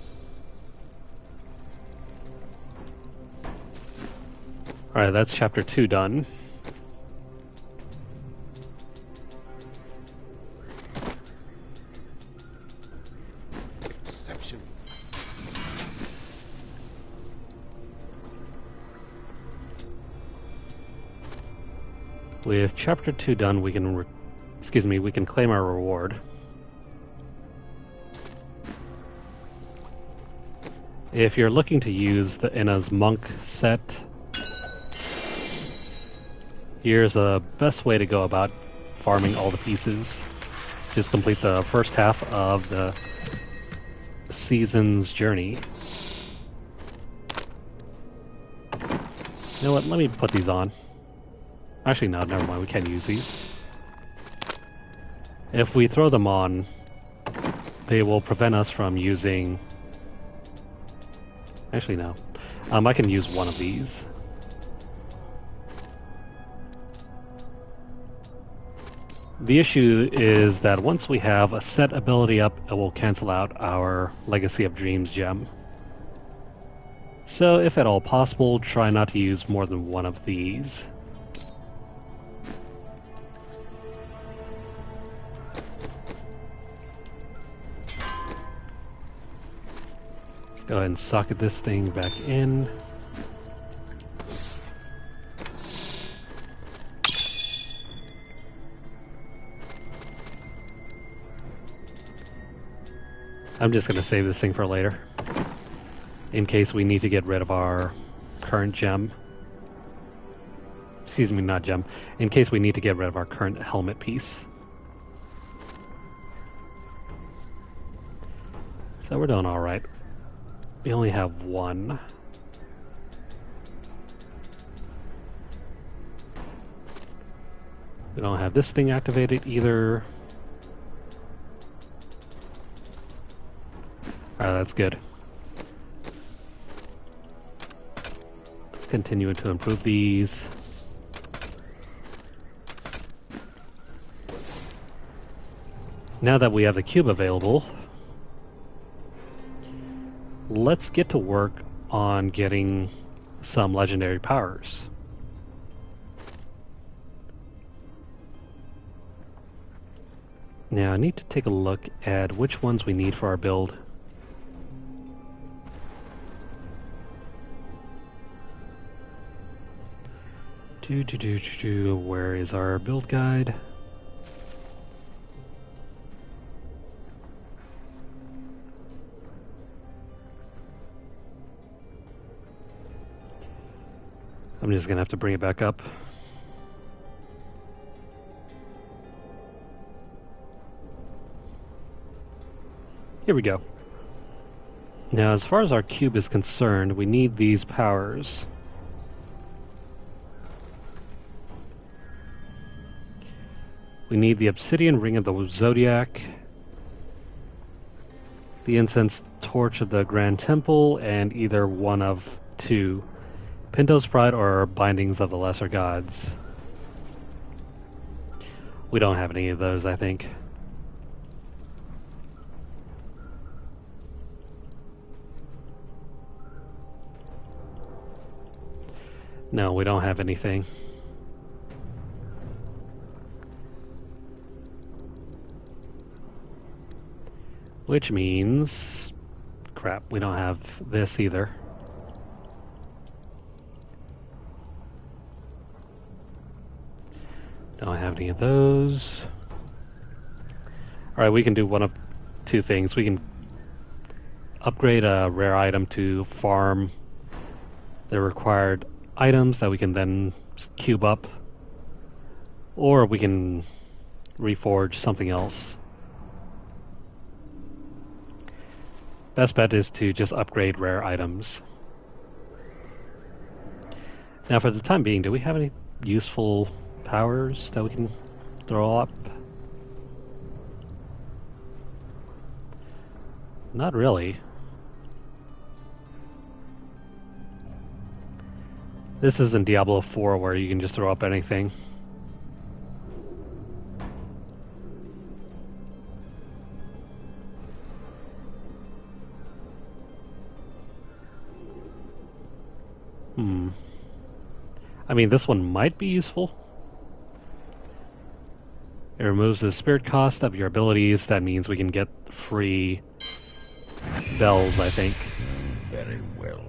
Alright, that's Chapter 2 done. Exception. With Chapter 2 done, we can we can claim our reward. If you're looking to use the Inna's Monk set, here's a best way to go about farming all the pieces. Just complete the first half of the season's journey. You know what, let me put these on. Actually, no, never mind, we can't use these. If we throw them on, they will prevent us from using... Actually, no. I can use one of these. The issue is that once we have a set ability up, it will cancel out our Legacy of Dreams gem. So, if at all possible, try not to use more than one of these. Go ahead and socket this thing back in. I'm just going to save this thing for later, in case we need to get rid of our current gem. Excuse me, not gem. In case we need to get rid of our current helmet piece. So we're doing alright. We only have one. We don't have this thing activated either. Alright, that's good. Let's continue to improve these. Now that we have the cube available, let's get to work on getting some legendary powers. Now I need to take a look at which ones we need for our build. Where is our build guide? I'm just gonna have to bring it back up. Here we go. Now, as far as our cube is concerned, we need these powers. We need the Obsidian Ring of the Zodiac, the Incense Torch of the Grand Temple, and either one of two, Pinto's Pride or Bindings of the Lesser Gods. We don't have any of those, I think. No, we don't have anything. Which means... crap, we don't have this either. Don't have any of those. Alright, we can do one of two things. We can upgrade a rare item to farm the required items that we can then cube up, or we can reforge something else. Best bet is to just upgrade rare items. Now for the time being, do we have any useful powers that we can throw up? Not really. This isn't Diablo 4 where you can just throw up anything. I mean, this one might be useful. It removes the spirit cost of your abilities. That means we can get free bells, I think. Very well.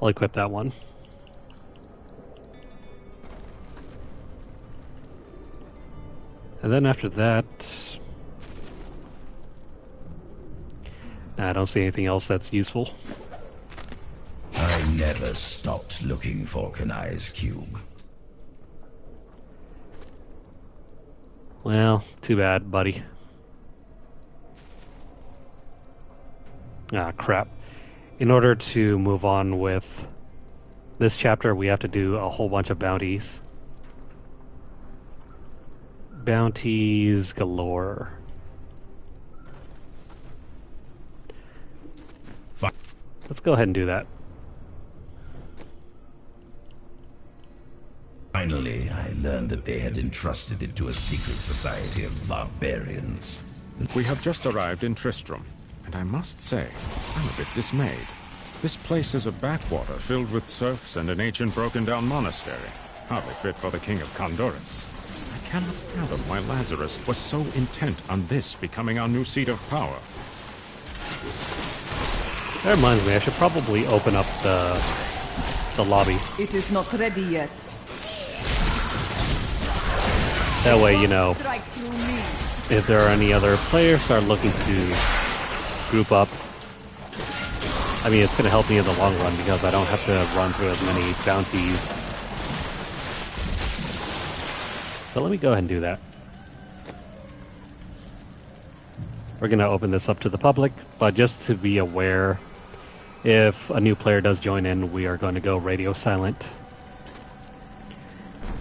I'll equip that one. And then after that... I don't see anything else that's useful. I never stopped looking for Kanai's cube. Well, too bad, buddy. Ah, crap. In order to move on with this chapter, we have to do a whole bunch of bounties. Bounties galore. Fine. Let's go ahead and do that. Finally, I learned that they had entrusted it to a secret society of barbarians. We have just arrived in Tristram, and I must say, I'm a bit dismayed. This place is a backwater filled with serfs and an ancient broken-down monastery, hardly fit for the king of Condorus. I cannot fathom why Lazarus was so intent on this becoming our new seat of power. That reminds me, I should probably open up the lobby. It is not ready yet. That way, you know, Strike through me. if there are any other players that are looking to group up, I mean, it's going to help me in the long run because I don't have to run through as many bounties. So let me go ahead and do that. We're going to open this up to the public, but just to be aware, if a new player does join in, we are going to go radio silent.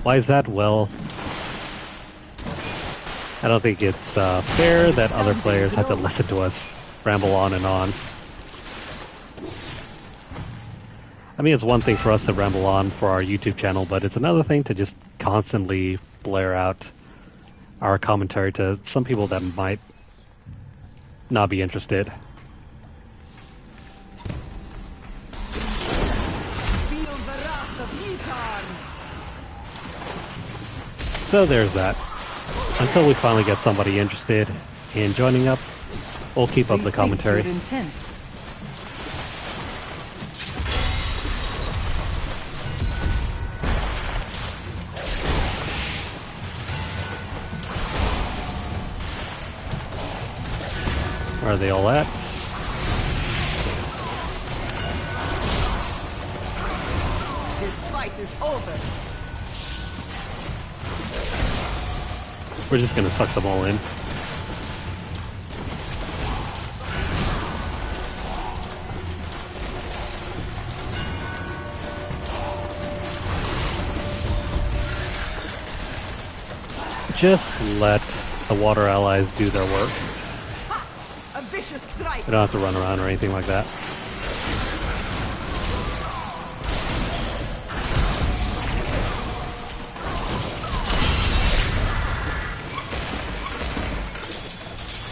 Why is that? Well, I don't think it's fair that other players have to listen to us ramble on and on. I mean, it's one thing for us to ramble on for our YouTube channel, but it's another thing to just constantly blare out our commentary to some people that might not be interested. Feel the wrath of Yitar. So there's that. until we finally get somebody interested in joining up, we'll keep up the Rethink commentary. your intent. Where are they all at? This fight is over. We're just gonna suck them all in. Just let the water allies do their work. A vicious strike. We don't have to run around or anything like that.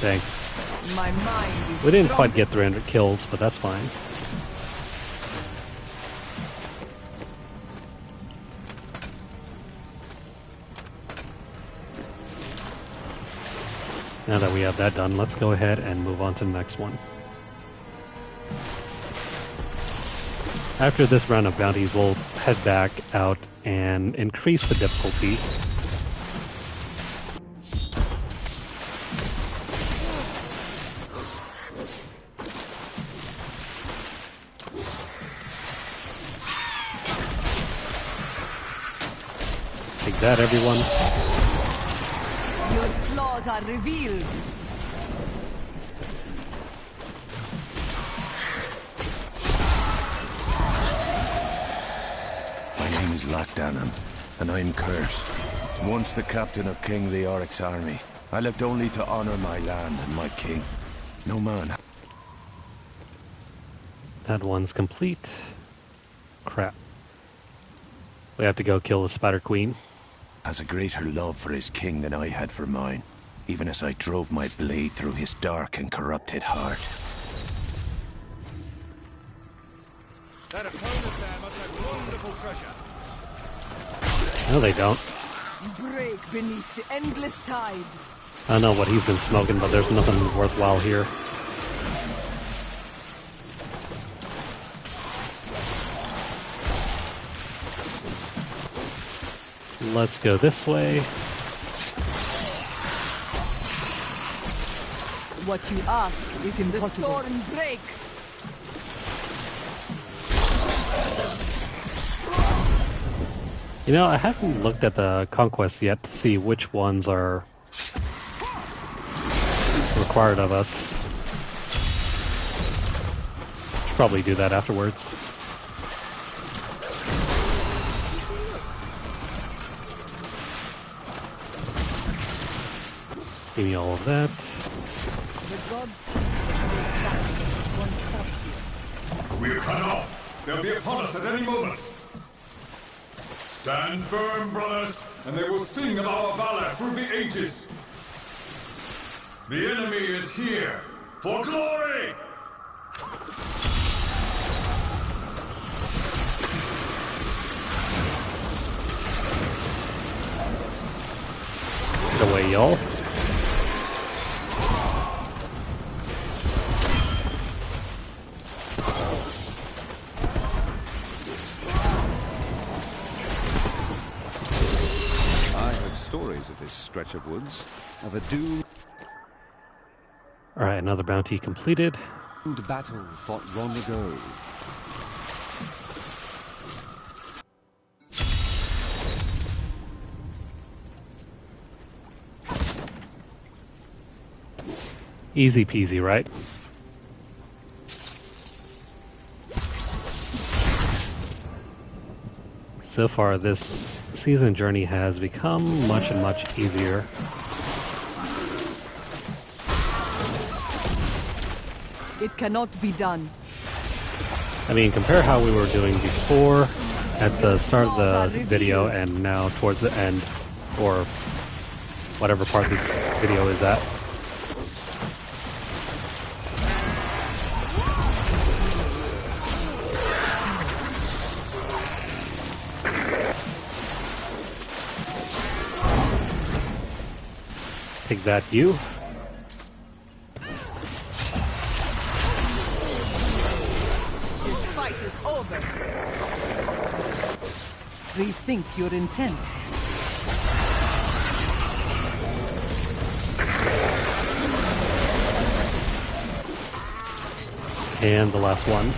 Dang. My mind is We didn't quite strong. get 300 kills, but that's fine. Now that we have that done, let's go ahead and move on to the next one. After this round of bounties, we'll head back out and increase the difficulty. Take that, everyone. Your flaws are revealed. My name is Lockdown, and I'm cursed. Once the captain of King Leoric's army, I lived only to honor my land and my king. No man. That one's complete. Crap. We have to go kill the Spider Queen. Has a greater love for his king than I had for mine, even as I drove my blade through his dark and corrupted heart. That opponent there must have wonderful treasure. No, they don't. Break beneath the endless tide. I don't know what he's been smoking, but there's nothing worthwhile here. Let's go this way. What you ask is impossible. The storm breaks. You know, I haven't looked at the conquests yet to see which ones are required of us. Should probably do that afterwards. Give me all of that. The gods make that one stop here. We're cut off. They'll be upon us at any moment. Stand firm, brothers, and they will sing of our valor through the ages. The enemy is here for glory! Get away, y'all. Stories of this stretch of woods, of a doomed Alright, another bounty completed. battle fought long ago. Easy peasy, right? So far, this season journey has become much and much easier. It cannot be done. I mean, compare how we were doing before at the start of the video and now towards the end, or whatever part this video is at. Take that, you. This fight is over. Rethink your intent. And the last one.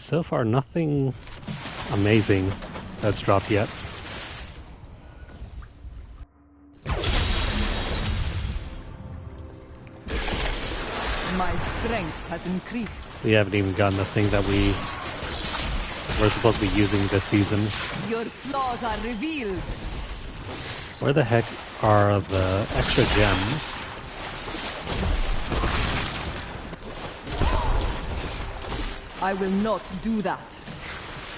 So far, nothing amazing that's dropped yet. My strength has increased. We haven't even gotten the thing that we're supposed to be using this season. Your flaws are revealed. Where the heck are the extra gems? I will not do that.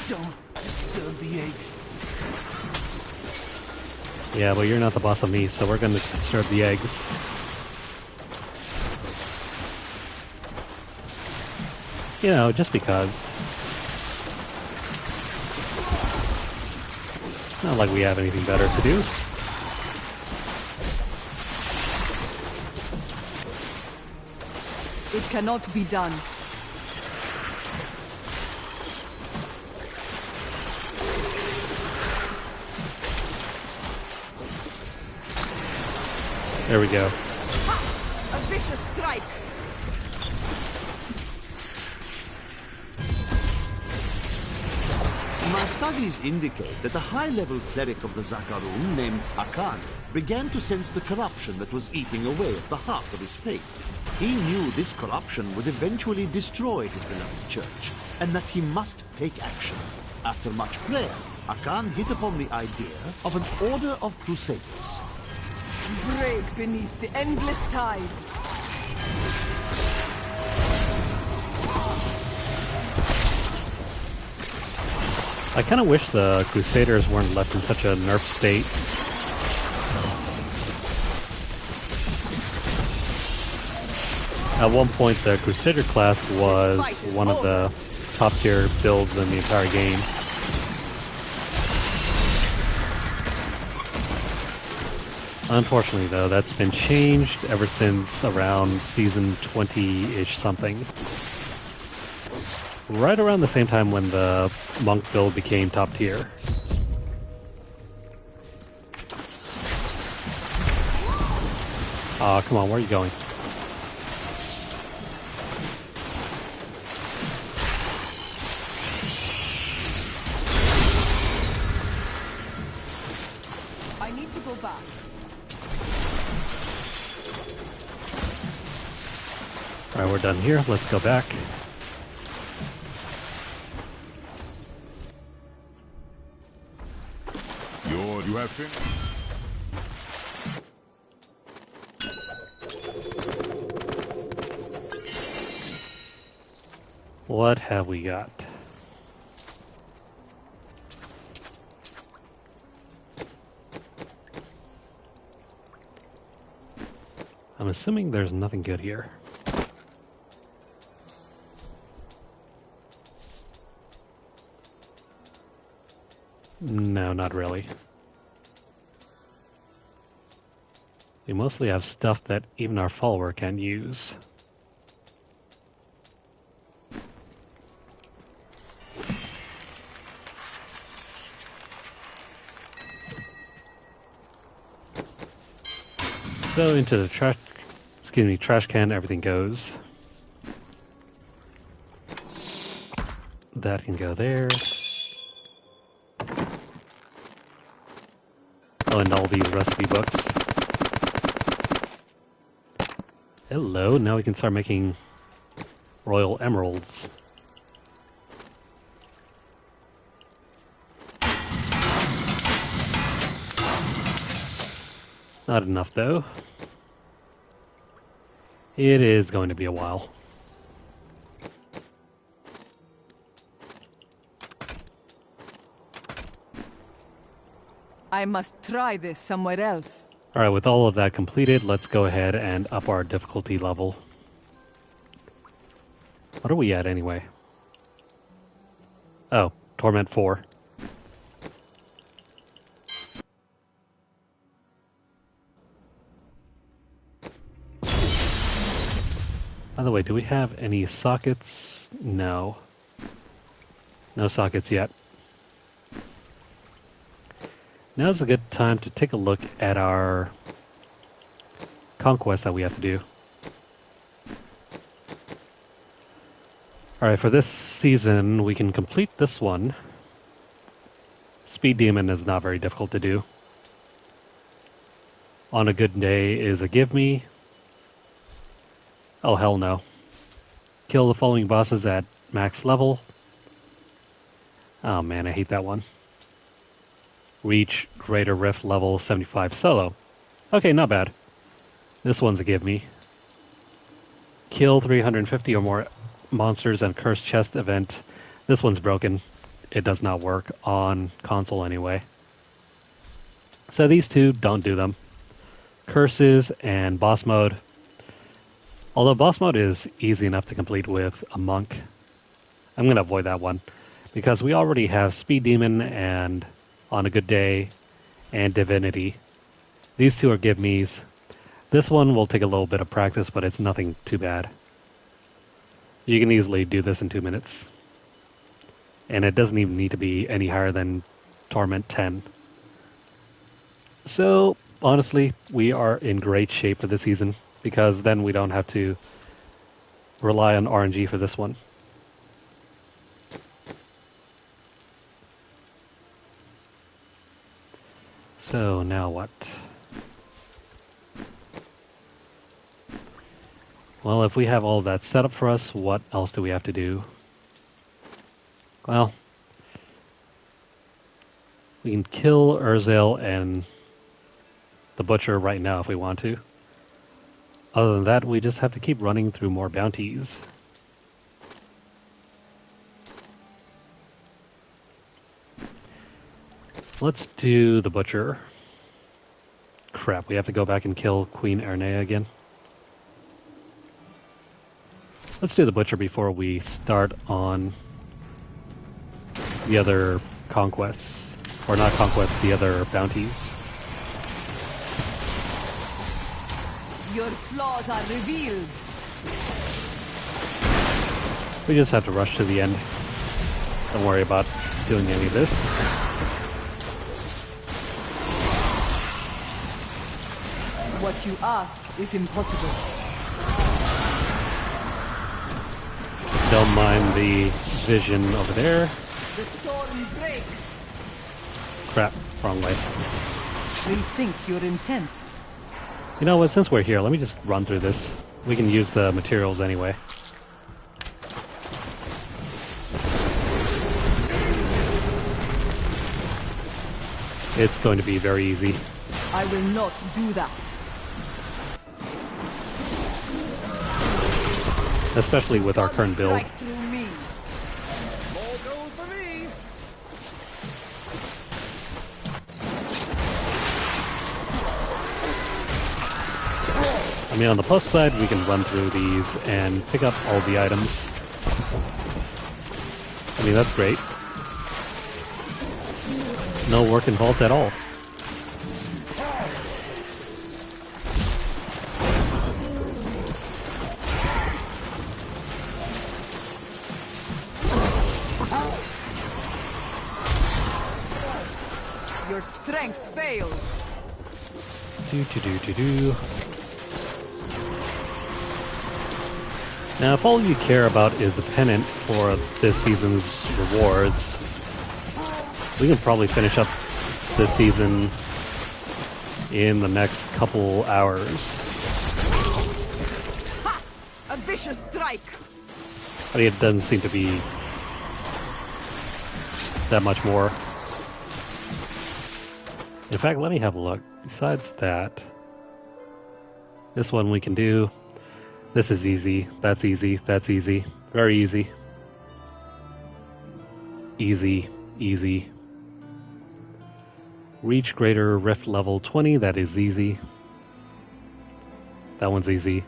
Don't disturb the eggs. Yeah, but you're not the boss of me, so we're gonna disturb the eggs. You know, just because. Not like we have anything better to do. It cannot be done. There we go. A vicious strike. My studies indicate that a high-level cleric of the Zakarum named Akan began to sense the corruption that was eating away at the heart of his faith. He knew this corruption would eventually destroy his beloved church, and that he must take action. After much prayer, Akan hit upon the idea of an order of crusaders. Break beneath the endless tide. I kind of wish the Crusaders weren't left in such a nerf state. At one point, the Crusader class was one of the top tier builds in the entire game. Unfortunately, though, that's been changed ever since around season 20-ish something. Right around the same time when the monk build became top tier. Aw, come on, where are you going? I need to go back. Alright, we're done here. Let's go back. You have finished? What have we got? I'm assuming there's nothing good here. No, not really. We mostly have stuff that even our follower can use. So into the trash can, everything goes. That can go there. Oh, and all these recipe books. Hello, now we can start making royal emeralds. Not enough, though. It is going to be a while. I must try this somewhere else. Alright, with all of that completed, let's go ahead and up our difficulty level. What are we at anyway? Oh, Torment 4. By the way, do we have any sockets? No. No sockets yet. Now's a good time to take a look at our conquest that we have to do. Alright, for this season, we can complete this one. Speed Demon is not very difficult to do. On a Good Day is a give me. Oh, hell no. Kill the following bosses at max level. Oh man, I hate that one. Reach Greater Rift level 75 solo. Okay, not bad. This one's a give me. Kill 350 or more monsters and Cursed Chest event. This one's broken. It does not work on console anyway. So these two, don't do them. Curses and boss mode. Although boss mode is easy enough to complete with a monk, I'm going to avoid that one. Because we already have Speed Demon and On a Good Day and Divinity. These two are give-me's. This one will take a little bit of practice, but it's nothing too bad. You can easily do this in 2 minutes. And it doesn't even need to be any higher than Torment 10. So, honestly, we are in great shape for this season, because then we don't have to rely on RNG for this one. So, now what? Well, if we have all that set up for us, what else do we have to do? Well, we can kill Urzel and the Butcher right now if we want to. Other than that, we just have to keep running through more bounties. Let's do the Butcher. Crap, we have to go back and kill Queen Ernea again. Let's do the Butcher before we start on the other conquests. Or not conquests, the other bounties. Your flaws are revealed. We just have to rush to the end. Don't worry about doing any of this. What you ask is impossible. Don't mind the vision over there. The storm breaks. Crap, wrong way. Rethink your intent. You know what, since we're here, let me just run through this. We can use the materials anyway. It's going to be very easy. I will not do that. Especially with our current build. I mean, on the plus side, we can run through these and pick up all the items. I mean, that's great. No work involved at all. Your strength fails. Now, if all you care about is the pennant for this season's rewards, we can probably finish up this season in the next couple hours. Ha! A vicious strike. I mean, it doesn't seem to be that much more. In fact, let me have a look. Besides that, this one we can do. This is easy. That's easy. That's easy. Very easy. Easy. Easy. Reach Greater Rift level 20. That is easy. That one's easy.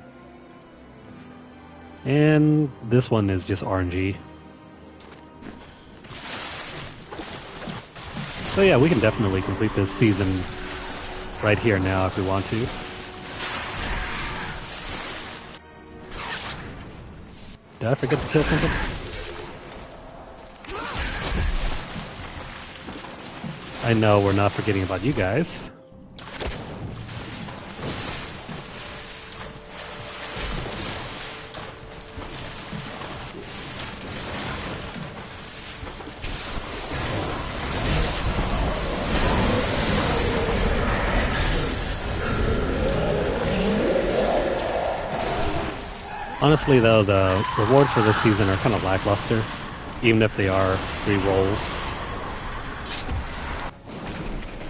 And this one is just RNG. So yeah, we can definitely complete this season right here now if we want to. Did I forget to kill something? I know we're not forgetting about you guys. Honestly though, the rewards for this season are kind of lackluster, even if they are free rolls.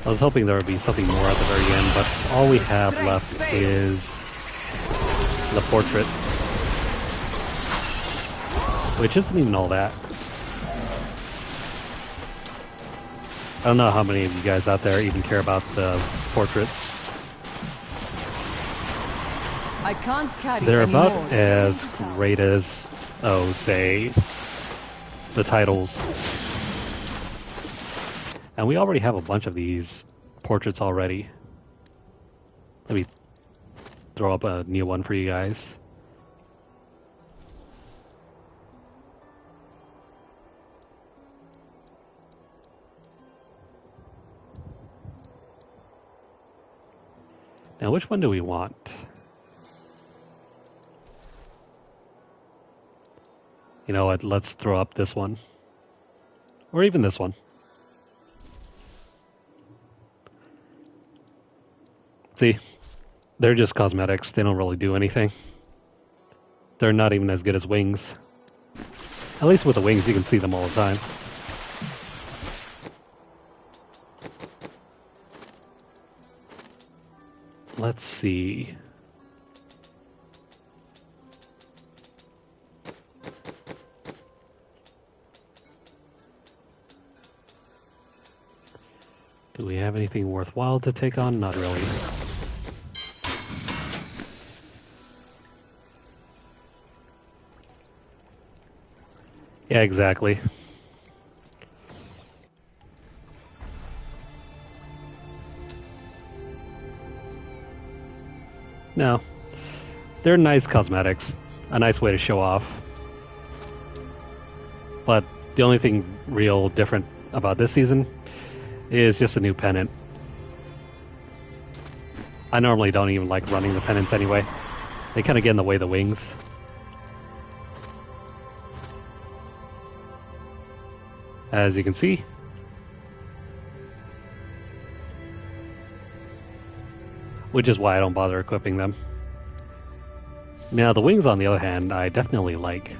I was hoping there would be something more at the very end, but all we have left is the portrait, which isn't even all that. I don't know how many of you guys out there even care about the portraits. I can't carry They're about anymore. as great as, oh, say, the titles. And we already have a bunch of these portraits already. Let me throw up a new one for you guys. Now, which one do we want? You know what, let's throw up this one. Or even this one. See, they're just cosmetics. They don't really do anything. They're not even as good as wings. At least with the wings, you can see them all the time. Let's see. Do we have anything worthwhile to take on? Not really. Yeah, exactly. No. They're nice cosmetics. A nice way to show off. But the only thing real different about this season is just a new pennant. I normally don't even like running the pennants anyway. They kind of get in the way of the wings. As you can see. Which is why I don't bother equipping them. Now the wings, on the other hand, I definitely like.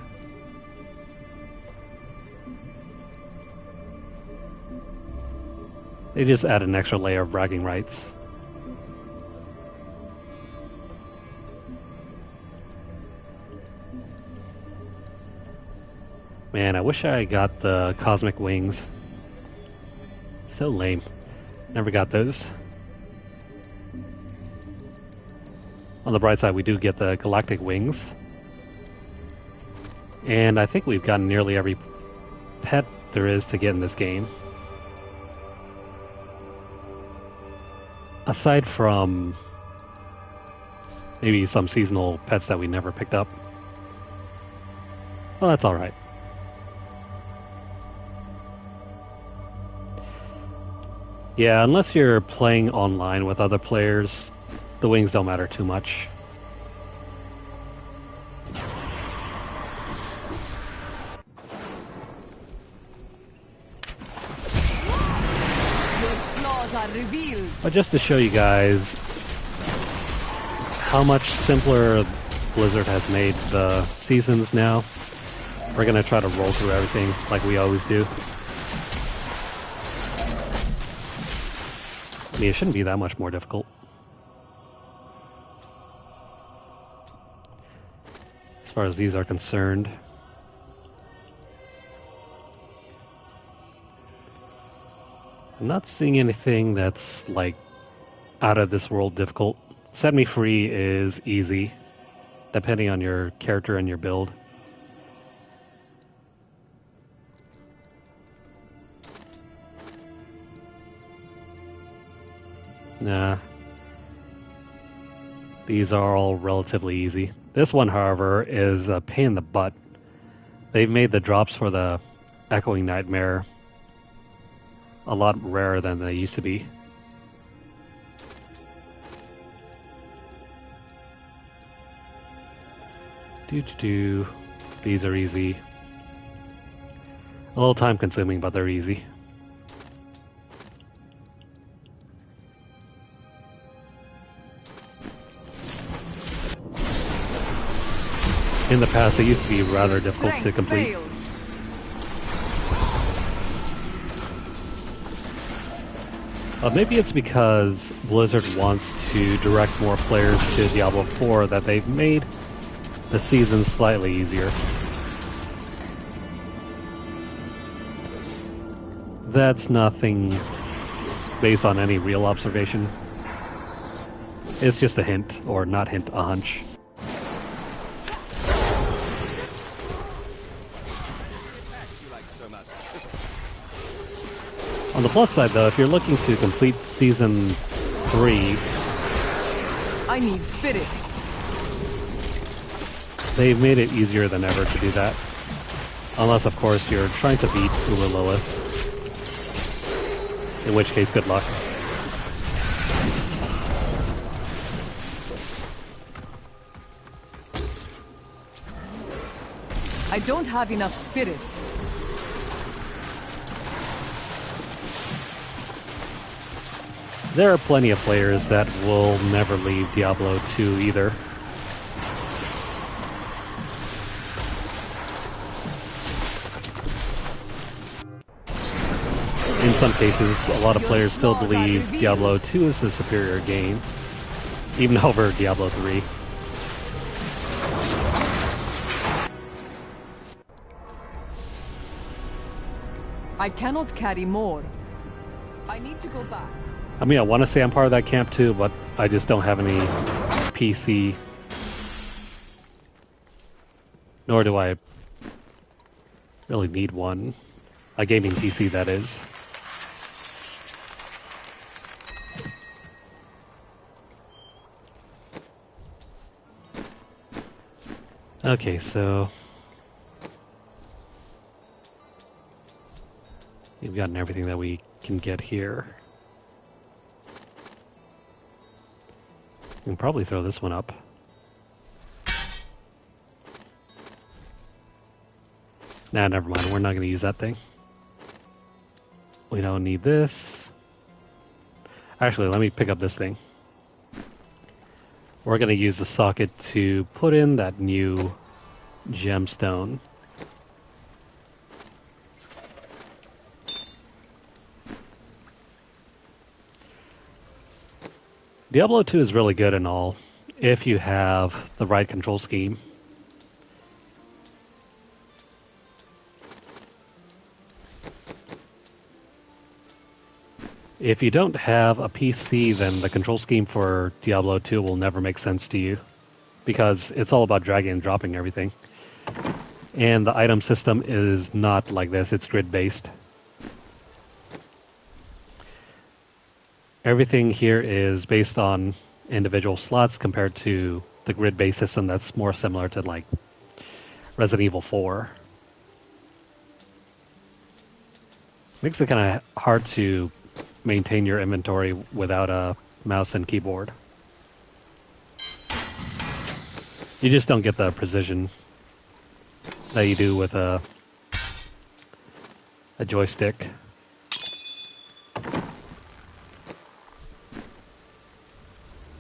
They just add an extra layer of bragging rights. Man, I wish I got the cosmic wings. So lame. Never got those. On the bright side, we do get the galactic wings. And I think we've gotten nearly every pet there is to get in this game. Aside from maybe some seasonal pets that we never picked up. Well, that's alright. Yeah, unless you're playing online with other players, the wings don't matter too much. But just to show you guys how much simpler Blizzard has made the seasons now, we're going to try to roll through everything like we always do. I mean, it shouldn't be that much more difficult. As far as these are concerned. I'm not seeing anything that's, like, out of this world difficult. Set Me Free is easy. depending on your character and your build. Nah. These are all relatively easy. This one, however, is a pain in the butt. They've made the drops for the Echoing Nightmare a lot rarer than they used to be. These are easy. A little time consuming, but they're easy. In the past, they used to be rather difficult to complete. Maybe it's because Blizzard wants to direct more players to Diablo 4 that they've made the season slightly easier. That's nothing based on any real observation. It's just a hint, or not hint, a hunch. On the plus side, though, if you're looking to complete Season 3... I need spirit. They've made it easier than ever to do that. Unless, of course, you're trying to beat Uber Lilith. In which case, good luck. I don't have enough spirit. There are plenty of players that will never leave Diablo 2 either. In some cases, a lot of players still believe Diablo 2 is the superior game, even over Diablo 3. I cannot carry more. I need to go back. I mean, I want to say I'm part of that camp too, but I just don't have any PC. Nor do I really need one. A gaming PC, that is. Okay, so... we've gotten everything that we can get here. We can probably throw this one up. Nah, never mind. We're not going to use that thing. We don't need this. Actually, let me pick up this thing. We're going to use the socket to put in that new gemstone. Diablo 2 is really good and all, if you have the right control scheme. If you don't have a PC, then the control scheme for Diablo 2 will never make sense to you, because it's all about dragging and dropping everything. And the item system is not like this, it's grid-based. Everything here is based on individual slots compared to the grid-based system that's more similar to like Resident Evil 4. Makes it kind of hard to maintain your inventory without a mouse and keyboard. You just don't get the precision that you do with a joystick.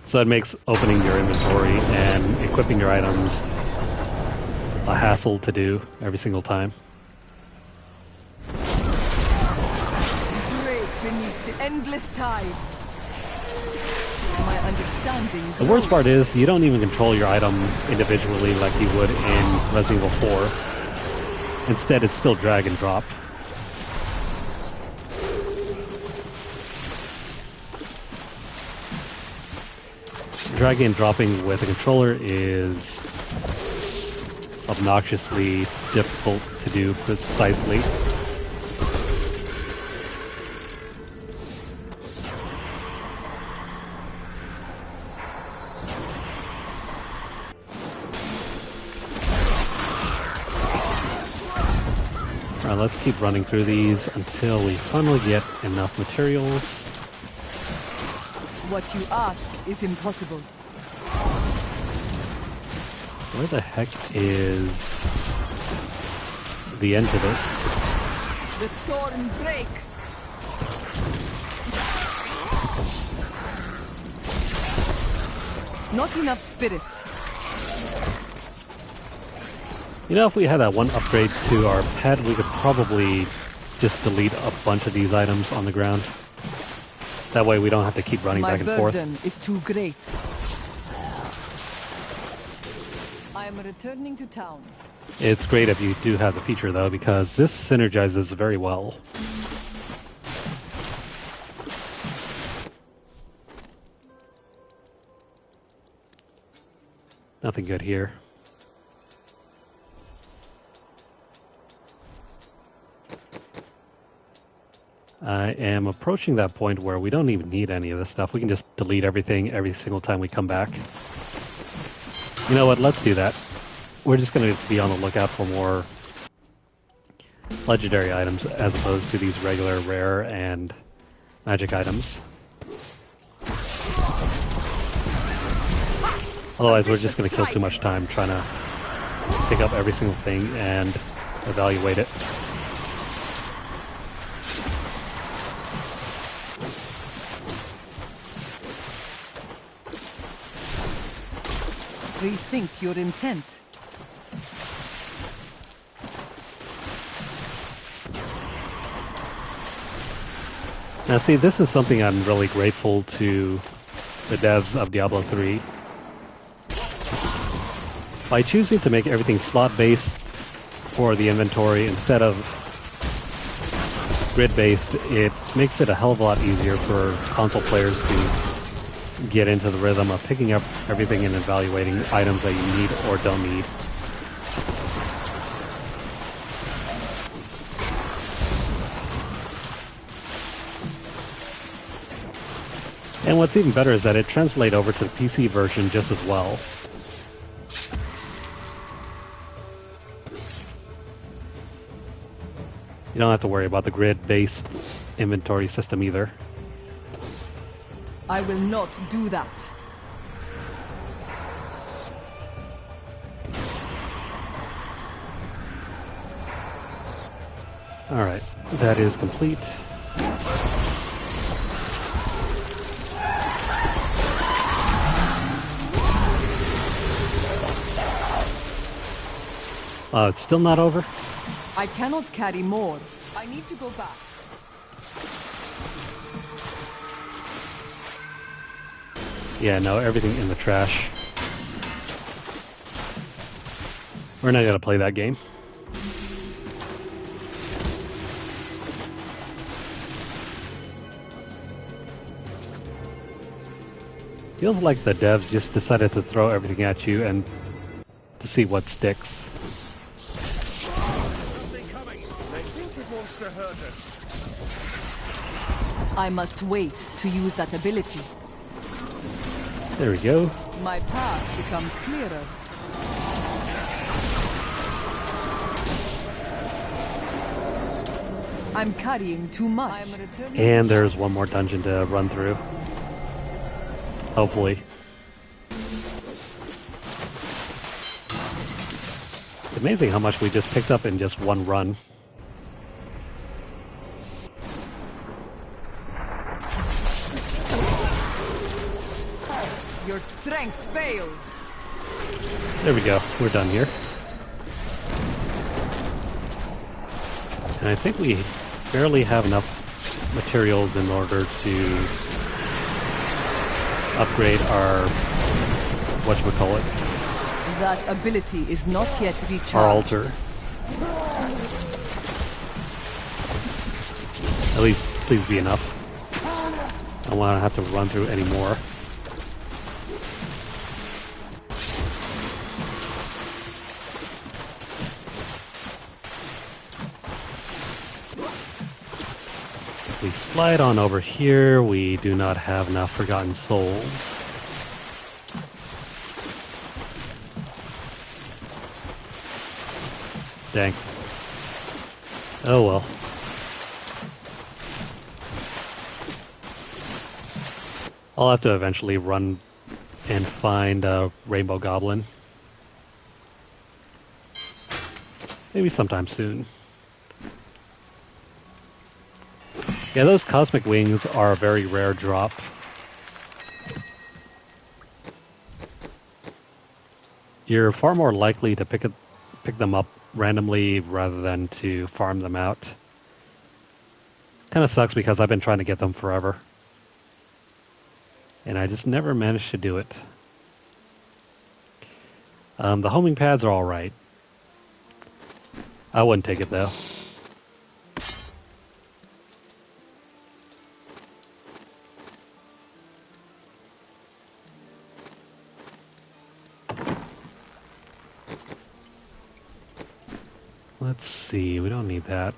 So it makes opening your inventory and equipping your items a hassle to do every single time. Break beneath the endless tide. My understanding. The worst part is you don't even control your item individually like you would in Resident Evil 4. Instead, it's still drag and drop. Dragging and dropping with a controller is obnoxiously difficult to do precisely. Alright, let's keep running through these until we finally get enough materials. What you ask is impossible. Where the heck is the end to this? The storm breaks. Not enough spirit. You know, if we had that one upgrade to our pet, we could probably just delete a bunch of these items on the ground. That way we don't have to keep running back and forth. My burden is too great. I am returning to town. It's great if you do have the feature, though, because this synergizes very well. Nothing good here. I am approaching that point where we don't even need any of this stuff. We can just delete everything every single time we come back. You know what? Let's do that. We're just going to be on the lookout for more legendary items as opposed to these regular rare and magic items. Otherwise, we're just going to kill too much time trying to pick up every single thing and evaluate it. Rethink your intent. Now see, this is something I'm really grateful to the devs of Diablo 3. By choosing to make everything slot-based for the inventory instead of grid-based, it makes it a hell of a lot easier for console players to get into the rhythm of picking up everything and evaluating items that you need or don't need. And what's even better is that it translates over to the PC version just as well. You don't have to worry about the grid-based inventory system either. I will not do that. Alright, that is complete. It's still not over? I cannot carry more. I need to go back. Yeah, no, everything in the trash. We're not gonna play that game. Feels like the devs just decided to throw everything at you and to see what sticks. I must wait to use that ability. There we go. My path becomes clearer. I'm carrying too much. And there's one more dungeon to run through. Hopefully. It's amazing how much we just picked up in just one run. Your strength fails. There we go. We're done here. And I think we barely have enough materials in order to upgrade our whatchamacallit. That ability is not yet recharged. Our altar. At least, please be enough. I don't want to have to run through any more. we slide on over here, we do not have enough Forgotten Souls. Dang. Oh well. I'll have to eventually run and find a Rainbow Goblin. Maybe sometime soon. Yeah, those Cosmic Wings are a very rare drop. You're far more likely to pick them up randomly rather than to farm them out. Kind of sucks because I've been trying to get them forever. And I just never managed to do it. The homing pads are alright. I wouldn't take it though. Let's see, we don't need that.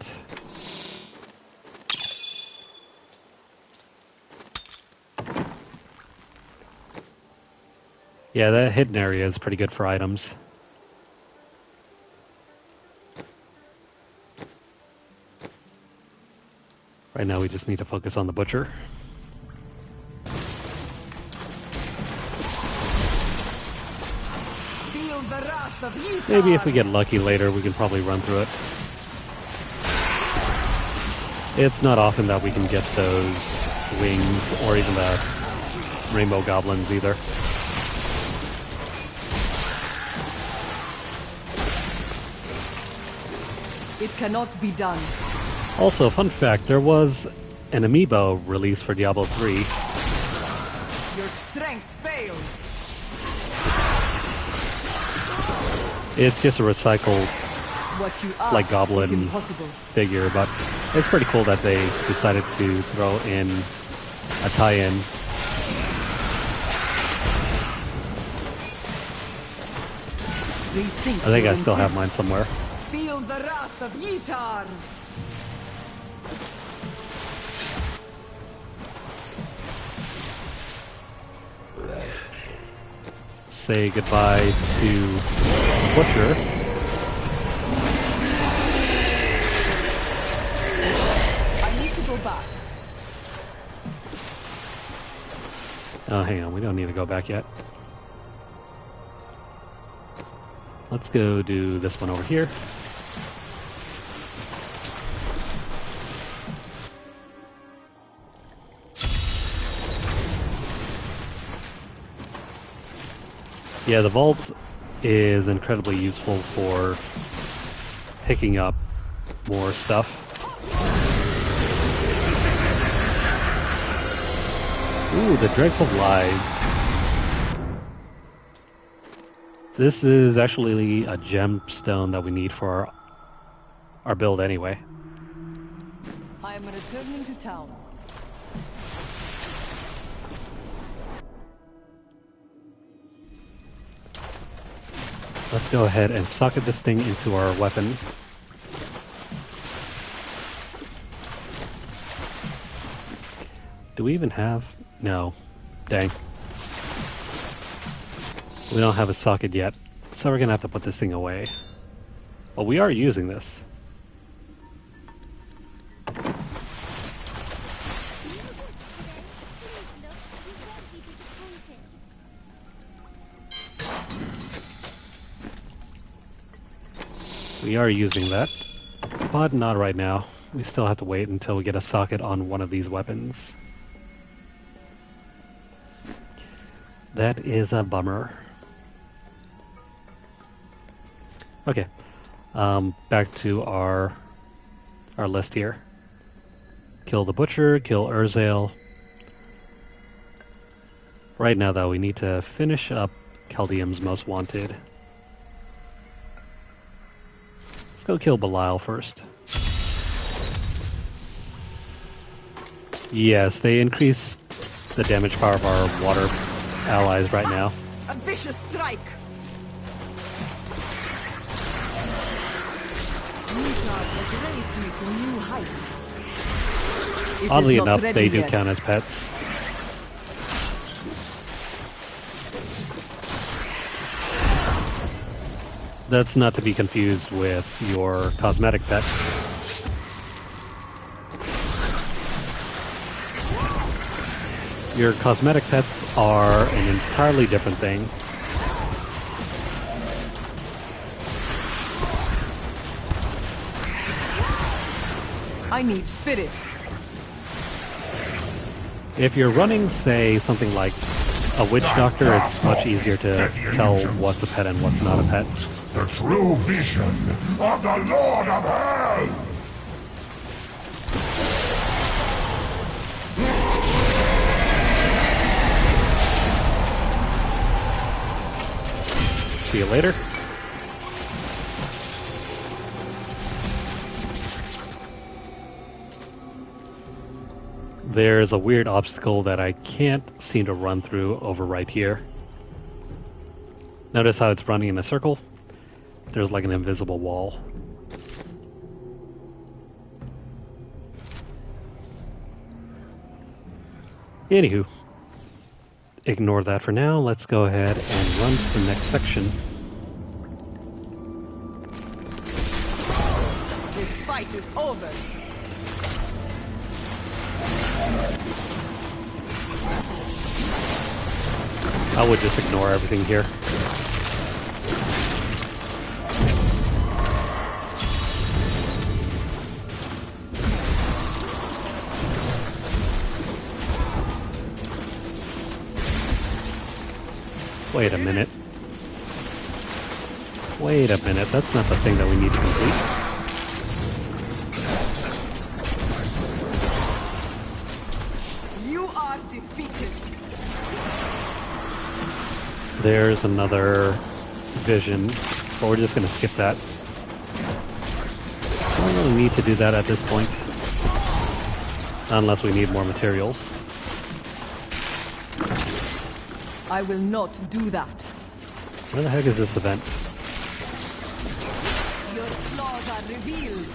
Yeah, that hidden area is pretty good for items. Right now we just need to focus on the butcher. Feel the wrath of Yitar. Maybe if we get lucky later, we can probably run through it. It's not often that we can get those wings or even the rainbow goblins either. It cannot be done. Also, fun fact, there was an amiibo released for Diablo 3. Your strength fails. It's just a recycled, What you ask like, is goblin impossible. figure, but it's pretty cool that they decided to throw in a tie-in. I think I still have mine somewhere. Feel the wrath of Yitar. Say goodbye to Butcher. I need to go back. Oh, hang on, we don't need to go back yet. Let's go do this one over here. Yeah, the vault is incredibly useful for picking up more stuff. Ooh, the Dreadful Lies. This is actually a gemstone that we need for our build anyway. I am returning to town. Let's go ahead and socket this thing into our weapon. Do we even have? No. Dang. We don't have a socket yet, so we're gonna have to put this thing away. Well, we are using this. We are using that, but not right now. We still have to wait until we get a socket on one of these weapons. That is a bummer. Okay, back to our list here. Kill the Butcher, kill Urzael. Right now, though, we need to finish up Chaldeum's Most Wanted. Let's go kill Belial first. Yes, they increase the damage power of our water allies right now. A vicious strike. Yitar has raised me to new heights. It Oddly is not enough, ready they do yet. count as pets. That's not to be confused with your cosmetic pet. Your cosmetic pets are an entirely different thing. I need spirit. If you're running, say, something like a witch doctor, it's much easier to tell what's a pet and what's not a pet. The true vision of the Lord of Hell! See you later. There's a weird obstacle that I can't seem to run through over right here. Notice how it's running in a circle? There's like an invisible wall. Anywho, ignore that for now. Let's go ahead and run to the next section. This fight is over. I would just ignore everything here. Wait a minute. Wait a minute, that's not the thing that we need to complete. You are defeated. There's another vision, but we're just going to skip that. I don't really need to do that at this point. Unless we need more materials. I will not do that. Where the heck is this event? Your flaws are revealed.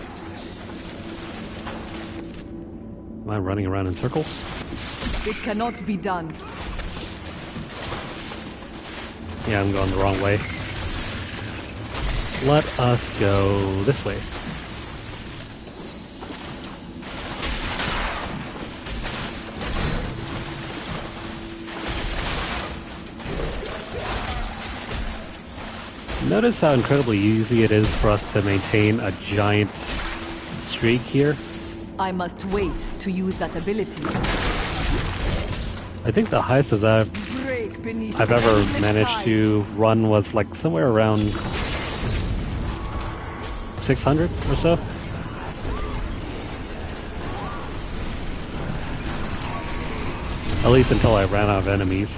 Am I running around in circles? It cannot be done. Yeah, I'm going the wrong way. Let us go this way. Notice how incredibly easy it is for us to maintain a giant streak here. I must wait to use that ability. I think the highest as I've ever managed to run was like somewhere around 600 or so. At least until I ran out of enemies.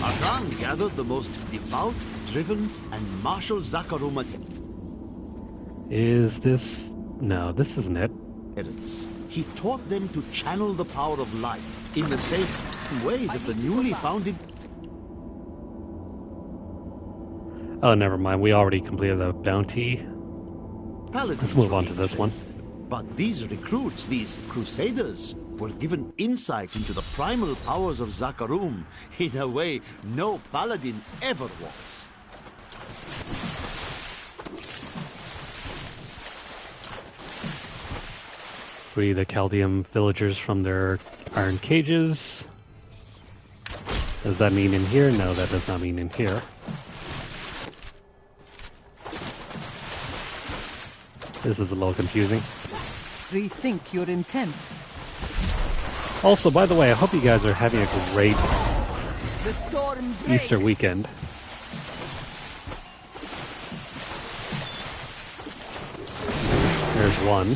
Akan gathered the most devout, driven, and martial Zakarum Is this... No, this isn't it. adherents. He taught them to channel the power of light in the same way that the newly founded... Oh, never mind. We already completed the bounty. Paladins Let's move on to this one. But these recruits, these crusaders, were given insight into the primal powers of Zakarum in a way no paladin ever was. Free the Chaldean villagers from their iron cages. Does that mean in here? No, that does not mean in here. This is a little confusing. Rethink your intent. Also, by the way, I hope you guys are having a great The storm breaks. Easter weekend. There's one.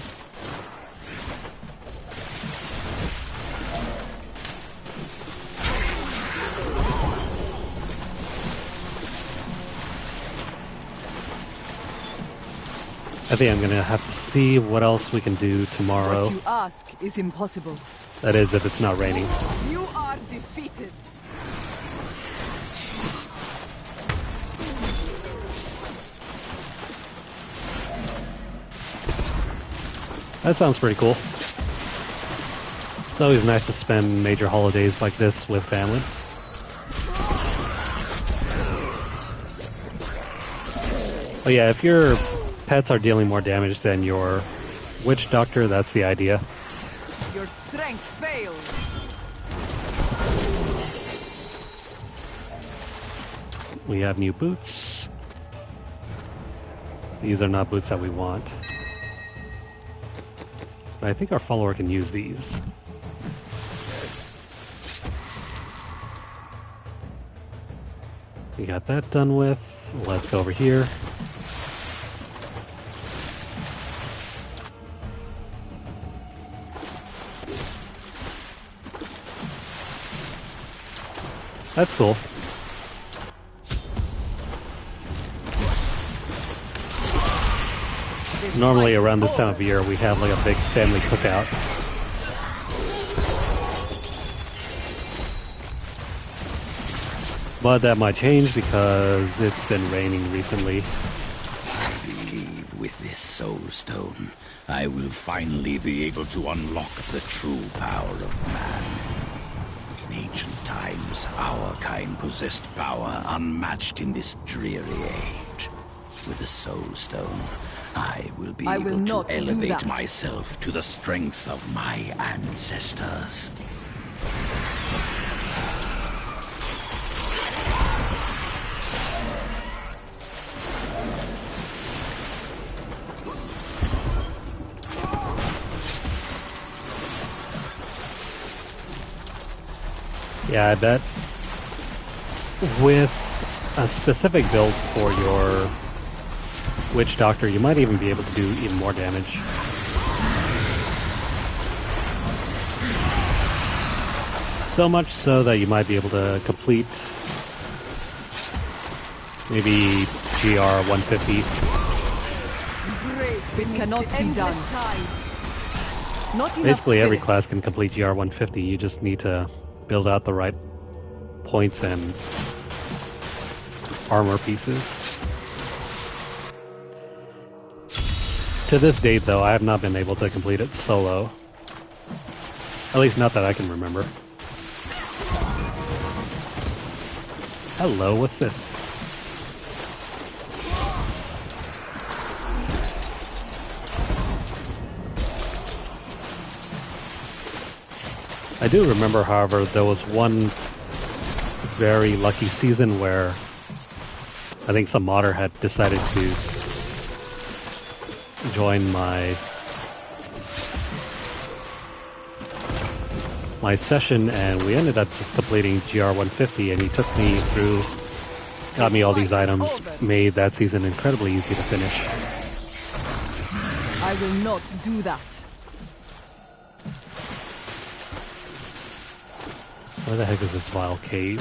I think I'm gonna have to see what else we can do tomorrow. What you ask is impossible. That is, if it's not raining. You are defeated. That sounds pretty cool. It's always nice to spend major holidays like this with family. Oh yeah, if your pets are dealing more damage than your witch doctor, that's the idea. Your strength fails. We have new boots. These are not boots that we want. But I think our follower can use these. We got that done with. Let's go over here. That's cool. Normally around this time of year we have like a big family cookout. But that might change because it's been raining recently. I believe with this soul stone, I will finally be able to unlock the true power of man. In ancient times, our kind possessed power unmatched in this dreary age. With the soul stone, I will be able to elevate myself to the strength of my ancestors. Yeah, I bet with a specific build for your witch doctor, you might even be able to do even more damage. So much so that you might be able to complete maybe GR 150. It cannot be done. Not enough Basically every spirit. class can complete GR 150, you just need to build out the right points and armor pieces. To this date, though, I have not been able to complete it solo. At least not that I can remember. Hello, what's this? I do remember, however, there was one very lucky season where I think some modder had decided to join my session, and we ended up just completing GR 150, and he took me through, got me all these items, made that season incredibly easy to finish. I will not do that. Where the heck is this vile cave?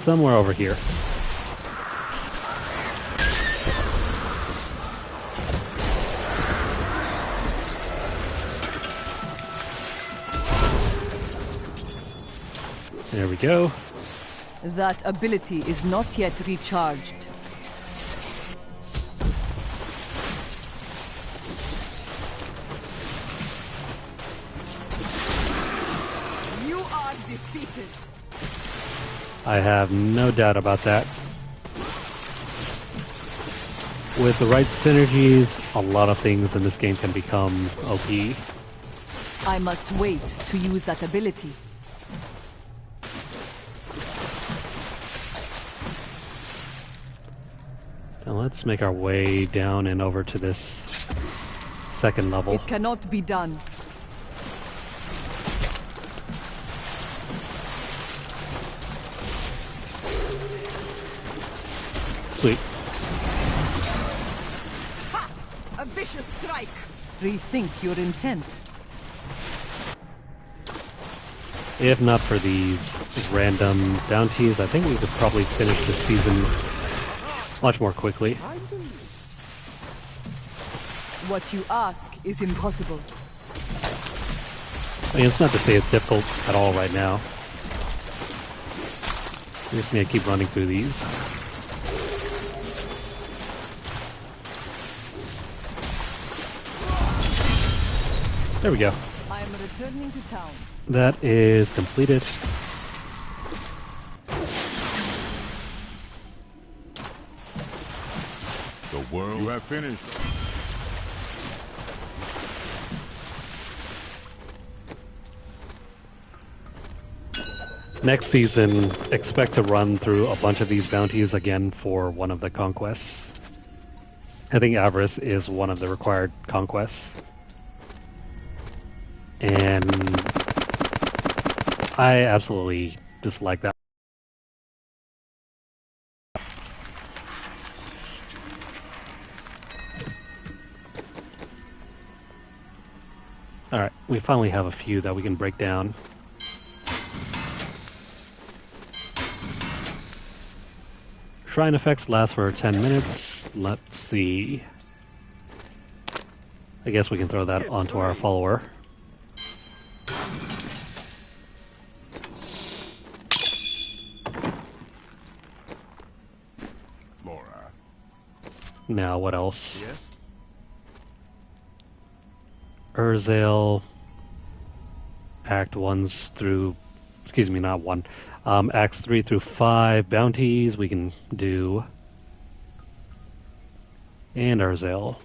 Somewhere over here. There we go. That ability is not yet recharged. You are defeated. I have no doubt about that. With the right synergies, a lot of things in this game can become OP. I must wait to use that ability. Now let's make our way down and over to this second level. It cannot be done. Sweet. Ha! A vicious strike! Rethink your intent. If not for these random bounties, I think we could probably finish this season much more quickly. What you ask is impossible. I mean, it's not to say it's difficult at all right now. We just need to keep running through these. There we go. I am returning to town. That is completed. The world You have finished. Next season, expect to run through a bunch of these bounties again for one of the conquests. I think Avarice is one of the required conquests. And I absolutely dislike that. Alright, we finally have a few that we can break down. Shrine effects last for 10 minutes. Let's see. I guess we can throw that onto our follower. Laura. Now, what else? Yes? Urzael, Act 1s through, excuse me, not 1. Acts 3 through 5 bounties we can do. And Urzael.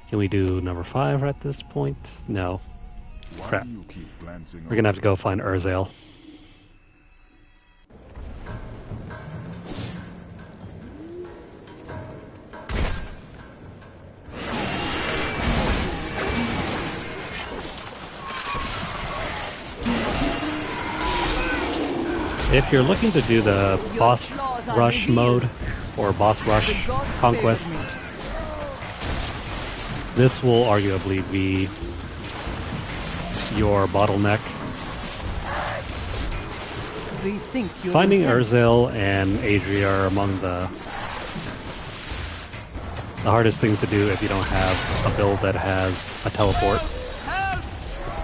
Can we do number 5 at this point? No. Crap. We're gonna have to go find Urzael. If you're looking to do the boss rush mode, or boss rush conquest, this will arguably be your bottleneck. Finding Urzael and Adria are among the hardest things to do if you don't have a build that has a teleport. Help!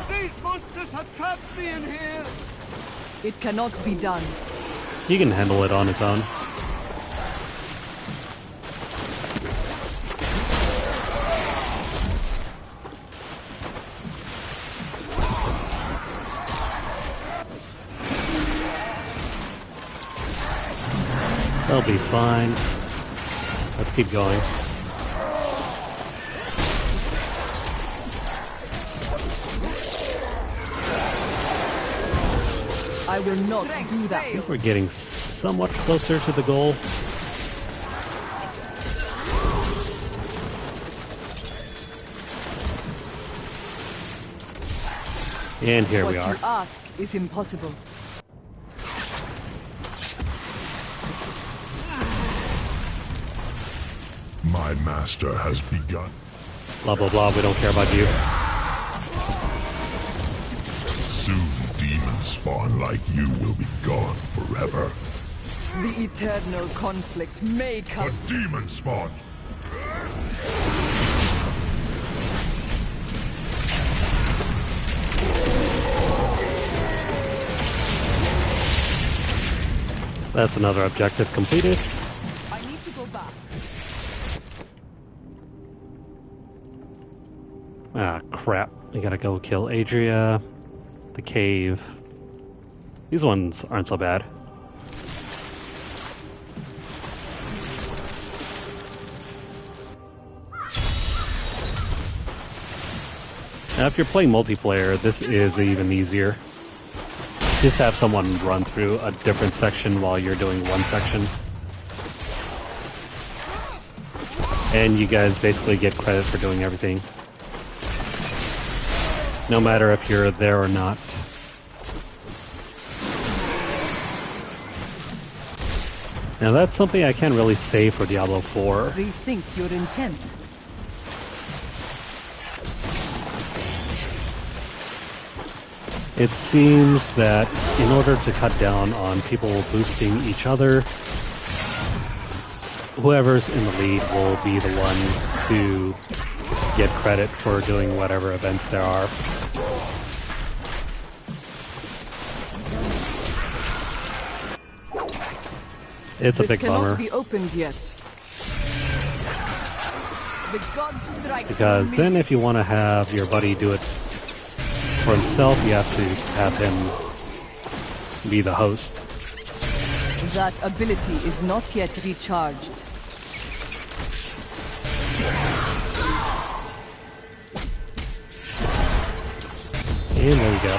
These monsters have trapped me in here! It cannot be done. He can handle it on its own. They'll be fine. Let's keep going. I will not do that. I think we're getting somewhat closer to the goal. And here we are. What you ask is impossible. My master has begun. Blah blah blah, we don't care about you. Soon demons spawn like you will be gone forever. The eternal conflict may come. A demon spawn! That's another objective completed. I need to go back. Ah, crap. We gotta go kill Adria. The cave. These ones aren't so bad. Now, if you're playing multiplayer, this is even easier. Just have someone run through a different section while you're doing one section. And you guys basically get credit for doing everything. No matter if you're there or not. Now that's something I can't really say for Diablo 4. Rethink your intent. It seems that in order to cut down on people boosting each other, whoever's in the lead will be the one to get credit for doing whatever events there are. It's a big bummer. This cannot be opened yet. The gods strike Because through me. then if you want to have your buddy do it for himself, you have to have him be the host. That ability is not yet recharged. And there we go.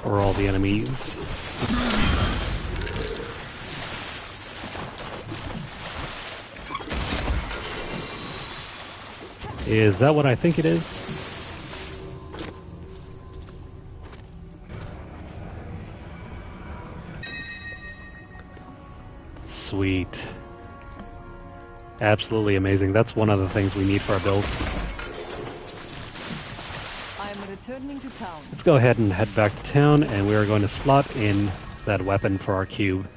For all the enemies. Is that what I think it is? Sweet. Absolutely amazing. That's one of the things we need for our build. I am returning to town. Let's go ahead and head back to town, and we are going to slot in that weapon for our cube.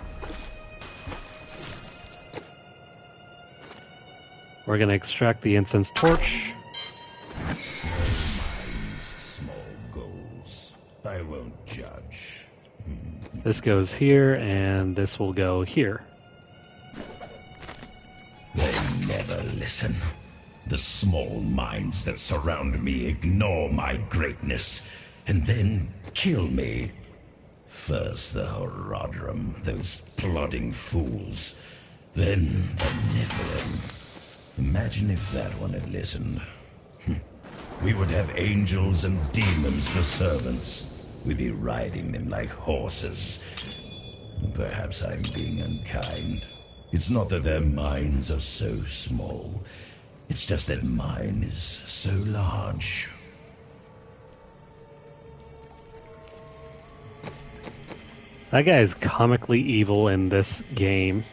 We're going to extract the incense torch. Small goals. I won't judge. This goes here, and this will go here. They never listen. The small minds that surround me ignore my greatness, and then kill me. First the Horadrim, those plodding fools. Then the Nephilim. Imagine if that one had listened. We would have angels and demons for servants. We'd be riding them like horses. Perhaps I'm being unkind. It's not that their minds are so small. It's just that mine is so large. That guy is comically evil in this game.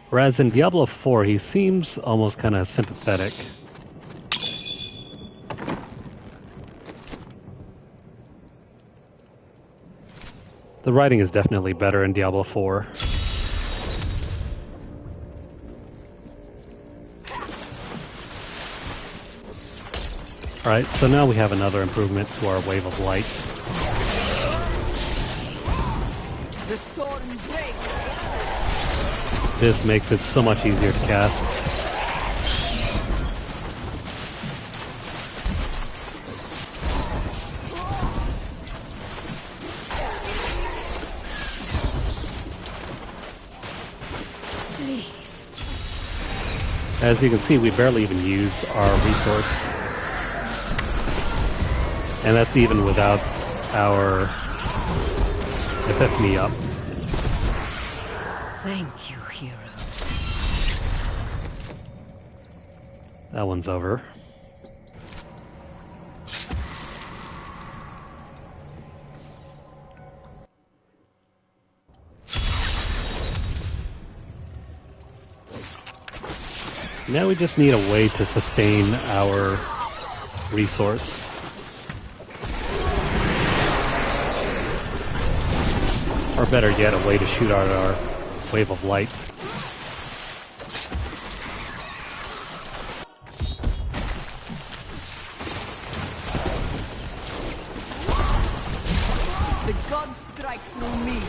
Whereas in Diablo 4, he seems almost kind of sympathetic. The writing is definitely better in Diablo 4. Alright, so now we have another improvement to our Wave of Light. The storm breaks. This makes it so much easier to cast. Please. As you can see, we barely even use our resource. And that's even without our Epiphany up. Thank you, hero. That one's over. Now we just need a way to sustain our resource. Or better yet, a way to shoot out our Wave of Light. The gods strike through me.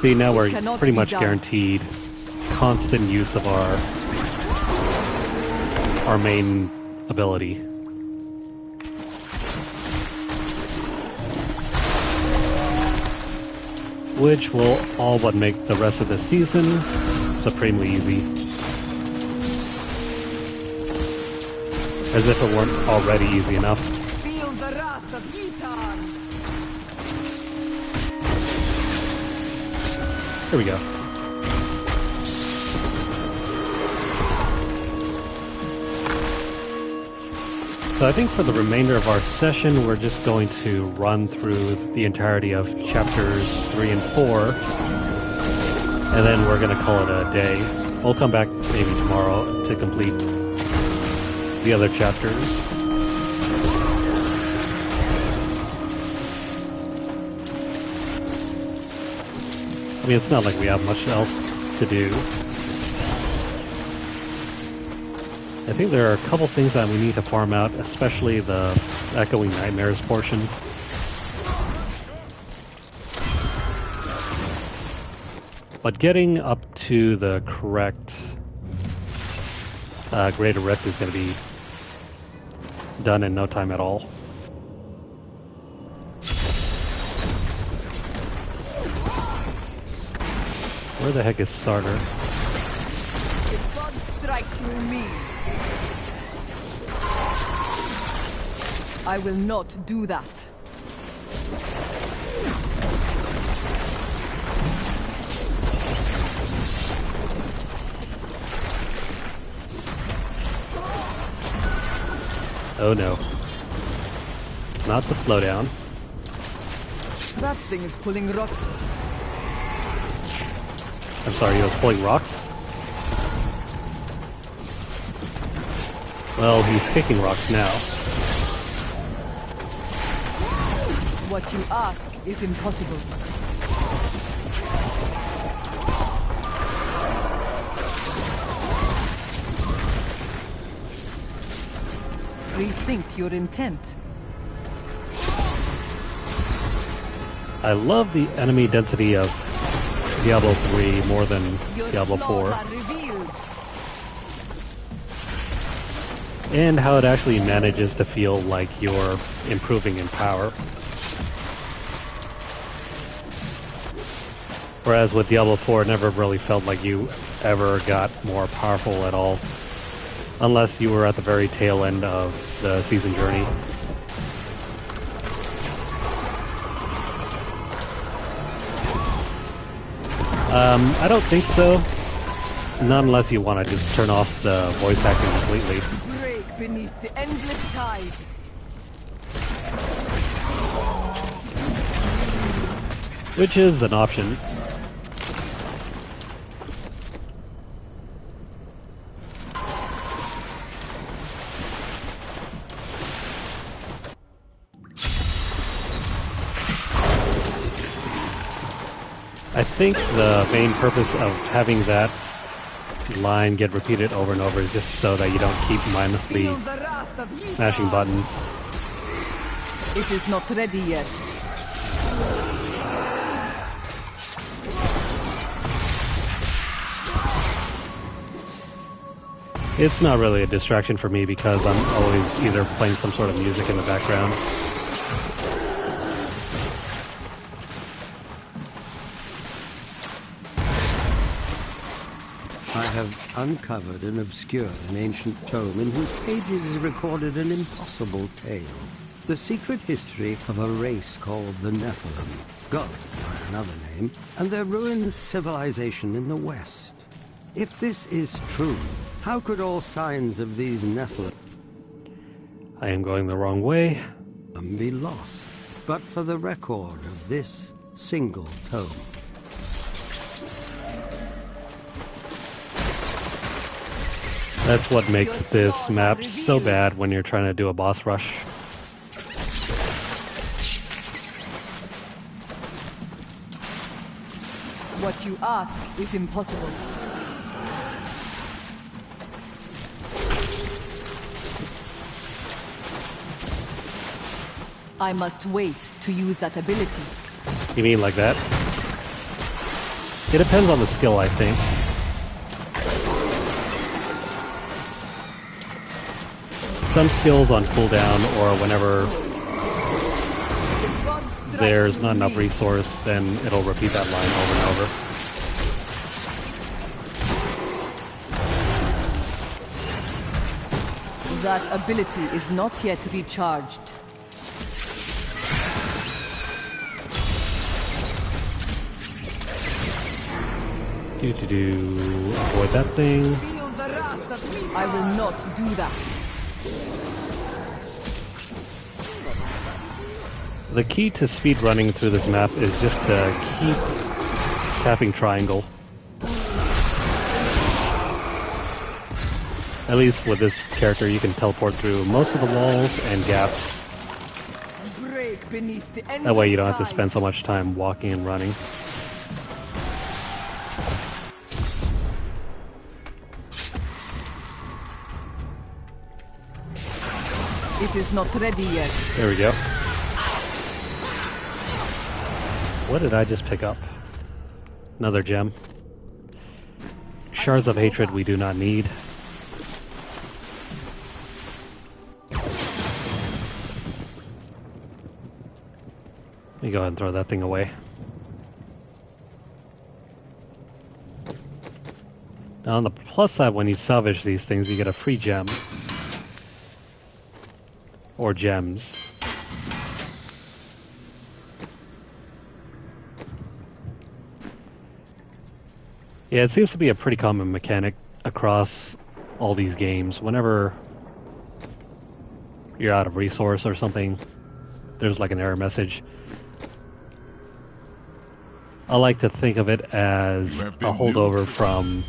See, now we're Cannot pretty be much done. guaranteed constant use of our main ability. Which will all but make the rest of the season supremely easy. As if it weren't already easy enough. Feel the wrath of Yitan. Here we go. So I think for the remainder of our session, we're just going to run through the entirety of chapters 3 and 4, and then we're going to call it a day. We'll come back maybe tomorrow to complete the other chapters. I mean, it's not like we have much else to do. I think there are a couple things that we need to farm out, especially the Echoing Nightmares portion. But getting up to the correct Greater Rift is going to be done in no time at all. Where the heck is Sarter? If God strike through me, I will not do that. Oh no. Not the slowdown. That thing is pulling rocks. I'm sorry, he was pulling rocks? Well, he's kicking rocks now. What you ask is impossible. Rethink your intent. I love the enemy density of Diablo 3 more than Diablo 4. And how it actually manages to feel like you're improving in power. Whereas with Diablo 4, it never really felt like you ever got more powerful at all. Unless you were at the very tail end of the season journey. I don't think so. Not unless you want to just turn off the voice acting completely. Break beneath the endless tide. Which is an option. I think the main purpose of having that line get repeated over and over is just so that you don't keep mindlessly smashing buttons. It is not ready yet. It's not really a distraction for me because I'm always either playing some sort of music in the background. I have uncovered and obscured an ancient tome in whose pages is recorded an impossible tale. The secret history of a race called the Nephilim, gods by another name, and their ruined civilization in the West. If this is true, how could all signs of these Nephilim I am going the wrong way. Be lost, but for the record of this single tome? That's what makes this map so bad when you're trying to do a boss rush. What you ask is impossible. I must wait to use that ability. You mean like that? It depends on the skill, I think. Some skills on cooldown or whenever there's not enough resource, then it'll repeat that line over and over. That ability is not yet recharged. Avoid that thing. I will not do that. The key to speed running through this map is just to keep tapping triangle. At least with this character, you can teleport through most of the walls and gaps. That way you don't have to spend so much time walking and running. It is not ready yet. There we go. What did I just pick up? Another gem. Shards of Hatred we do not need. Let me go ahead and throw that thing away. Now on the plus side, when you salvage these things, you get a free gem. Or gems. Yeah, it seems to be a pretty common mechanic across all these games. Whenever you're out of resource or something, there's like an error message. I like to think of it as a holdover from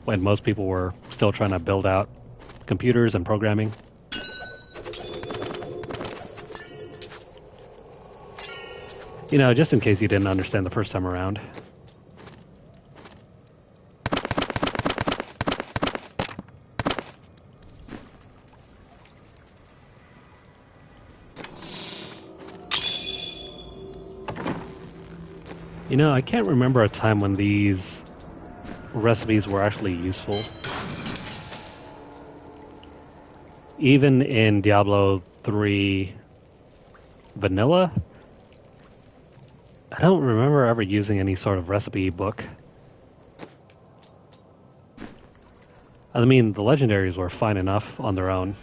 when most people were still trying to build out computers and programming. You know, just in case you didn't understand the first time around. You know, I can't remember a time when these recipes were actually useful. Even in Diablo 3 Vanilla, I don't remember ever using any sort of recipe book. I mean, the legendaries were fine enough on their own.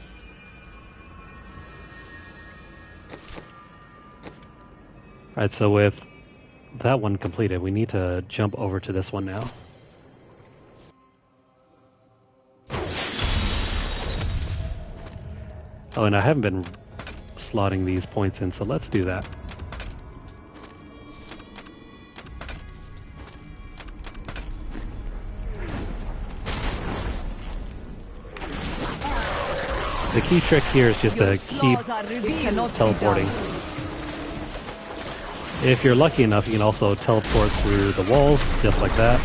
Alright, so with that one completed, we need to jump over to this one now. Oh, and I haven't been slotting these points in, so let's do that. The key trick here is just to keep teleporting. If you're lucky enough, you can also teleport through the walls, just like that.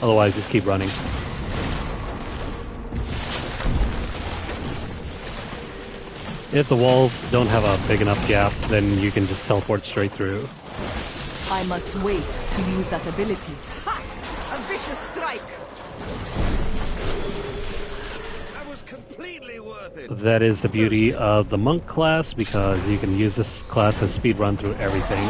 Otherwise, just keep running. If the walls don't have a big enough gap, then you can just teleport straight through. I must wait to use that ability. Ha! A vicious strike! That was completely worth it. That is the beauty of the monk class, because you can use this class to speed run through everything.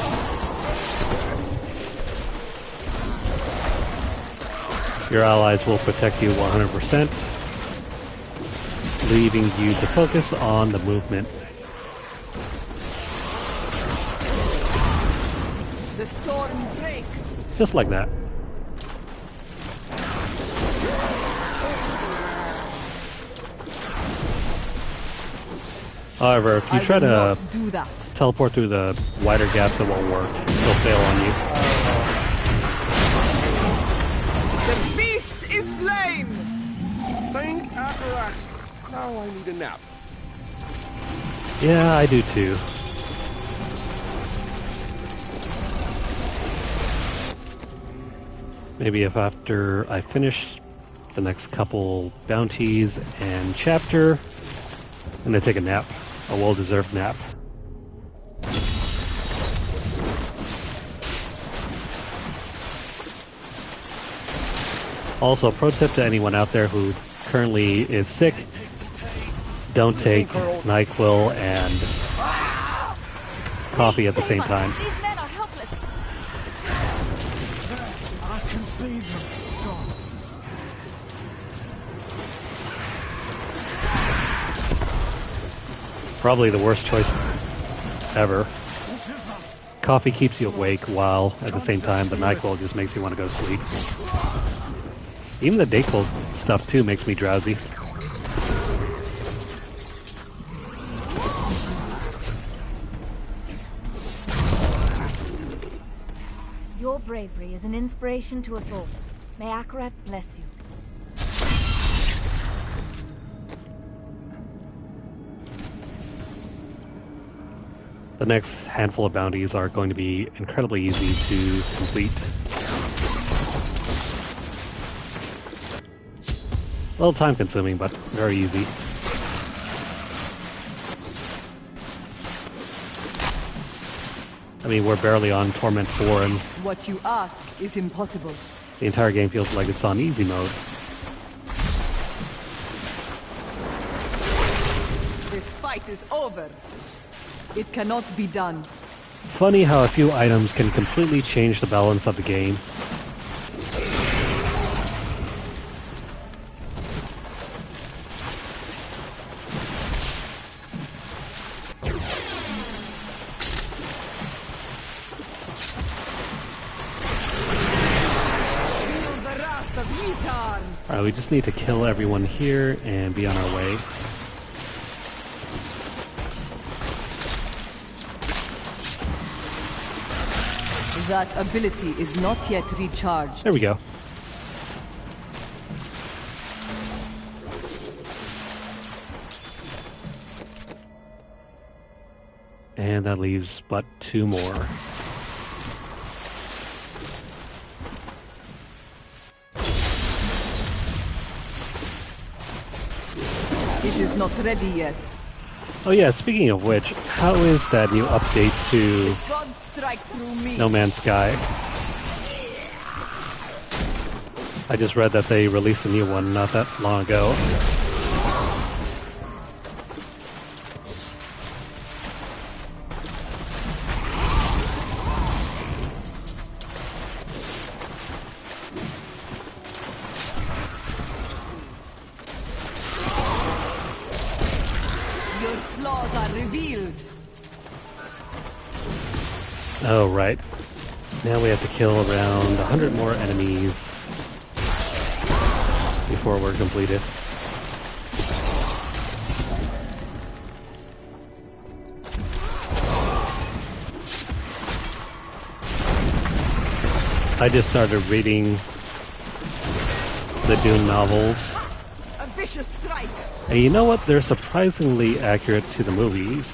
Your allies will protect you 100%, leaving you to focus on the movement. The storm breaks. Just like that. However, if you try to teleport through the wider gaps, it won't work. It'll fail on you. The beast is slain! Thank Akarat. Now I need a nap. Yeah, I do too. Maybe if after I finish the next couple bounties and chapter, I'm gonna take a nap. A well-deserved nap. Also, pro tip to anyone out there who currently is sick, don't take NyQuil and coffee at the same time. These men are helpless. I can see them. Probably the worst choice ever. Coffee keeps you awake while at the same time, but NyQuil just makes you want to go to sleep. Even the Dayquil stuff too makes me drowsy. Your bravery is an inspiration to us all. May Akarat bless you. The next handful of bounties are going to be incredibly easy to complete. A little time consuming, but very easy. I mean, we're barely on Torment 4, and What you ask is impossible. the entire game feels like it's on easy mode. This fight is over. It cannot be done. Funny how a few items can completely change the balance of the game. Alright, we just need to kill everyone here and be on our way. That ability is not yet recharged. There we go. And that leaves but 2 more. It is not ready yet. Oh yeah, speaking of which, how is that new update to God strike through me. No Man's Sky? I just read that they released a new one not that long ago. Oh, right. Now we have to kill around 100 more enemies before we're completed. I just started reading the Dune novels. A vicious strike. And you know what? They're surprisingly accurate to the movies.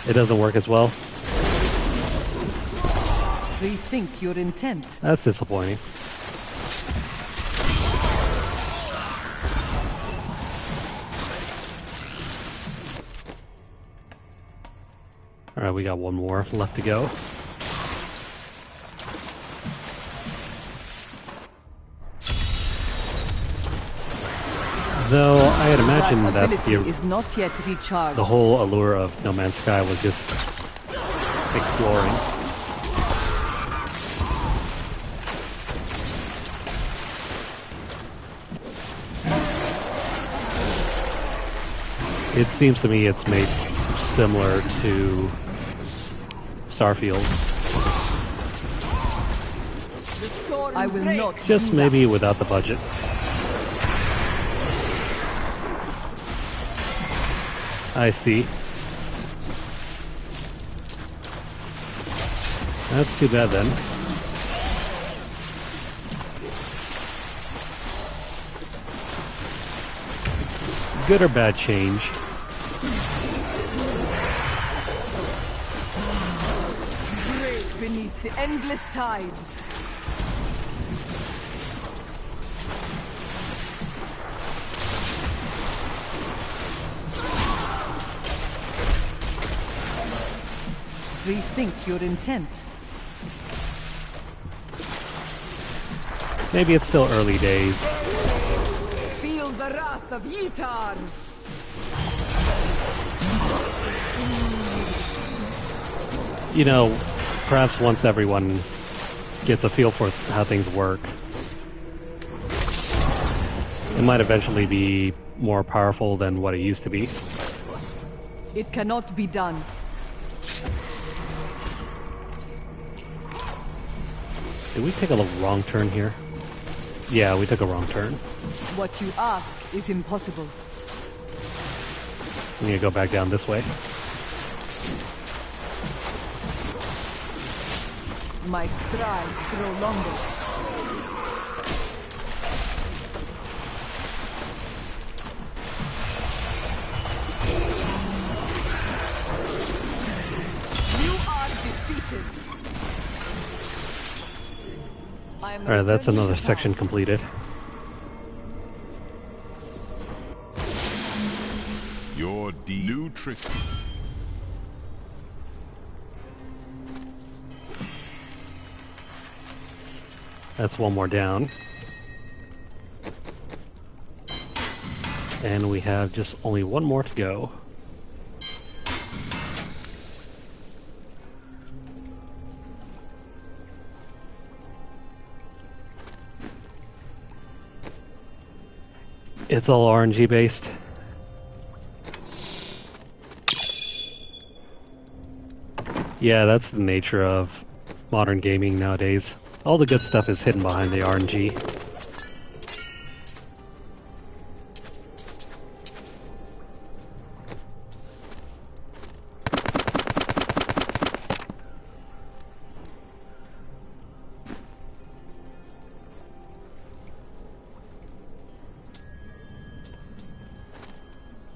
It doesn't work as well. Rethink your intent. That's disappointing. Alright, we got one more left to go. Though I had imagined that is not yet recharged. The whole allure of No Man's Sky was just exploring. It seems to me it's made similar to Starfield. I will not. Just maybe without the budget. I see. That's too bad then. Good or bad change? Great beneath the endless tide. Rethink your intent. Maybe it's still early days. Feel the wrath of Yitar. You know, perhaps once everyone gets a feel for how things work, it might eventually be more powerful than what it used to be. It cannot be done. Did we take a wrong turn here? Yeah, we took a wrong turn. What you ask is impossible. I'm gonna go back down this way. My strides grow longer. You are defeated. Alright, that's another section completed. deed. New trick. That's one more down. And we have just only one more to go. It's all RNG based. Yeah, that's the nature of modern gaming nowadays. All the good stuff is hidden behind the RNG.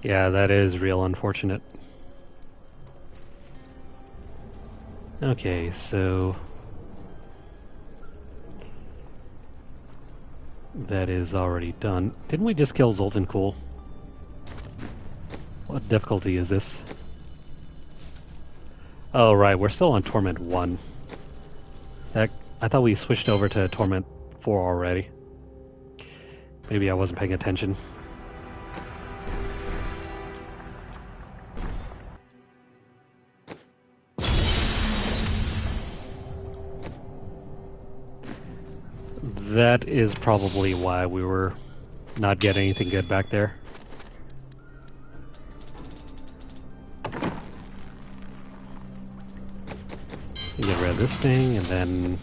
Yeah, that is real unfortunate. Okay, so that is already done. Didn't we just kill Zoltan Cool? What difficulty is this? Oh right, we're still on Torment 1. Heck, I thought we switched over to Torment 4 already. Maybe I wasn't paying attention. That is probably why we were not getting anything good back there. Get rid of this thing, and then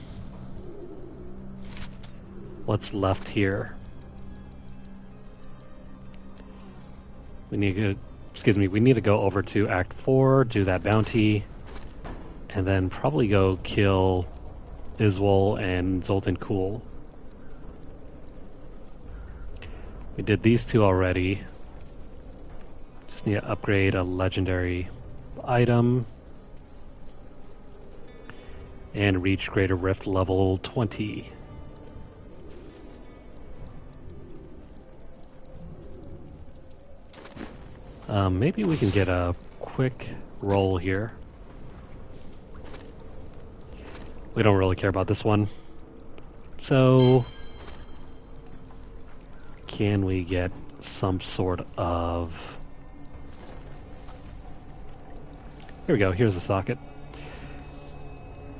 what's left here? We need to, we need to go over to Act 4, do that bounty, and then probably go kill Iswol and Zoltan Cool. We did these two already. Just need to upgrade a legendary item and reach Greater Rift level 20. Maybe we can get a quick roll here. We don't really care about this one. So can we get some sort of... Here we go, here's the socket.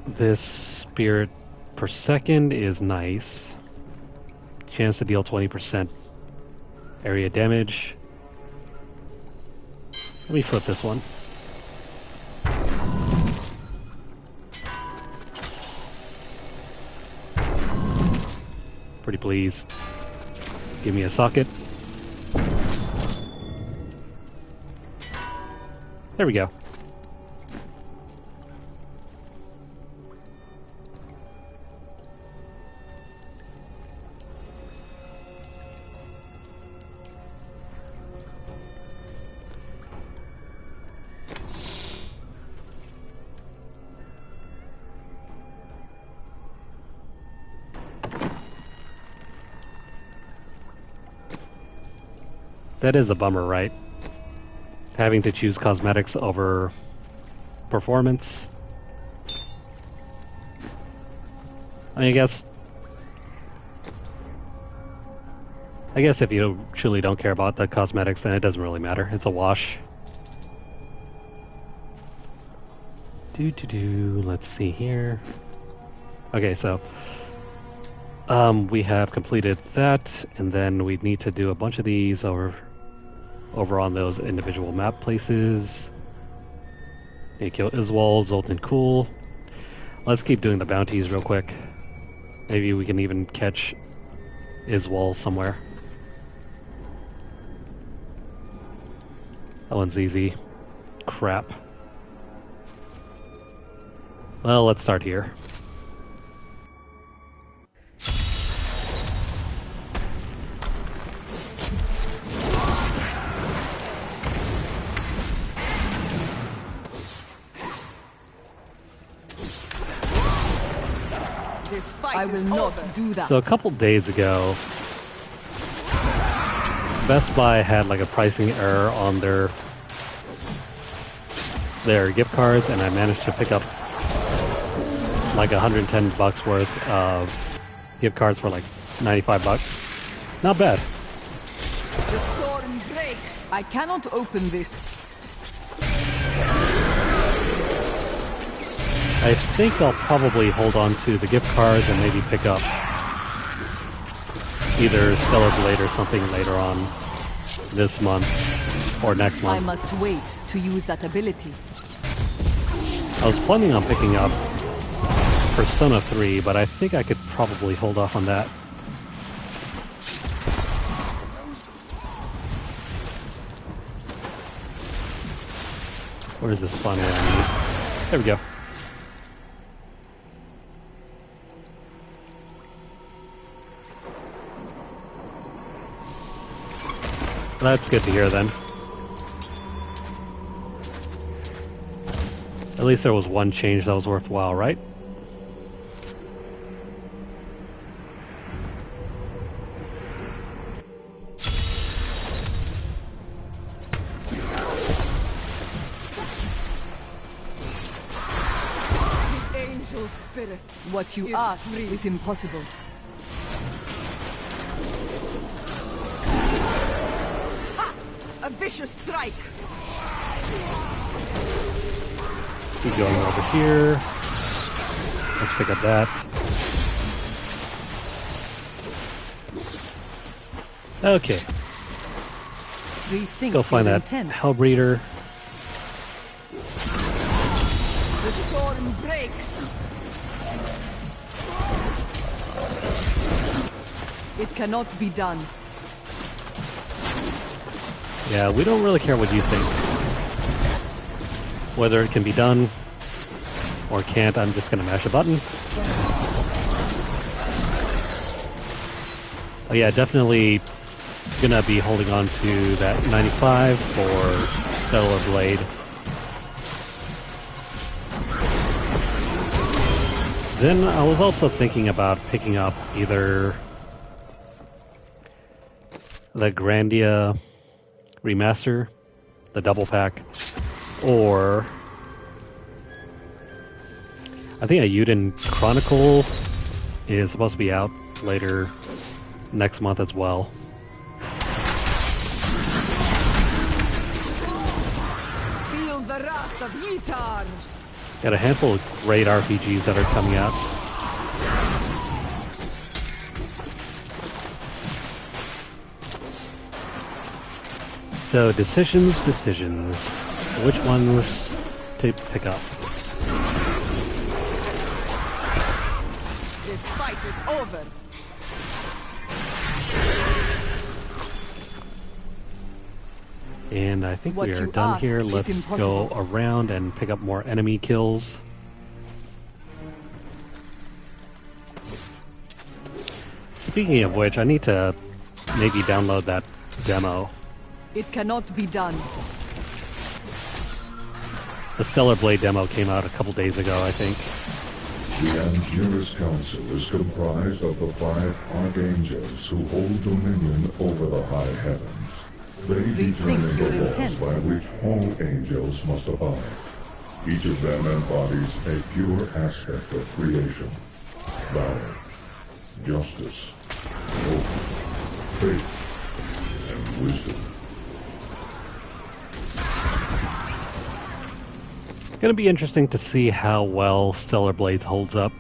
This spirit per second is nice. Chance to deal 20% area damage. Let me flip this one. Pretty pleased. Give me a socket. There we go. That is a bummer, right? Having to choose cosmetics over performance. I guess if you truly don't care about the cosmetics, then it doesn't really matter. It's a wash. Let's see here. Okay, so we have completed that, and then we need to do a bunch of these over on those individual map places. Need to kill Iswol, Zoltan Cool. Let's keep doing the bounties real quick. Maybe we can even catch Iswol somewhere. That one's easy. Crap. Well, let's start here. I will not do that. So a couple days ago, Best Buy had like a pricing error on their their gift cards, and I managed to pick up like $110 worth of gift cards for like $95. Not bad. The storm breaks. I cannot open this. I think I'll probably hold on to the gift cards and maybe pick up either Stellar Blade or something later on this month or next month. I must wait to use that ability. I was planning on picking up Persona 3, but I think I could probably hold off on that. Where's this fun one? There we go. That's good to hear then. At least there was one change that was worthwhile, right? Angel spirit. What you ask is impossible. A vicious strike. Keep going over here. Let's pick up that. Okay. Rethink Go find that intent. Hellbreeder. The storm breaks. It cannot be done. Yeah, we don't really care what you think. Whether it can be done or can't, I'm just gonna mash a button. Oh yeah, definitely gonna be holding on to that 95 for Stellar Blade. Then I was also thinking about picking up either the Grandia Remaster, the double pack, or I think a Yuden Chronicle is supposed to be out later next month as well. Feel the wrath of Yitar. Got a handful of great RPGs that are coming out. So decisions. Which ones to pick up? This fight is over. And I think What we are you done ask here. is Let's impossible. go around and pick up more enemy kills. Speaking of which, I need to maybe download that demo. It cannot be done. The Stellar Blade demo came out a couple days ago, I think. The Angelus Council is comprised of the 5 archangels who hold dominion over the high heavens. They determine the laws by which all angels must abide. Each of them embodies a pure aspect of creation. Valor, justice, hope, faith, and wisdom. It's going to be interesting to see how well Stellar Blades holds up.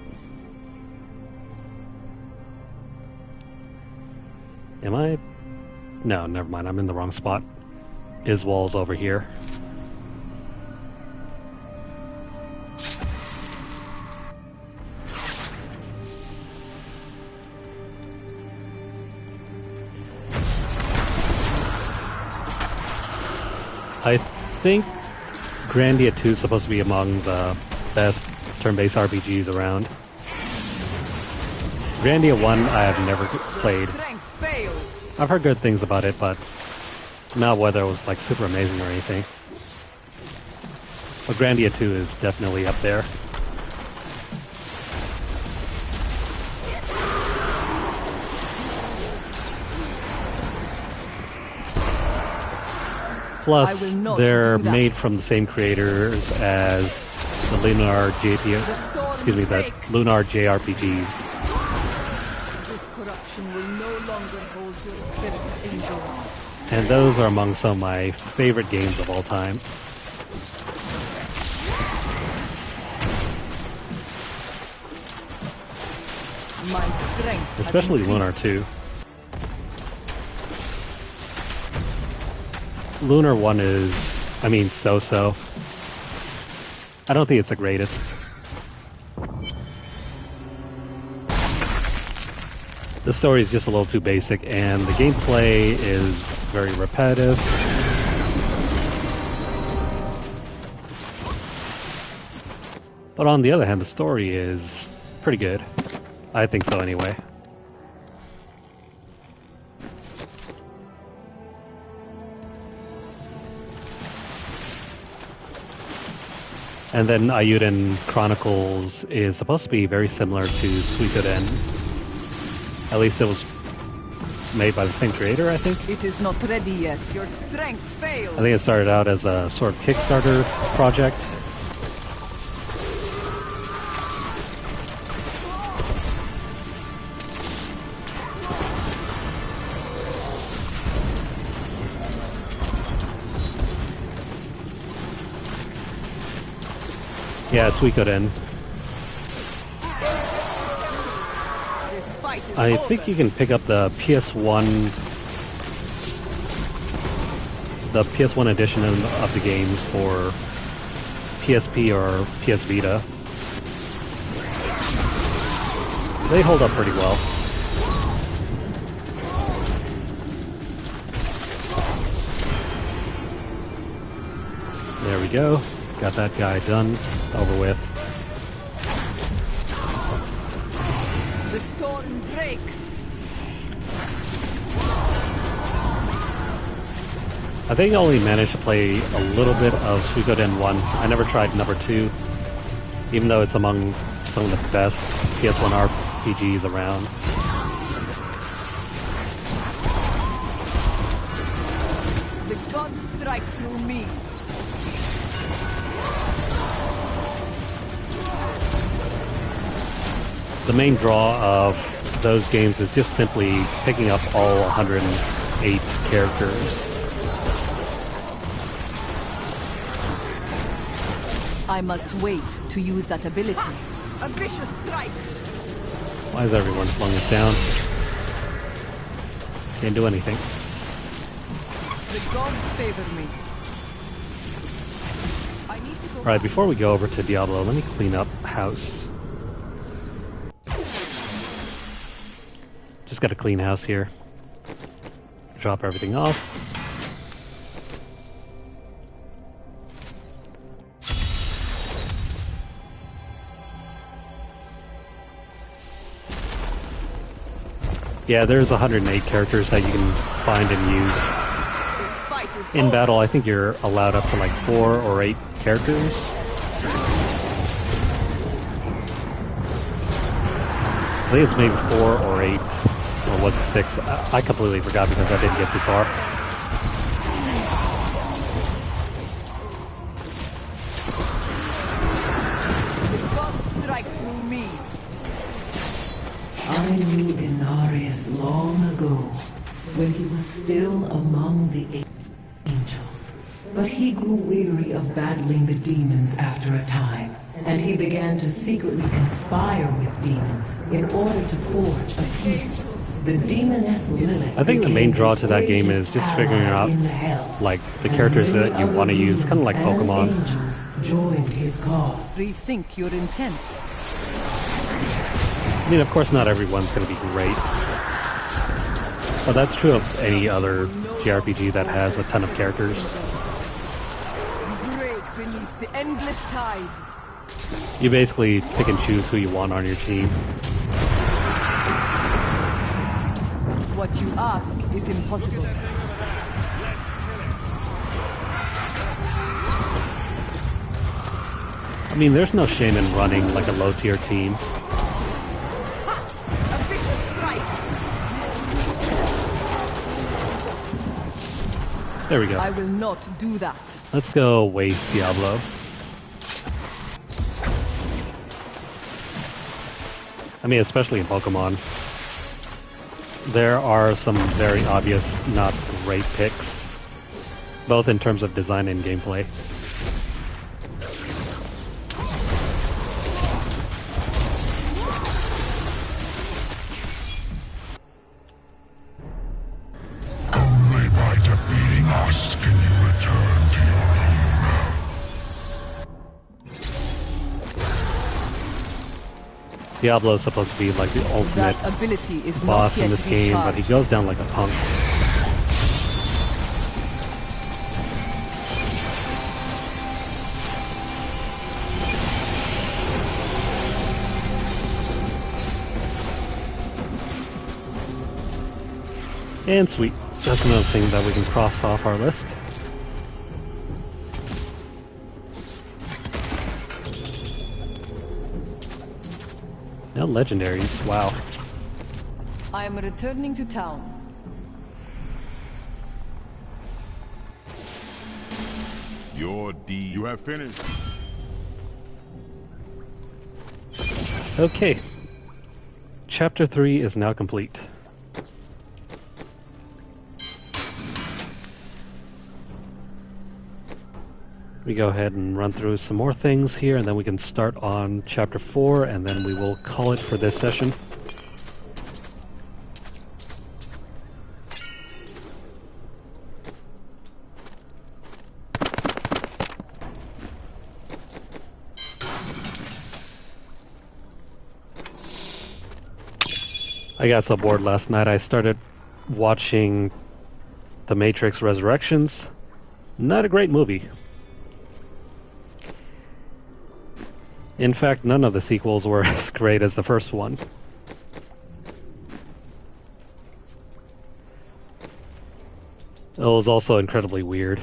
Am I? No, never mind. I'm in the wrong spot. Iswal's over here. I think Grandia 2 is supposed to be among the best turn-based RPGs around. Grandia 1 I have never played. I've heard good things about it, but not whether it was like super amazing or anything. But Grandia 2 is definitely up there. Plus, will not they're do that. made from the same creators as the Lunar Lunar JRPGs. This corruption will no longer hold your spirit in duress. And those are among some of my favorite games of all time. My strength has Especially Lunar increased. 2. Lunar 1 is, so-so. I don't think it's the greatest. The story is just a little too basic, and the gameplay is very repetitive. But on the other hand, the story is pretty good. I think so anyway. And then Ayuden Chronicles is supposed to be very similar to Suikoden. At least it was made by the same creator, I think. It is not ready yet. Your strength fails. I think it started out as a sort of Kickstarter project. Yeah, Suikoden. This fight is I over. think you can pick up the PS1 edition of the games for PSP or PS Vita. They hold up pretty well. There we go. Got that guy done, over with. The storm breaks. I think I only managed to play a little bit of Suikoden 1. I never tried number 2, even though it's among some of the best PS1 RPGs around. The gods strike through me. The main draw of those games is just simply picking up all 108 characters. I must wait to use that ability. A vicious strike. Why is everyone slowing us down? Can't do anything. The gods favor me. I need to go. Alright, before we go over to Diablo, let me clean up house. Just got a clean house here. Drop everything off. Yeah, there's 108 characters that you can find and use. This fight is In over. battle, I think you're allowed up to like 4 or 8 characters. I think it's maybe 4 or 8, or was it 6? I completely forgot because I didn't get too far. The gods strike through me. I knew Inarius long ago, when he was still among the angels. But he grew weary of battling the demons after a time, and he began to secretly conspire with demons in order to forge a peace. The demoness Lilith. I think the main became draw his to that game is greatest just figuring ally out in the hells, like the and characters many that you other want to use, kind of demons like and Pokemon. angels joined his cause. Rethink your intent. I mean, of course, not everyone's going to be great. But that's true of any other JRPG that has a ton of characters. Break beneath the endless tide. You basically pick and choose who you want on your team. What you ask is impossible. I mean, there's no shame in running like a low-tier team. A vicious strike. There we go. I will not do that. Let's go waste Diablo. I mean, especially in Pokemon. There are some very obvious, not great picks, both in terms of design and gameplay. Only by defeating us can you return to your own realm. Diablo is supposed to be like the ultimate That ability is boss not yet in this game, but he goes down like a punk. And sweet. That's another thing that we can cross off our list. Now legendaries, wow. I am returning to town. Your deed. You have finished. Okay. Chapter 3 is now complete. We go ahead and run through some more things here, and then we can start on Chapter 4, and then we will call it for this session. I got so bored last night, I started watching The Matrix Resurrections. Not a great movie. In fact, none of the sequels were as great as the first one. It was also incredibly weird.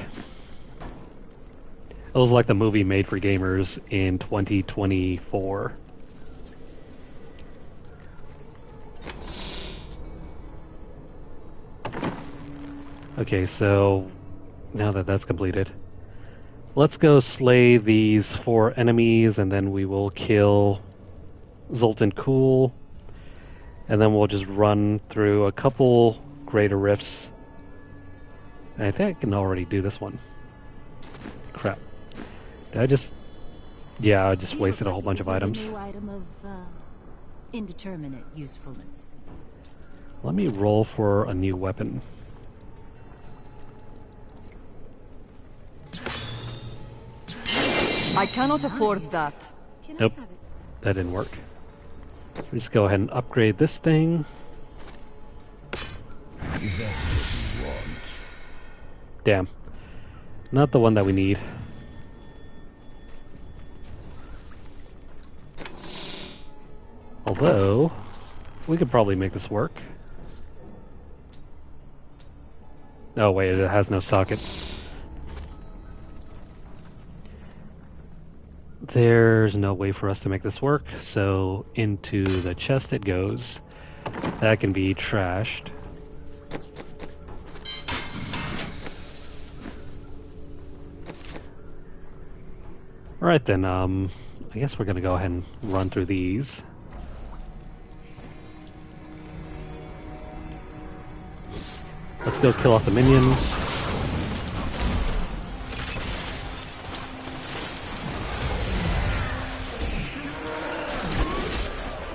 It was like the movie made for gamers in 2024. Okay, so now that that's completed, let's go slay these 4 enemies, and then we will kill Zoltan Cool, and then we'll just run through a couple greater rifts. And I think I can already do this one. Crap. Did I just... Yeah, I just wasted a whole bunch of items. A new item of indeterminate usefulness. Let me roll for a new weapon. I cannot afford that. Nope, that didn't work. Let's go ahead and upgrade this thing. Damn. Not the one that we need. Although, we could probably make this work. Oh wait, it has no socket. There's no way for us to make this work, so into the chest it goes. That can be trashed. Alright then, I guess we're gonna go ahead and run through these. Let's go kill off the minions.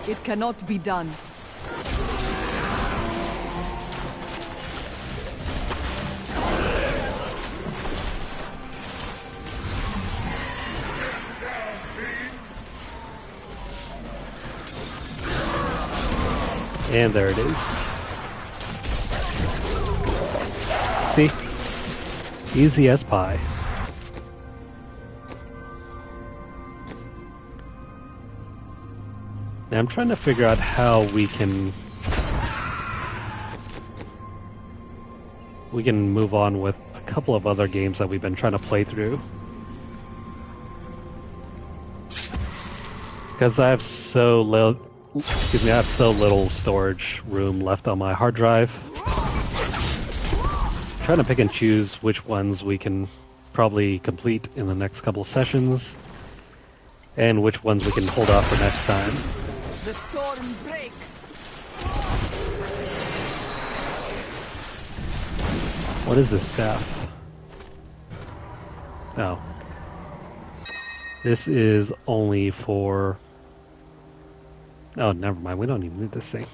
It cannot be done. And there it is. See? Easy as pie. Now I'm trying to figure out how we can move on with a couple of other games that we've been trying to play through. Because I have so little, I have so little storage room left on my hard drive. trying to pick and choose which ones we can probably complete in the next couple sessions, and which ones we can hold off for next time. The storm breaks. What is this staff? Oh. This is only for... Oh, never mind. We don't even need this thing.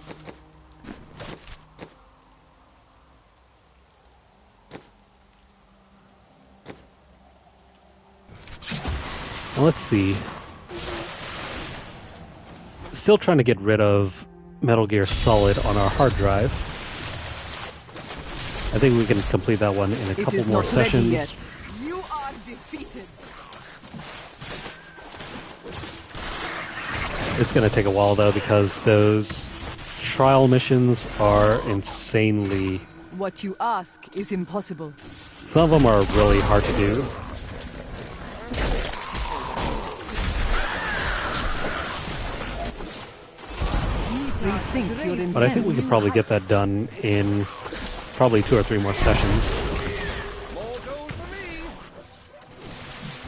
Well, let's see. Still trying to get rid of Metal Gear Solid on our hard drive. I think we can complete that one in a couple more sessions. Yet. You are defeated. It's going to take a while though, because those trial missions are insanely... What you ask is impossible. Some of them are really hard to do. But I think we could probably get that done in probably 2 or 3 more sessions.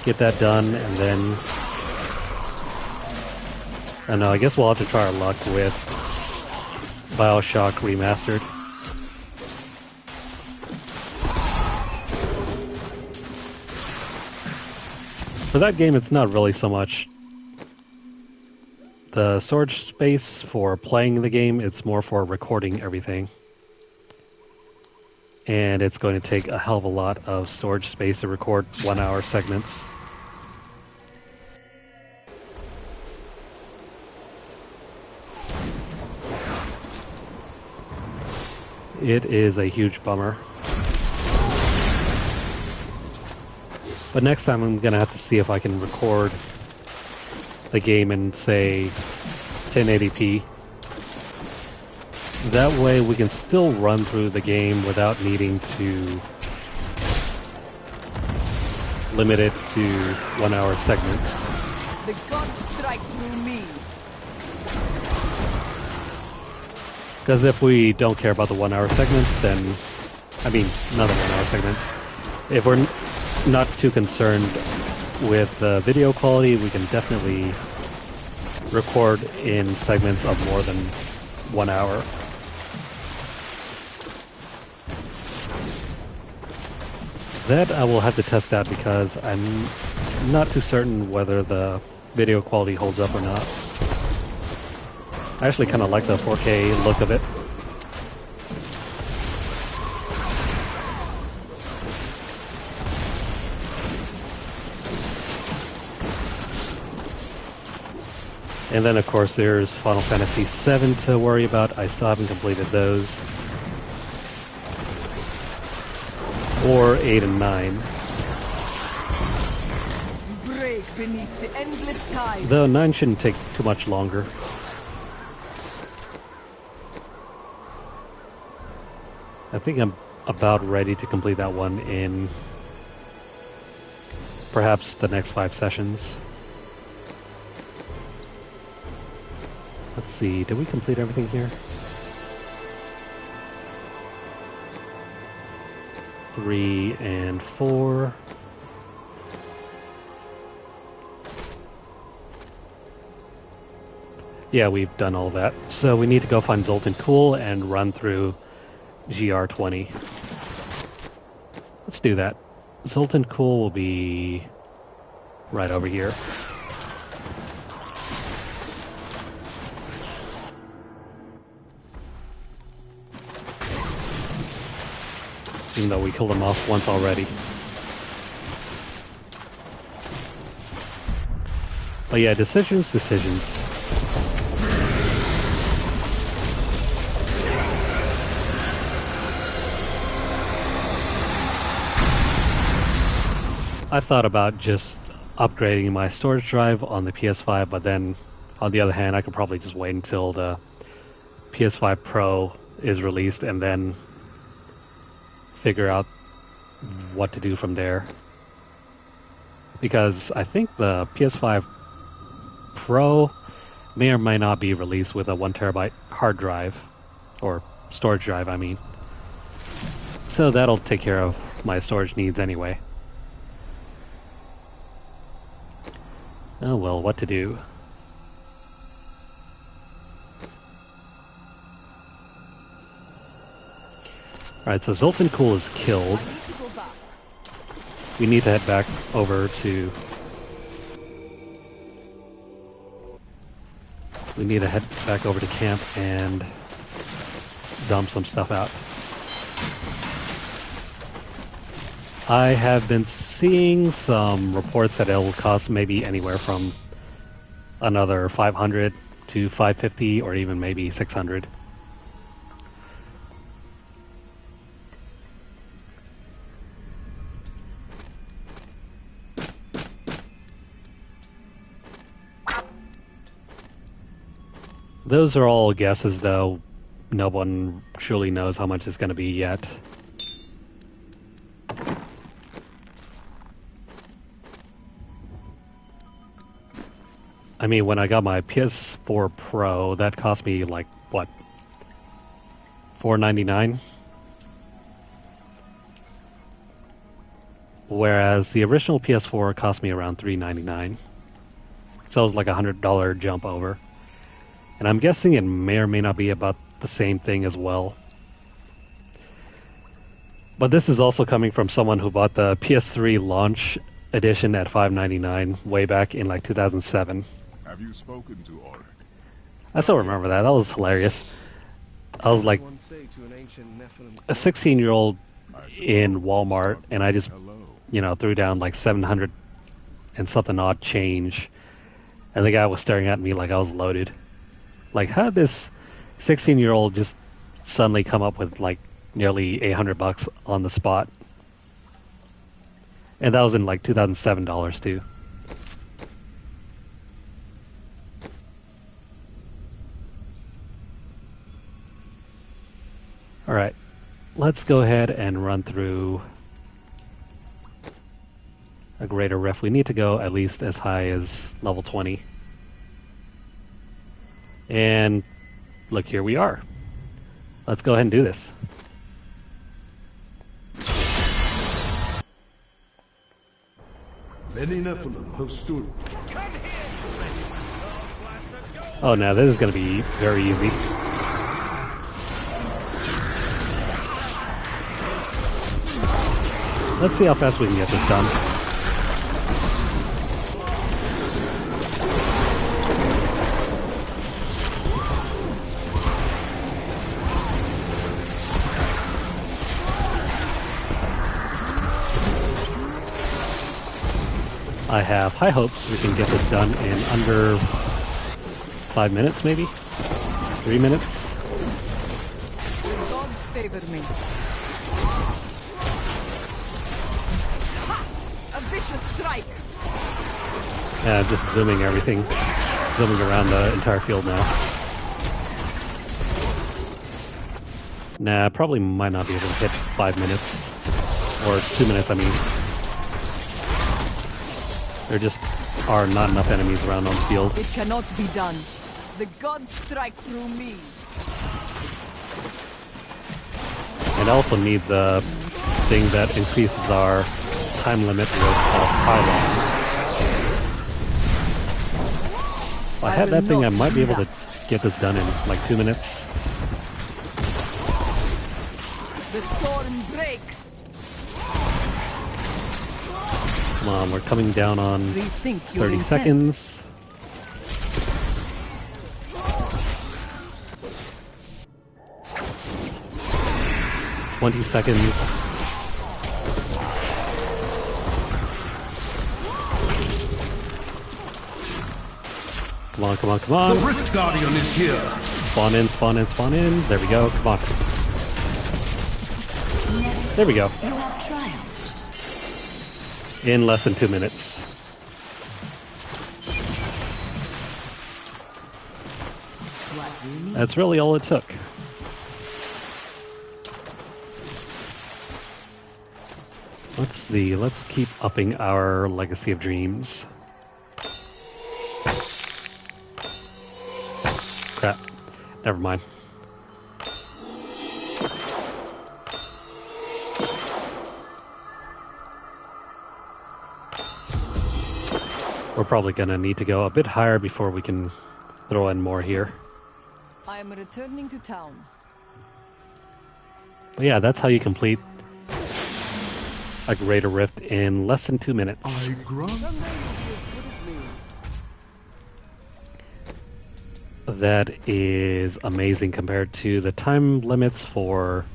Get that done, and then... I don't know, I guess we'll have to try our luck with BioShock Remastered. For that game, it's not really so much the storage space for playing the game, it's more for recording everything. And it's going to take a hell of a lot of storage space to record 1-hour segments. It is a huge bummer. But next time I'm going to have to see if I can record the game in, say, 1080p. That way we can still run through the game without needing to limit it to 1-hour segments. The gods strike through me. Because if we don't care about the 1-hour segments, then... I mean, not the 1-hour segments. If we're not too concerned with the video quality, we can definitely record in segments of more than 1 hour. That I will have to test out because I'm not too certain whether the video quality holds up or not. I actually kind of like the 4K look of it. And then, of course, there's Final Fantasy VII to worry about. I still haven't completed those. Or 8 and 9. Break beneath the endless tide. Though 9 shouldn't take too much longer. I think I'm about ready to complete that one in perhaps the next 5 sessions. Let's see, did we complete everything here? 3 and 4. Yeah, we've done all that. So we need to go find Zoltan Cool and run through GR20. Let's do that. Zoltan Cool will be right over here. Even though we killed him off once already. But yeah, decisions. I thought about just upgrading my storage drive on the PS5, but then, on the other hand, I could probably just wait until the PS5 Pro is released and then figure out what to do from there. Because I think the PS5 Pro may or may not be released with a 1 terabyte hard drive, or storage drive, I mean. So that'll take care of my storage needs anyway. Oh well, what to do? Alright, so Zoltankul is killed. We need to head back over to... We need to head back over to camp and dump some stuff out. I have been seeing some reports that it'll cost maybe anywhere from another 500 to 550 or even maybe 600. Those are all guesses, though. No one surely knows how much it's going to be yet. I mean, when I got my PS4 Pro, that cost me like, what, $499? Whereas the original PS4 cost me around $399. So it was like a $100 jump over. And I'm guessing it may or may not be about the same thing as well. But this is also coming from someone who bought the PS3 launch edition at $599 way back in like 2007. Have you spoken to Auric? I still remember that. That was hilarious. I was like a 16-year-old in Walmart, and I just, you know, threw down like 700 and something odd change. And the guy was staring at me like I was loaded. Like, how did this 16-year-old just suddenly come up with like nearly $800 on the spot? And that was in like 2007 dollars too. Alright, let's go ahead and run through a greater rift. We need to go at least as high as level 20. And look, here we are. Let's go ahead and do this. Many Nephilim have stood. Oh, now this is going to be very easy. Let's see how fast we can get this done. I have high hopes we can get this done in under 5 minutes, maybe? 3 minutes? Gods favor me. Ha! A vicious strike! Yeah, just zooming everything. Zooming around the entire field now. Nah, probably might not be able to hit 5 minutes. Or 2 minutes, I mean. There just are not enough enemies around on the field. It cannot be done. The gods strike through me. And I also need the thing that increases our time limit with pylons. If I had that thing, I might be able to get this done in like 2 minutes. The storm breaks. Come on, we're coming down on 30 seconds. $20 seconds. Come on, come on, come on. The Rift Guardian is here. Spawn in, spawn in, spawn in. There we go. Come on. There we go. In less than 2 minutes. That's really all it took. Let's see, let's keep upping our Legacy of Dreams. Crap. Never mind. We're probably going to need to go a bit higher before we can throw in more here. I am returning to town. But yeah, that's how you complete a Greater Rift in less than 2 minutes. That is amazing compared to the time limits for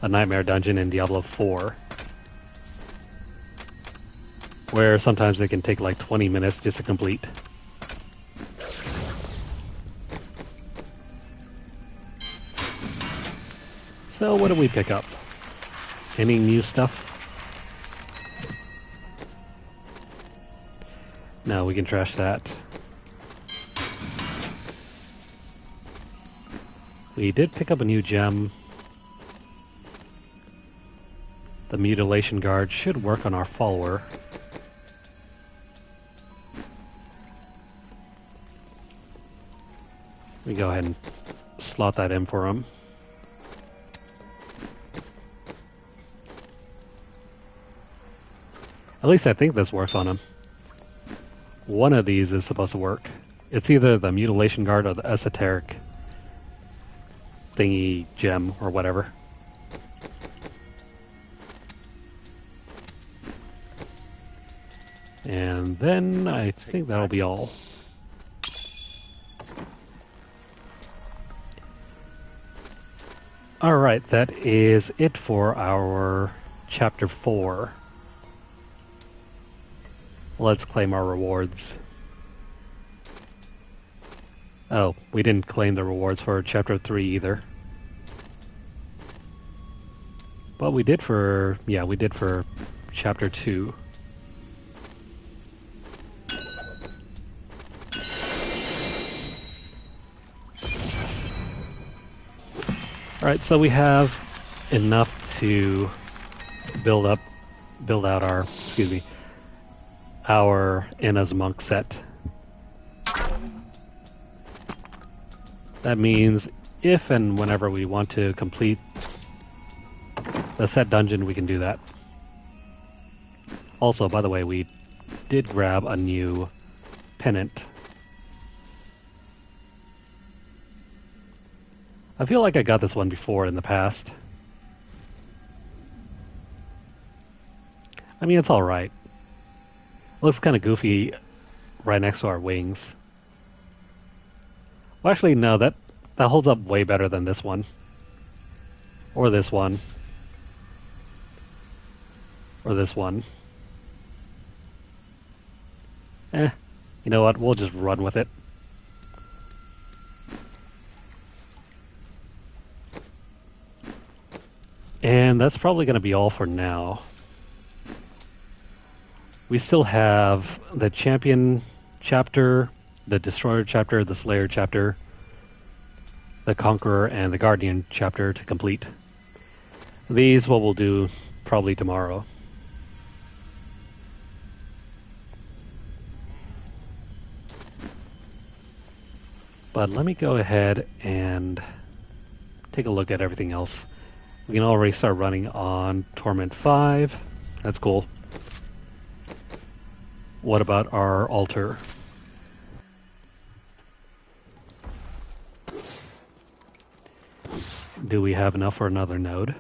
a Nightmare Dungeon in Diablo 4. Where sometimes they can take like 20 minutes just to complete. So what do we pick up? Any new stuff? No, we can trash that. We did pick up a new gem. The Mutilation Guard should work on our follower. We go ahead and slot that in for him. At least I think this works on him. One of these is supposed to work. It's either the Mutilation Guard or the Esoteric thingy gem or whatever. And then I think that'll be all. Alright, that is it for our Chapter 4. Let's claim our rewards. Oh, we didn't claim the rewards for Chapter 3 either. But we did for... yeah, we did for Chapter 2. Alright, so we have enough to build out our, our Inna's Monk set. That means if and whenever we want to complete the set dungeon, we can do that. Also, by the way, we did grab a new pennant. I feel like I got this one before in the past. I mean, it's alright. Looks kind of goofy right next to our wings. Well, actually, no, that holds up way better than this one. Or this one. Or this one. You know what? We'll just run with it. And that's probably going to be all for now. We still have the Champion chapter, the Destroyer chapter, the Slayer chapter, the Conqueror, and the Guardian chapter to complete. These, what we'll do probably tomorrow. But let me go ahead and take a look at everything else. We can already start running on Torment 5. That's cool. What about our altar? Do we have enough for another node?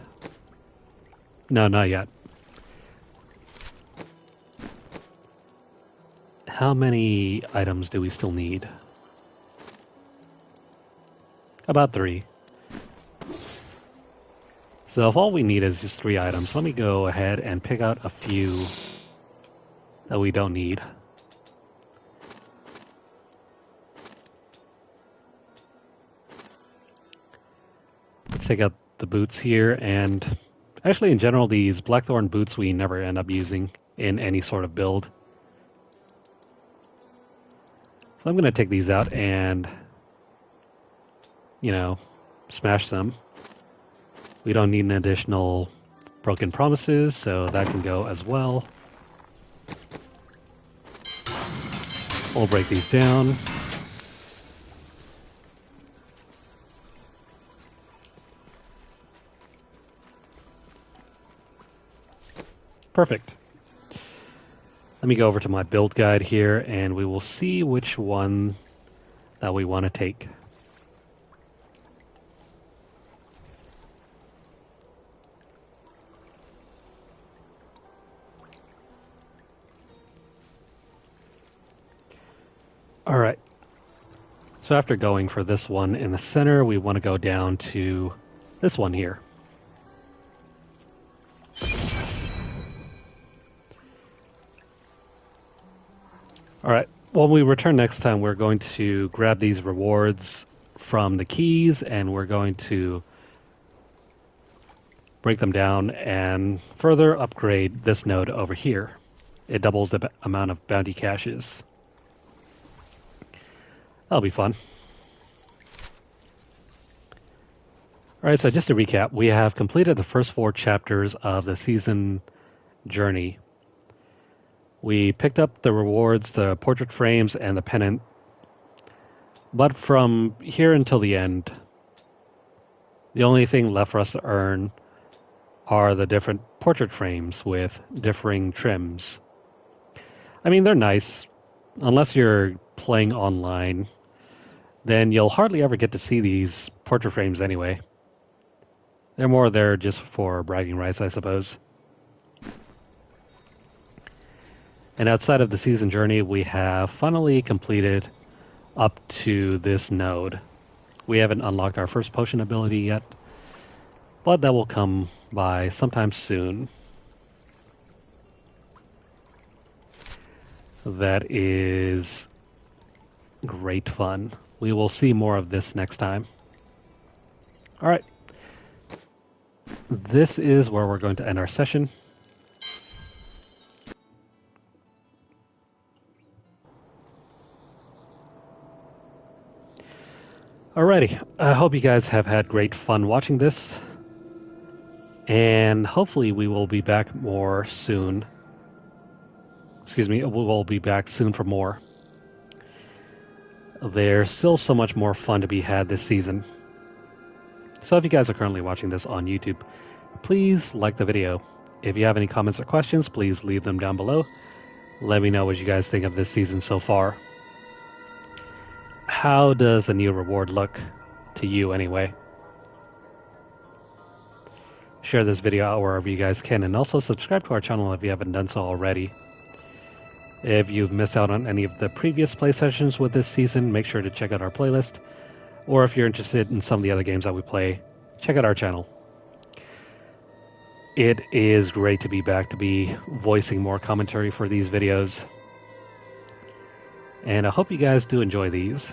No, not yet. How many items do we still need? About 3. So if all we need is just 3 items, let me go ahead and pick out a few that we don't need. Let's take out the boots here, and actually in general these Blackthorn boots we never end up using in any sort of build. So I'm going to take these out and, you know, smash them. We don't need an additional Broken Promises, so that can go as well. We'll break these down. Perfect. Let me go over to my build guide here, and we will see which one that we want to take. Alright, so after going for this one in the center, we want to go down to this one here. Alright, when we return next time, we're going to grab these rewards from the keys, and we're going to break them down and further upgrade this node over here. It doubles the amount of bounty caches. That'll be fun. Alright, so just to recap, we have completed the first 4 chapters of the season journey. We picked up the rewards, the portrait frames, and the pennant. But from here until the end, the only thing left for us to earn are the different portrait frames with differing trims. I mean, they're nice. Unless you're playing online, then you'll hardly ever get to see these portrait frames anyway. They're more there just for bragging rights, I suppose. And outside of the season journey, we have finally completed up to this node. We haven't unlocked our first potion ability yet, but that will come by sometime soon. That is great fun. We will see more of this next time. Alright. This is where we're going to end our session. Alrighty, I hope you guys have had great fun watching this, and hopefully we will be back more soon. Excuse me, we will be back soon for more. There's still so much more fun to be had this season. So if you guys are currently watching this on YouTube, please like the video. If you have any comments or questions, please leave them down below. Let me know what you guys think of this season so far. How does the new reward look to you anyway? Share this video out wherever you guys can, and also subscribe to our channel if you haven't done so already. If you've missed out on any of the previous play sessions with this season, make sure to check out our playlist. Or if you're interested in some of the other games that we play, check out our channel. It is great to be back, to be voicing more commentary for these videos. And I hope you guys do enjoy these.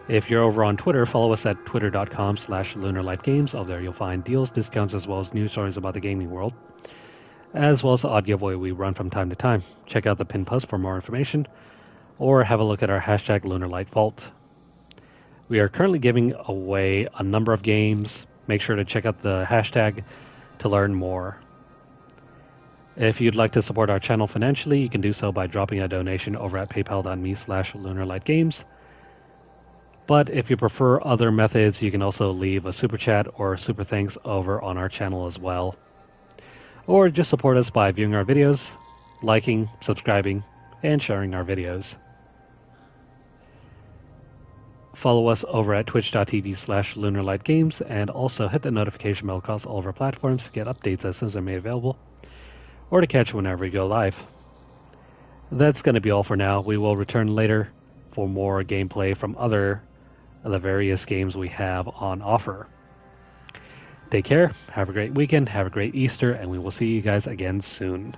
If you're over on Twitter, follow us at twitter.com/LunarlightGames. Over there you'll find deals, discounts, as well as news stories about the gaming world, as well as the odd giveaway we run from time to time. Check out the pinned post for more information, or have a look at our hashtag Lunarlight Vault. We are currently giving away a number of games. Make sure to check out the hashtag to learn more. If you'd like to support our channel financially, you can do so by dropping a donation over at paypal.me/LunarlightGames. But if you prefer other methods, you can also leave a super chat or super thanks over on our channel as well. Or just support us by viewing our videos, liking, subscribing, and sharing our videos. Follow us over at twitch.tv/LunarlightGames, and also hit the notification bell across all of our platforms to get updates as soon as they're made available, or to catch whenever we go live. That's going to be all for now. We will return later for more gameplay from other of the various games we have on offer. Take care, have a great weekend, have a great Easter, and we will see you guys again soon.